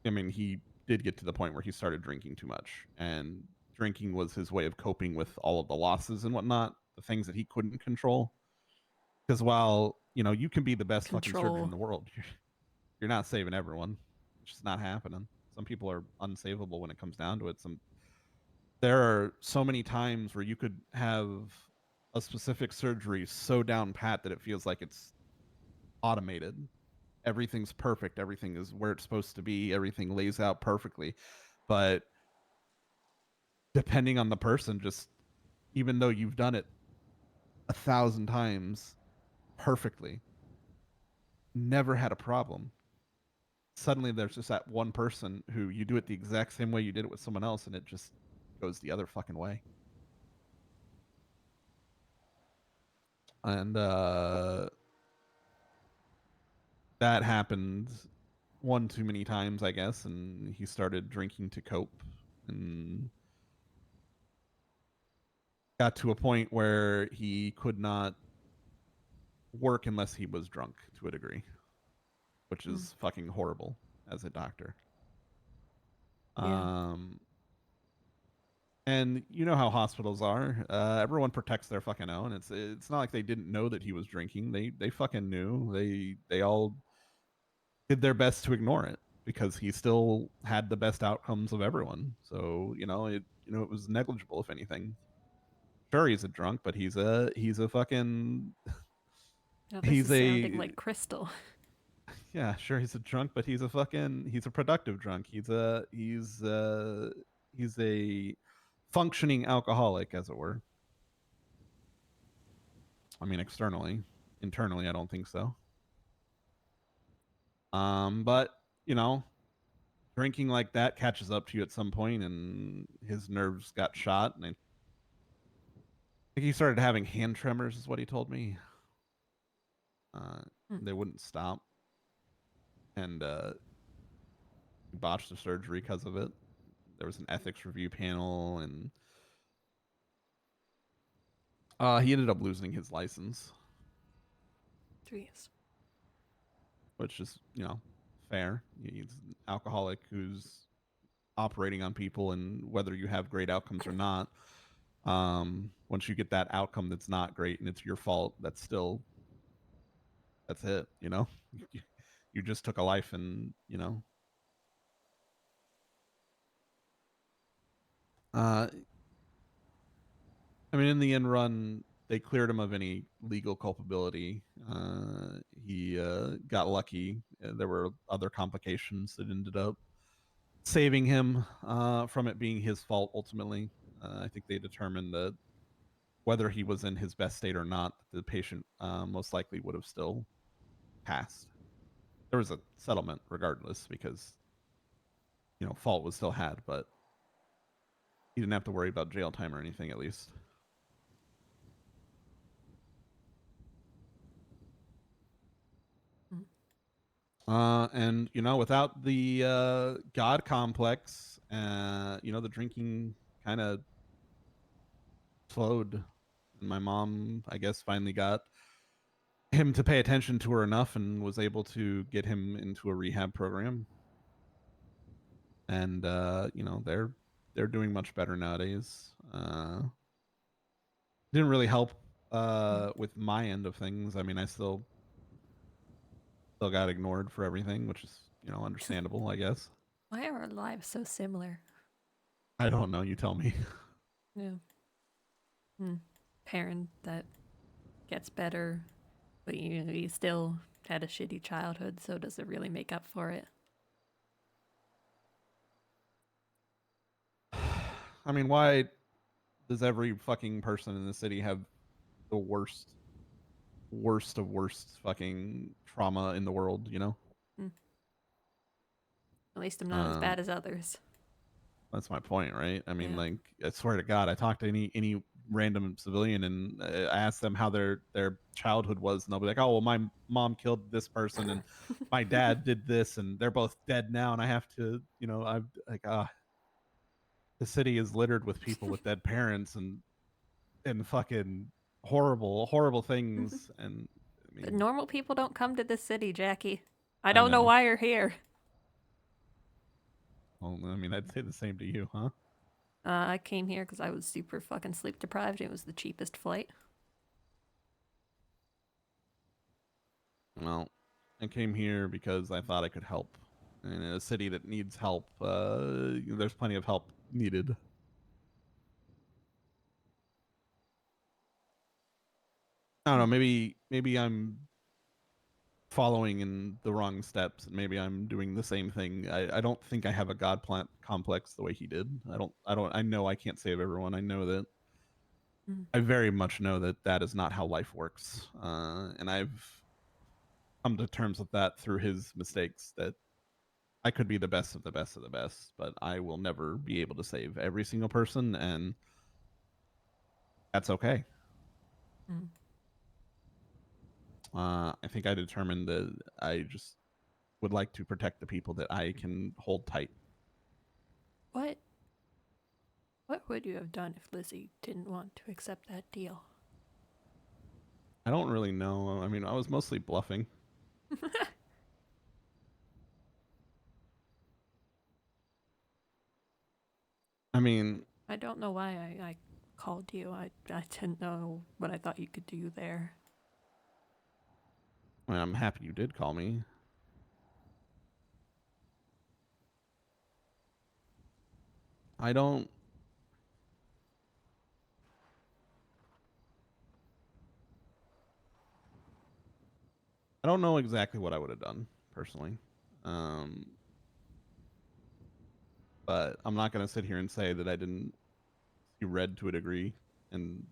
I mean, he did get to the point where he started drinking too much, and drinking was his way of coping with all of the losses and whatnot, the things that he couldn't control. Because while, you know, you can be the best fucking surgeon in the world, you're not saving everyone. It's just not happening. Some people are unsavable when it comes down to it. There are so many times where you could have a specific surgery so down pat that it feels like it's automated. Everything's perfect. Everything is where it's supposed to be. Everything lays out perfectly. But depending on the person, just even though you've done it 1,000 times perfectly, never had a problem, suddenly there's just that one person who you do it the exact same way you did it with someone else, and it just goes the other fucking way. And that happened one too many times, I guess, and he started drinking to cope, and got to a point where he could not work unless he was drunk to a degree, which is fucking horrible as a doctor. Yeah. And you know how hospitals are. Everyone protects their fucking own. It's not like they didn't know that he was drinking. They fucking knew. They all did their best to ignore it because he still had the best outcomes of everyone. So, you know, it was negligible if anything. Sure, he's a drunk, but he's a fucking Now this he's is sounding a like Crystal. yeah, sure, he's a drunk, but he's a productive drunk. He's a functioning alcoholic, as it were. I mean, externally. Internally, I don't think so. But you know, drinking like that catches up to you at some point, and his nerves got shot, and I think he started having hand tremors, is what he told me. They wouldn't stop, and he botched the surgery because of it. There was an ethics review panel, and he ended up losing his license. Jeez. Which is, you know, fair. He's an alcoholic who's operating on people, and whether you have great outcomes or not, once you get that outcome that's not great and it's your fault, that's it, you know. You just took a life, and you know, I mean, in the end run, they cleared him of any legal culpability. He got lucky. There were other complications that ended up saving him from it being his fault ultimately. I think they determined that whether he was in his best state or not, the patient most likely would have still passed. There was a settlement regardless because, you know, fault was still had, but he didn't have to worry about jail time or anything, at least. And you know, without the God complex, you know, the drinking kind of flowed. And my mom, I guess, finally got him to pay attention to her enough and was able to get him into a rehab program. And you know, they're doing much better nowadays. Didn't really help with my end of things. I mean, I still got ignored for everything, which is, you know, understandable, I guess. Why are our lives so similar? I don't know. You tell me. Yeah. Parent that gets better, but you still had a shitty childhood, so does it really make up for it? I mean, why does every fucking person in the city have the worst of worst fucking trauma in the world, you know? At least I'm not as bad as others. That's my point, right? I mean, Yeah. like, I swear to God, I talk to any random civilian and ask them how their childhood was, and they'll be like, "Oh, well, my mom killed this person, and my dad did this, and they're both dead now, and I have to, I'm like, the city is littered with people with dead parents and fucking horrible things, and I But mean, normal people don't come to this city, Jackie. I I don't know know. why you're here. well, I mean, I'd say the same to you, huh? I came here because I was super fucking sleep deprived. It was the cheapest flight. Well, I came here because I thought I could help. In a city that needs help, there's plenty of help needed. I don't know. Maybe I'm following in the wrong steps, and maybe I'm doing the same thing. I don't think I have a god plant complex the way he did. I know I can't save everyone. I know that. I very much know that that is not how life works, and I've come to terms with that through his mistakes. That I could be the best of the best of the best, but I will never be able to save every single person, and that's okay. I think I determined that I just would like to protect the people that I can hold tight. What would you have done if Lizzie didn't want to accept that deal? I don't really know. I mean, I was mostly bluffing. I mean, I don't know why I called you. I didn't know what I thought you could do there. I'm happy you did call me. I don't know exactly what I would have done personally. But I'm not going to sit here and say that I didn't see red to a degree and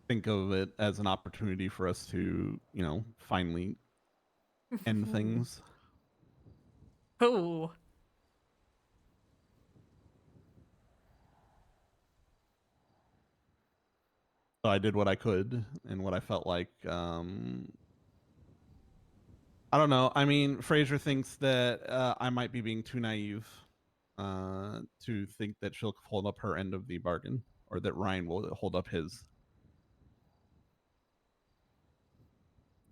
think of it as an opportunity for us to, finally end things. Oh. So I did what I could and what I felt like. I don't know. I mean, Fraser thinks that I might be being too naive to think that she'll hold up her end of the bargain, or that Ryan will hold up his.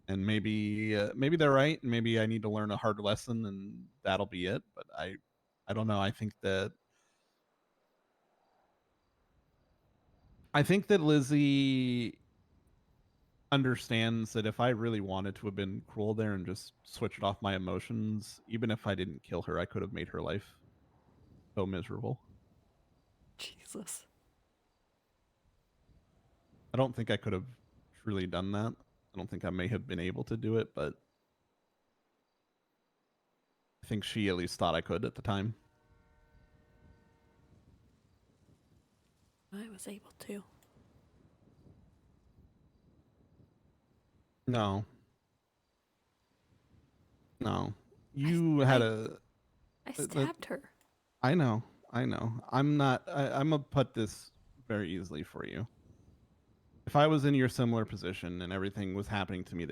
And maybe they're right. Maybe I need to learn a hard lesson, and that'll be it. But I don't know. I think that Lizzie understands that if I really wanted to have been cruel there and just switched off my emotions, even if I didn't kill her, I could have made her life so miserable. Jesus. I don't think I could have truly done that. I don't think I may have been able to do it, but I think she at least thought I could at the time. I was able to. No. No. You had I stabbed her. I know. I'm gonna put this very easily for you. If I was in your similar position and everything was happening to me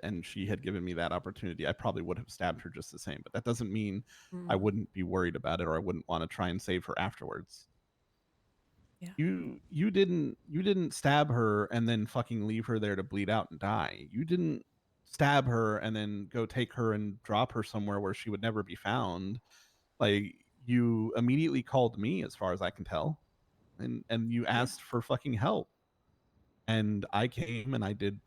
and she had given me that opportunity, I probably would have stabbed her just the same. But that doesn't mean I wouldn't be worried about it or I wouldn't want to try and save her afterwards. Yeah. You didn't stab her and then fucking leave her there to bleed out and die. You didn't stab her and then go take her and drop her somewhere where she would never be found. Like, you immediately called me, as far as I can tell, and you asked for fucking help. And I came and I did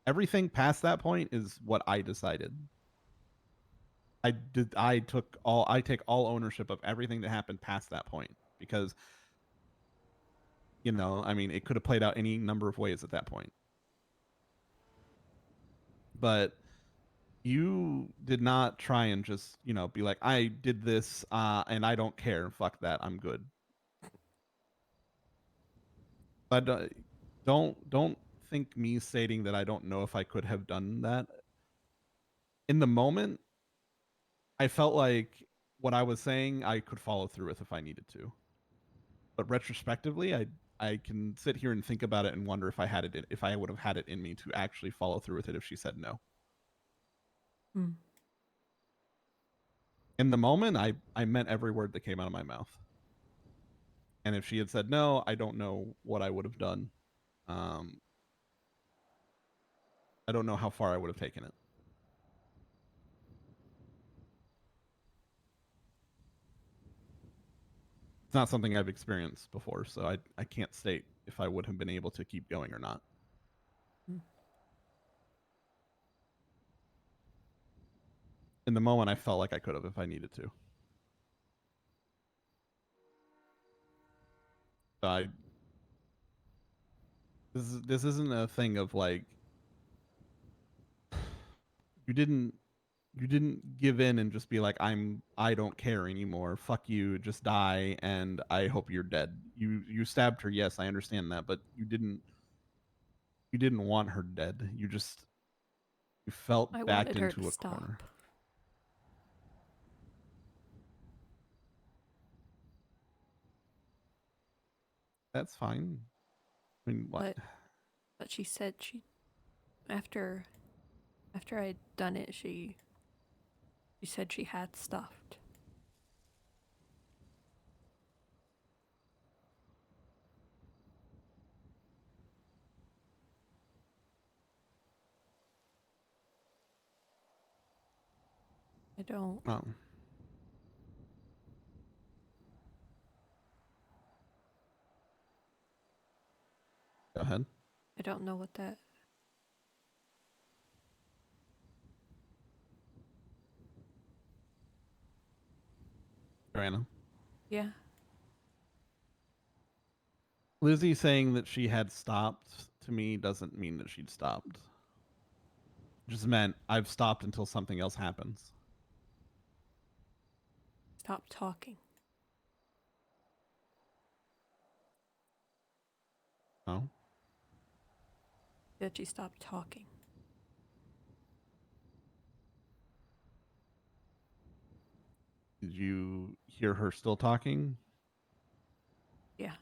everything past that point is what I decided. I take all ownership of everything that happened past that point, because I mean, it could have played out any number of ways at that point. But you did not try and just, be like, I did this and I don't care. Fuck that. I'm good. But don't think me stating that I don't know if I could have done that. In the moment, I felt like what I was saying I could follow through with if I needed to. But retrospectively, I I can sit here and think about it and wonder if I would have had it in me to actually follow through with it if she said no. Hmm. In the moment, I meant every word that came out of my mouth. And if she had said no, I don't know what I would have done. I don't know how far I would have taken it. It's not something I've experienced before, so I can't state if I would have been able to keep going or not. In the moment, I felt like I could have if I needed to. So this isn't a thing of like you didn't give in and just be like I don't care anymore. Fuck you, just die and I hope you're dead. You stabbed her, yes, I understand that, but you didn't want her dead. You felt I backed wanted her into to a stop. corner. That's fine. I mean, what? But she said after I'd done it, she said she had stopped. I don't. Oh. Go ahead. I don't know what that. Joanna. Yeah. Lizzie saying that she had stopped to me doesn't mean that she'd stopped. It just meant I've stopped until something else happens. Stop talking. Oh? That she stopped talking. Did you hear her still talking? Yeah. Is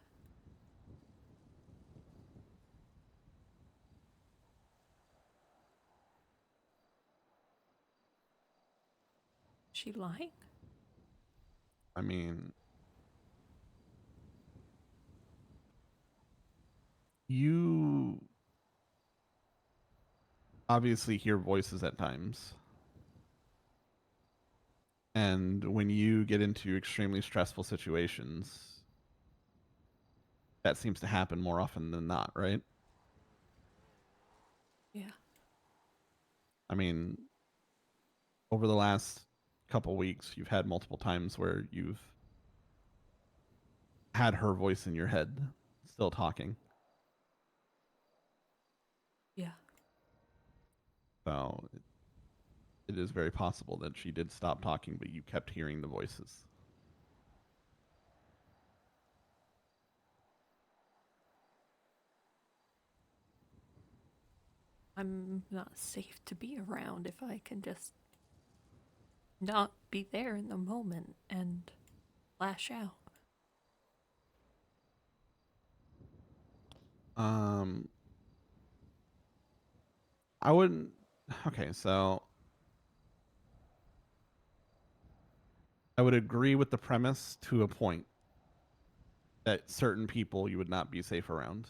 she lying? I mean, you obviously hear voices at times. And when you get into extremely stressful situations, that seems to happen more often than not, right? Yeah. I mean, over the last couple weeks, you've had multiple times where you've had her voice in your head still talking. Yeah. So it is very possible that she did stop talking, but you kept hearing the voices. I'm not safe to be around if I can just not be there in the moment and lash out. I wouldn't. Okay, so I would agree with the premise to a point that certain people you would not be safe around.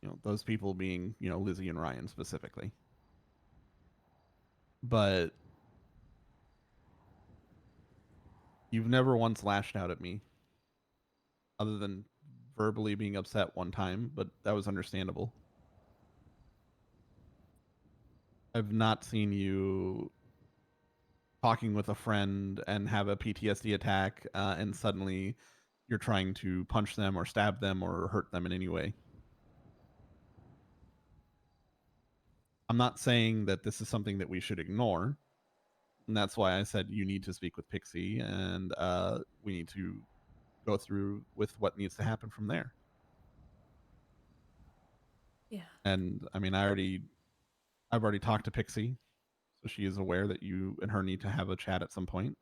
You know, those people being, Lizzie and Ryan specifically. But you've never once lashed out at me other than verbally being upset one time, but that was understandable. I've not seen you talking with a friend and have a PTSD attack, and suddenly you're trying to punch them or stab them or hurt them in any way. I'm not saying that this is something that we should ignore. And that's why I said you need to speak with Pixie and we need to go through with what needs to happen from there. Yeah. And I mean, I've already talked to Pixie, so she is aware that you and her need to have a chat at some point.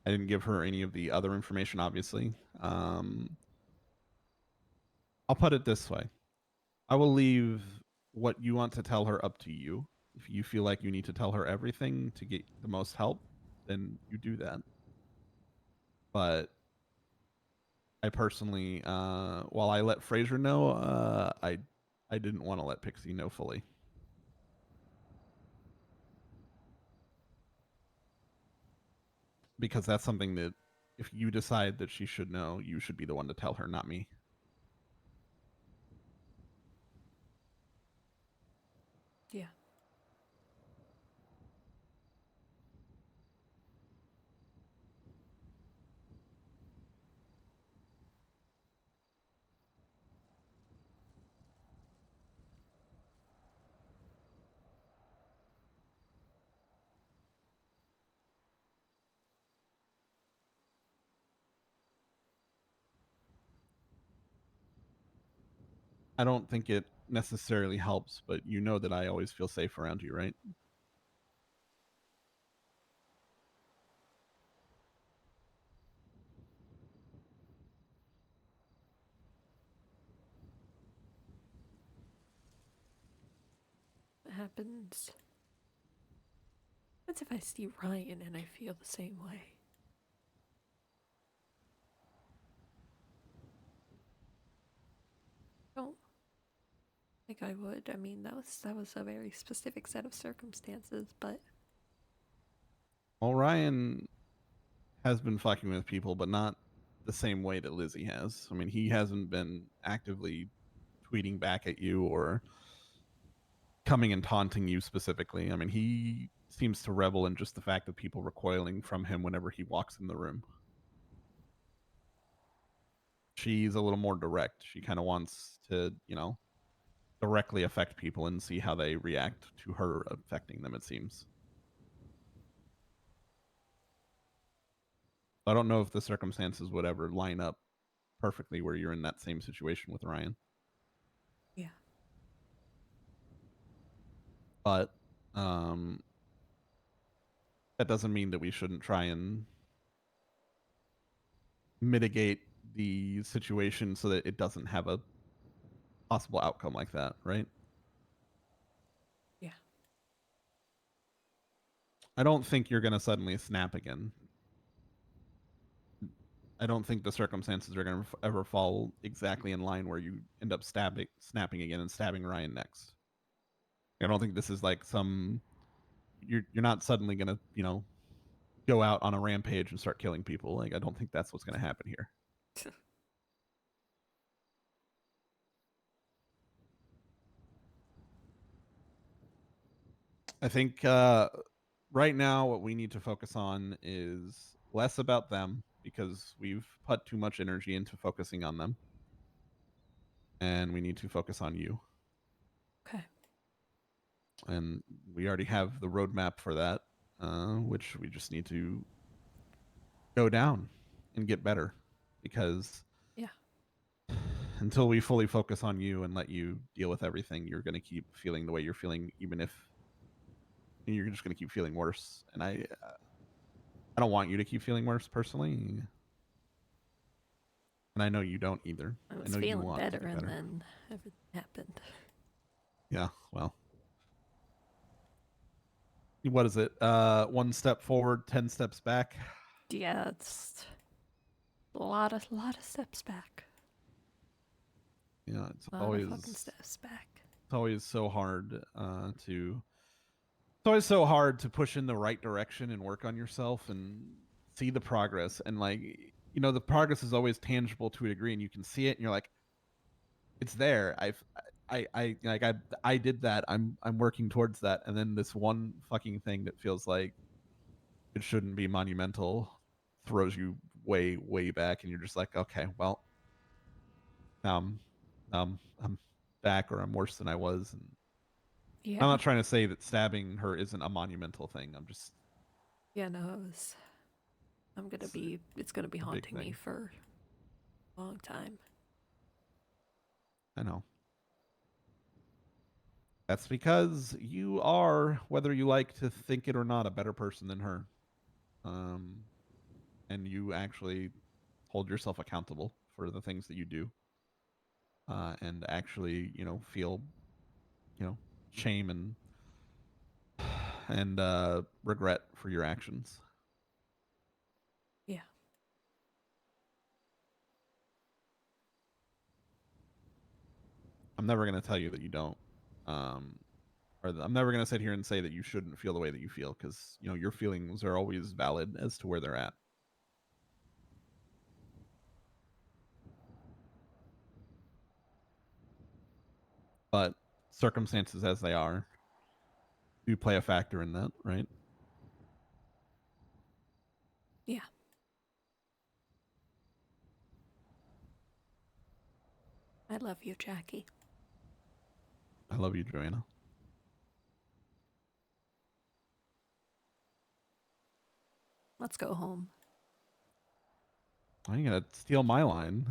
I didn't give her any of the other information, obviously. I'll put it this way. I will leave what you want to tell her up to you. If you feel like you need to tell her everything to get the most help, then you do that. But I personally, while I let Fraser know, I didn't want to let Pixie know fully. Because that's something that if you decide that she should know, you should be the one to tell her, not me. Yeah. I don't think it necessarily helps, but you know that I always feel safe around you, right? What happens? What if I see Ryan and I feel the same way? Don't think I would. I mean, that was a very specific set of circumstances, but Well, Ryan has been fucking with people, but not the same way that Lizzie has. I mean, he hasn't been actively tweeting back at you or coming and taunting you specifically. I mean, he seems to revel in just the fact of people recoiling from him whenever he walks in the room. She's a little more direct. She kind of wants to, directly affect people and see how they react to her affecting them, it seems. I don't know if the circumstances would ever line up perfectly where you're in that same situation with Ryan. yeah. But that doesn't mean that we shouldn't try and mitigate the situation so that it doesn't have a possible outcome like that, right? Yeah. I don't think you're going to suddenly snap again. I don't think the circumstances are going to ever fall exactly in line where you end up snapping again and stabbing Ryan next. I don't think this is like you're not suddenly going to, go out on a rampage and start killing people. Like, I don't think that's what's going to happen here. I think right now what we need to focus on is less about them because we've put too much energy into focusing on them. And we need to focus on you. Okay. And we already have the roadmap for that, which we just need to go down and get better. Because yeah, until we fully focus on you and let you deal with everything, you're going to keep feeling the way you're feeling, even if you're just going to keep feeling worse. And I don't want you to keep feeling worse personally. And I know you don't either. I was know feeling you want better, to get and better. then everything happened. Yeah, well. What is it? 1 step forward, 10 steps back. Yeah, it's a lot of steps back. Yeah, it's a lot of fucking steps back. It's always so hard It's always so hard to push in the right direction and work on yourself and see the progress. And like, the progress is always tangible to a degree, and you can see it, and you're like, it's there. I did that. I'm working towards that. And then this one fucking thing that feels like it shouldn't be monumental throws you way, way back, and you're just like, okay, well, I'm back, or I'm worse than I was. And Yeah. I'm not trying to say that stabbing her isn't a monumental thing. I'm just Yeah, no, it's gonna be haunting me for a long time. I know. That's because you are, whether you like to think it or not, a better person than her. and you actually hold yourself accountable for the things that you do, and actually, feel, shame and regret for your actions. Yeah. I'm never going to tell you that you don't, I'm never going to sit here and say that you shouldn't feel the way that you feel, because your feelings are always valid as to where they're at. But circumstances as they are do play a factor in that, right? Yeah. I love you, Jackie. I love you, Joanna. Let's go home. Why are you going to steal my line?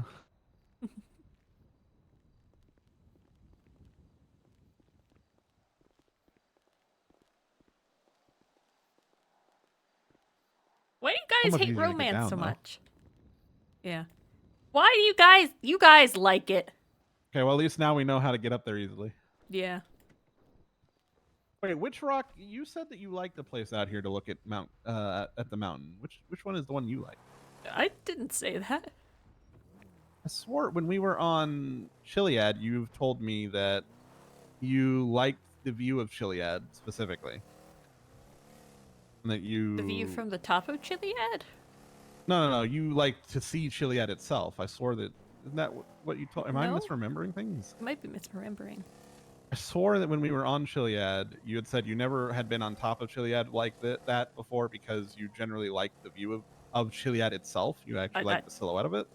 Why do So you guys much hate easier to get romance down, so though. much? Yeah. Why do you guys like it? Okay, well, at least now we know how to get up there easily. Yeah. Wait, which rock? You said that you like the place out here to look at at the mountain. Which one is the one you like? I didn't say that. I swore when we were on Chiliad, you've told me that you liked the view of Chiliad specifically. And that you... The view from the top of Chiliad? No. You like to see Chiliad itself. I swore that... Isn't that what you told... Am I No. misremembering things? I might be misremembering. I swore that when we were on Chiliad, you had said you never had been on top of Chiliad like that before because you generally like the view of Chiliad itself. You actually like the silhouette of it.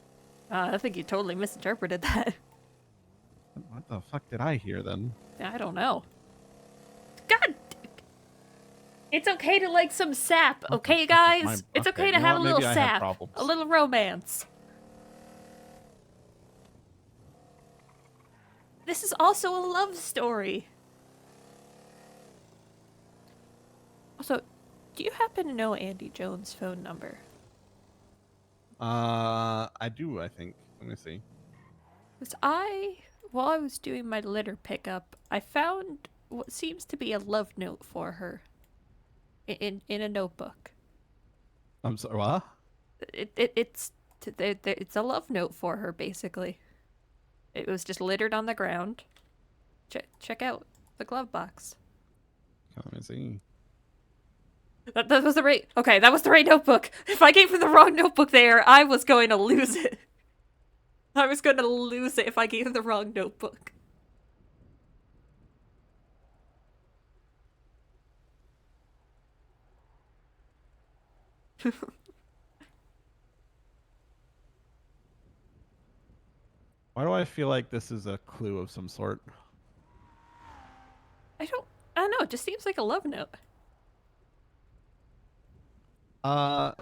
I think you totally misinterpreted that. What the fuck did I hear then? I don't know. God! It's okay to like some sap, okay, guys? It's okay to have a little sap. A little romance. This is also a love story. Also, do you happen to know Andy Jones' phone number? I do, I think. Let me see. Because while I was doing my litter pickup, I found what seems to be a love note for her. In a notebook. I'm sorry, what? It's a love note for her, basically. It was just littered on the ground. Check out the glove box. Let me see. That was the right... Okay, that was the right notebook. If I gave him the wrong notebook there, I was going to lose it. I was going to lose it if I gave him the wrong notebook. Why do I feel like this is a clue of some sort? I don't know. It just seems like a love note. I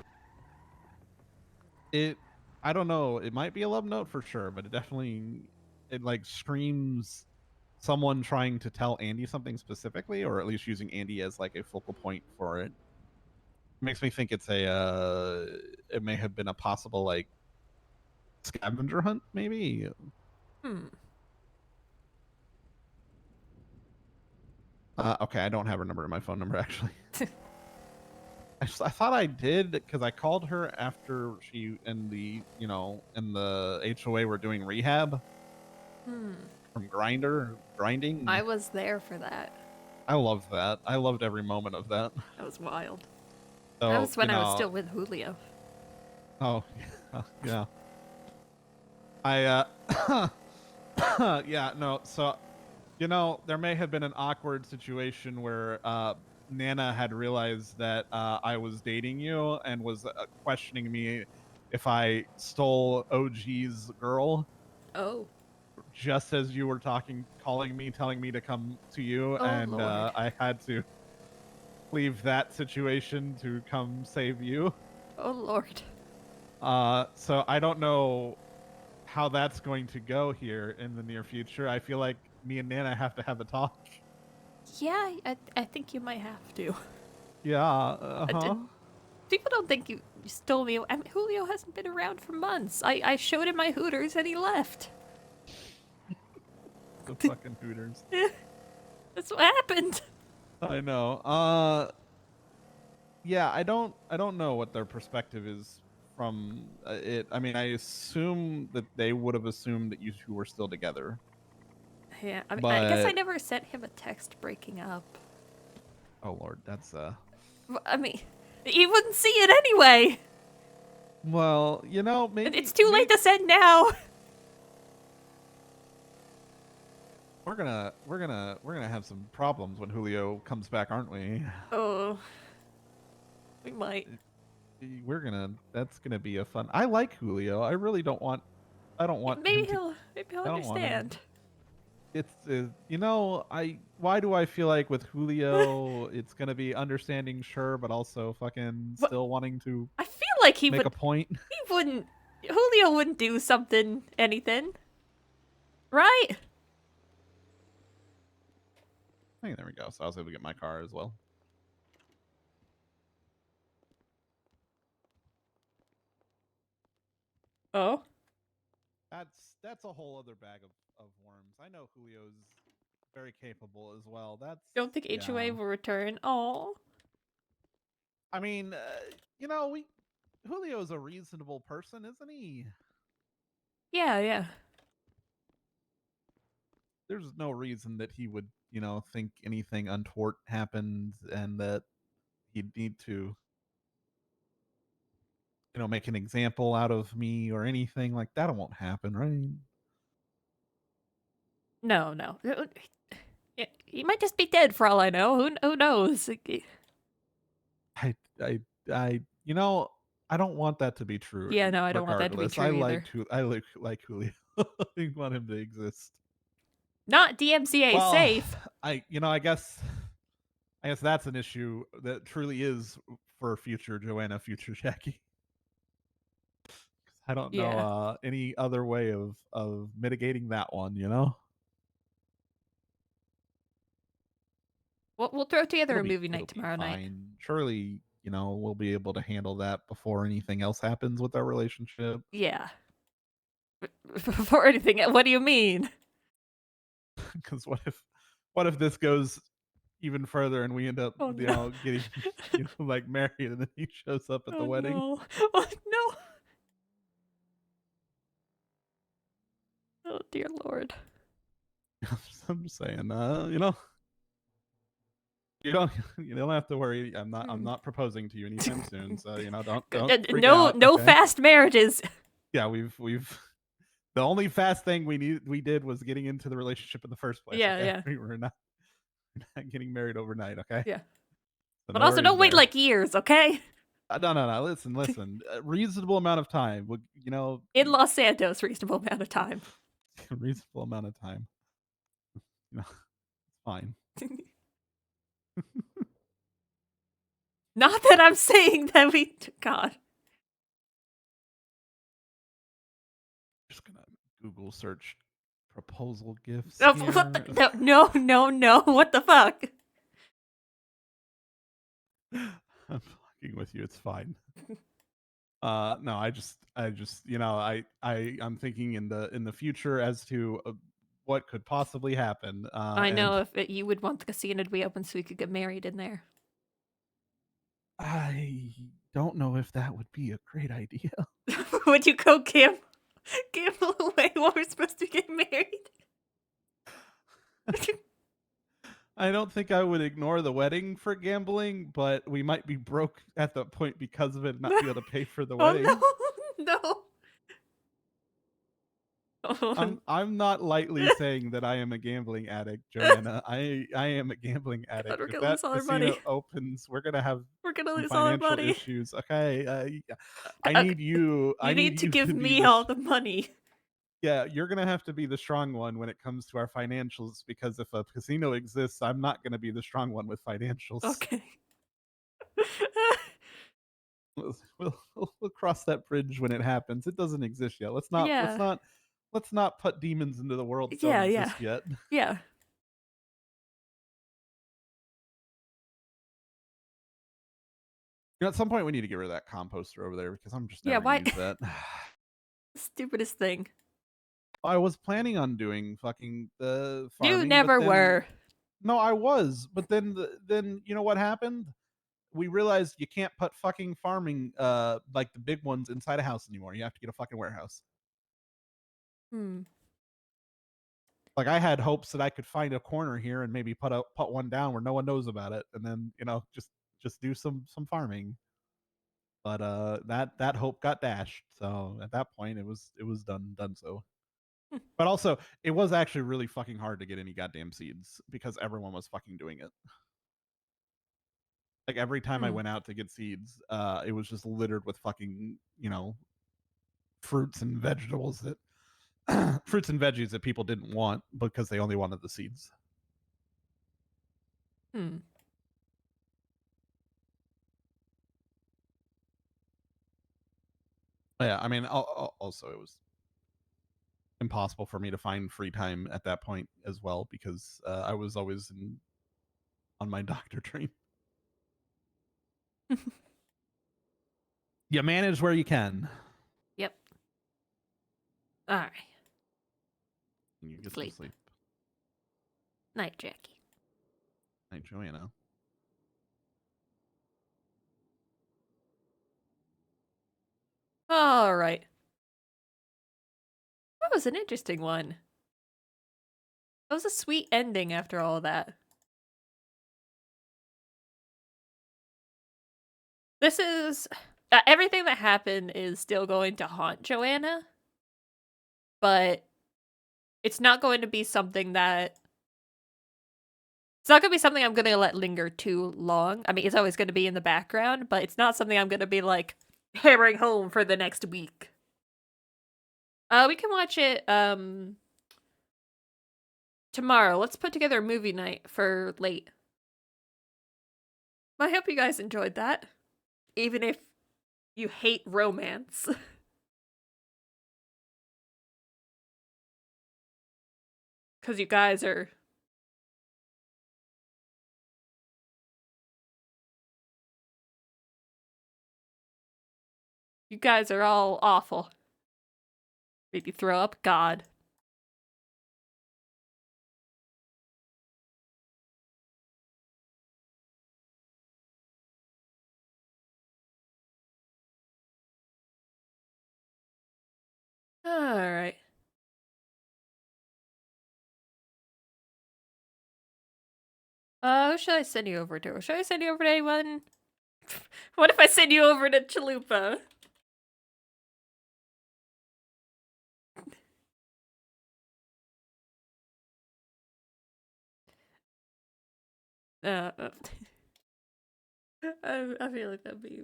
don't know. It might be a love note for sure, but it like screams someone trying to tell Andy something specifically, or at least using Andy as like a focal point for it. Makes me think it's it may have been a possible like scavenger hunt, maybe. Okay, I don't have her number in my phone number actually. I thought I did because I called her after she in the HOA were doing rehab from grinding. I was there for that. I loved that. I loved every moment of that. That was wild. So, that was when I was still with Julio. Oh, yeah. Yeah, no. So, there may have been an awkward situation where Nana had realized that I was dating you and was questioning me if I stole OG's girl. Oh. Just as you were calling me, telling me to come to you, and Lord. I had to leave that situation to come save you. Oh, Lord. So I don't know how that's going to go here in the near future. I feel like me and Nana have to have a talk. Yeah, I think you might have to. Yeah, People don't think you stole me. I mean, Julio hasn't been around for months. I showed him my Hooters and he left. The fucking Hooters. That's what happened. I know. Yeah, I don't know what their perspective is from it. I mean, I assume that they would have assumed that you two were still together. Yeah, I mean, I guess I But- never sent him a text breaking up. Oh lord, that's I mean, he wouldn't see it anyway. Well, you know, maybe It's too late to send now. we're gonna have some problems when Julio comes back, aren't we? Oh, we might. That's gonna be a fun. I like Julio. I really don't want. I don't want. Maybe him to, he'll I don't want him- understand. It's you know, why do I feel like with Julio it's gonna be understanding, sure, but also fucking still wanting to. I feel like he make would. a point. He wouldn't. Julio wouldn't do anything, right? Hey, there we go. So I was able to get my car as well. Oh. That's a whole other bag of worms. I know Julio's very capable as well. Don't think HOA will return. Oh. I mean, you know, Julio's a reasonable person, isn't he? Yeah. There's no reason that he would, you know, think anything untoward happened and that he'd need to, you know, make an example out of me or anything like that. It won't happen, right? No. He might just be dead for all I know. Who knows? You know, I don't want that to be true. Yeah, no, I don't want that to be regardless. true either. I like Julio. I want him to exist. Not DMCA Well, safe. I guess that's an issue that truly is for future Johanna, future Jackie. I don't know any other way of mitigating that one, you know? We'll throw together It'll a be- movie it'll night be tomorrow night. fine. Surely, you know, we'll be able to handle that before anything else happens with our relationship. Yeah. Before anything, what do you mean? Because what if this goes even further and we end up, Oh, you no. know, getting like married and then he shows up at the wedding? No. Oh no. Oh dear Lord. I'm just saying, you know, you don't have to worry. I'm not proposing to you anytime soon, so you know, don't freak out. No okay? fast marriages. Yeah, we've the only fast thing we did was getting into the relationship in the first place. Yeah, okay? yeah. We're not getting married overnight. Okay. Yeah. So But no also worries don't wait there. like years, okay? No. Listen. A reasonable amount of time. You know, In Los Santos, reasonable amount of time. reasonable amount of time. You know, it's fine. Not that I'm saying that we. God. Just gonna Google search proposal gifts. Oh, here. what the, no. What the fuck? I'm fucking with you. It's fine. No, I just, you know, I'm thinking in the future as to what could possibly happen. I know if you would want the casino to be open so we could get married in there. I don't know if that would be a great idea. Would you go gamble away while we're supposed to get married? I don't think I would ignore the wedding for gambling, but we might be broke at that point because of it, and not be able to pay for the wedding. No. I'm not lightly saying that I am a gambling addict, Joanna. I am a gambling addict. we're If gonna that lose all our casino money. opens, we're gonna have gonna some lose all our financial money. issues. Okay, I need you. I You need to give be me the all the money. Yeah, you're gonna have to be the strong one when it comes to our financials, because if a casino exists, I'm not gonna be the strong one with financials. Okay. We'll cross that bridge when it happens. It doesn't exist yet. Let's not put demons into the world that don't exist yet. Yeah. You know, at some point we need to get rid of that composter over there because I'm just Yeah, never why? gonna use that. Stupidest thing. I was planning on doing fucking the farming. You but never then- were. No, I was, but then you know what happened? We realized you can't put fucking farming, like the big ones inside a house anymore. You have to get a fucking warehouse. Hmm. Like I had hopes that I could find a corner here and maybe put one down where no one knows about it, and then just do some farming. But that hope got dashed. So at that point, it was done so. But also, it was actually really fucking hard to get any goddamn seeds because everyone was fucking doing it. Like every time I went out to get seeds, it was just littered with fucking fruits and vegetables that fruits and veggies that people didn't want because they only wanted the seeds. Hmm. Yeah, I mean, also it was impossible for me to find free time at that point as well because I was always on my doctor train. You manage where you can. Yep. All right. And you get Sleep. some sleep. Night, Jackie. Night, Johanna. All right. That was an interesting one. That was a sweet ending after all that. This is... everything that happened is still going to haunt Johanna. But it's not going to be something that... It's not going to be something I'm going to let linger too long. I mean, it's always going to be in the background, but it's not something I'm going to be, like, hammering home for the next week. We can watch it, tomorrow. Let's put together a movie night for late. I hope you guys enjoyed that. Even if you hate romance. Because you guys are... You guys are all awful. Made you throw up? God. Alright. Who should I send you over to? Should I send you over to anyone? What if I send you over to Chalupa? I feel like that'd be...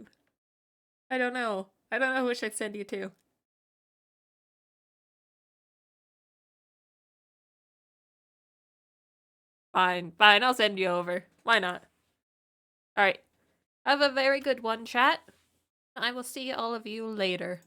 I don't know. I don't know who I should send you to. Fine, I'll send you over. Why not? Alright. Have a very good one, chat. I will see all of you later.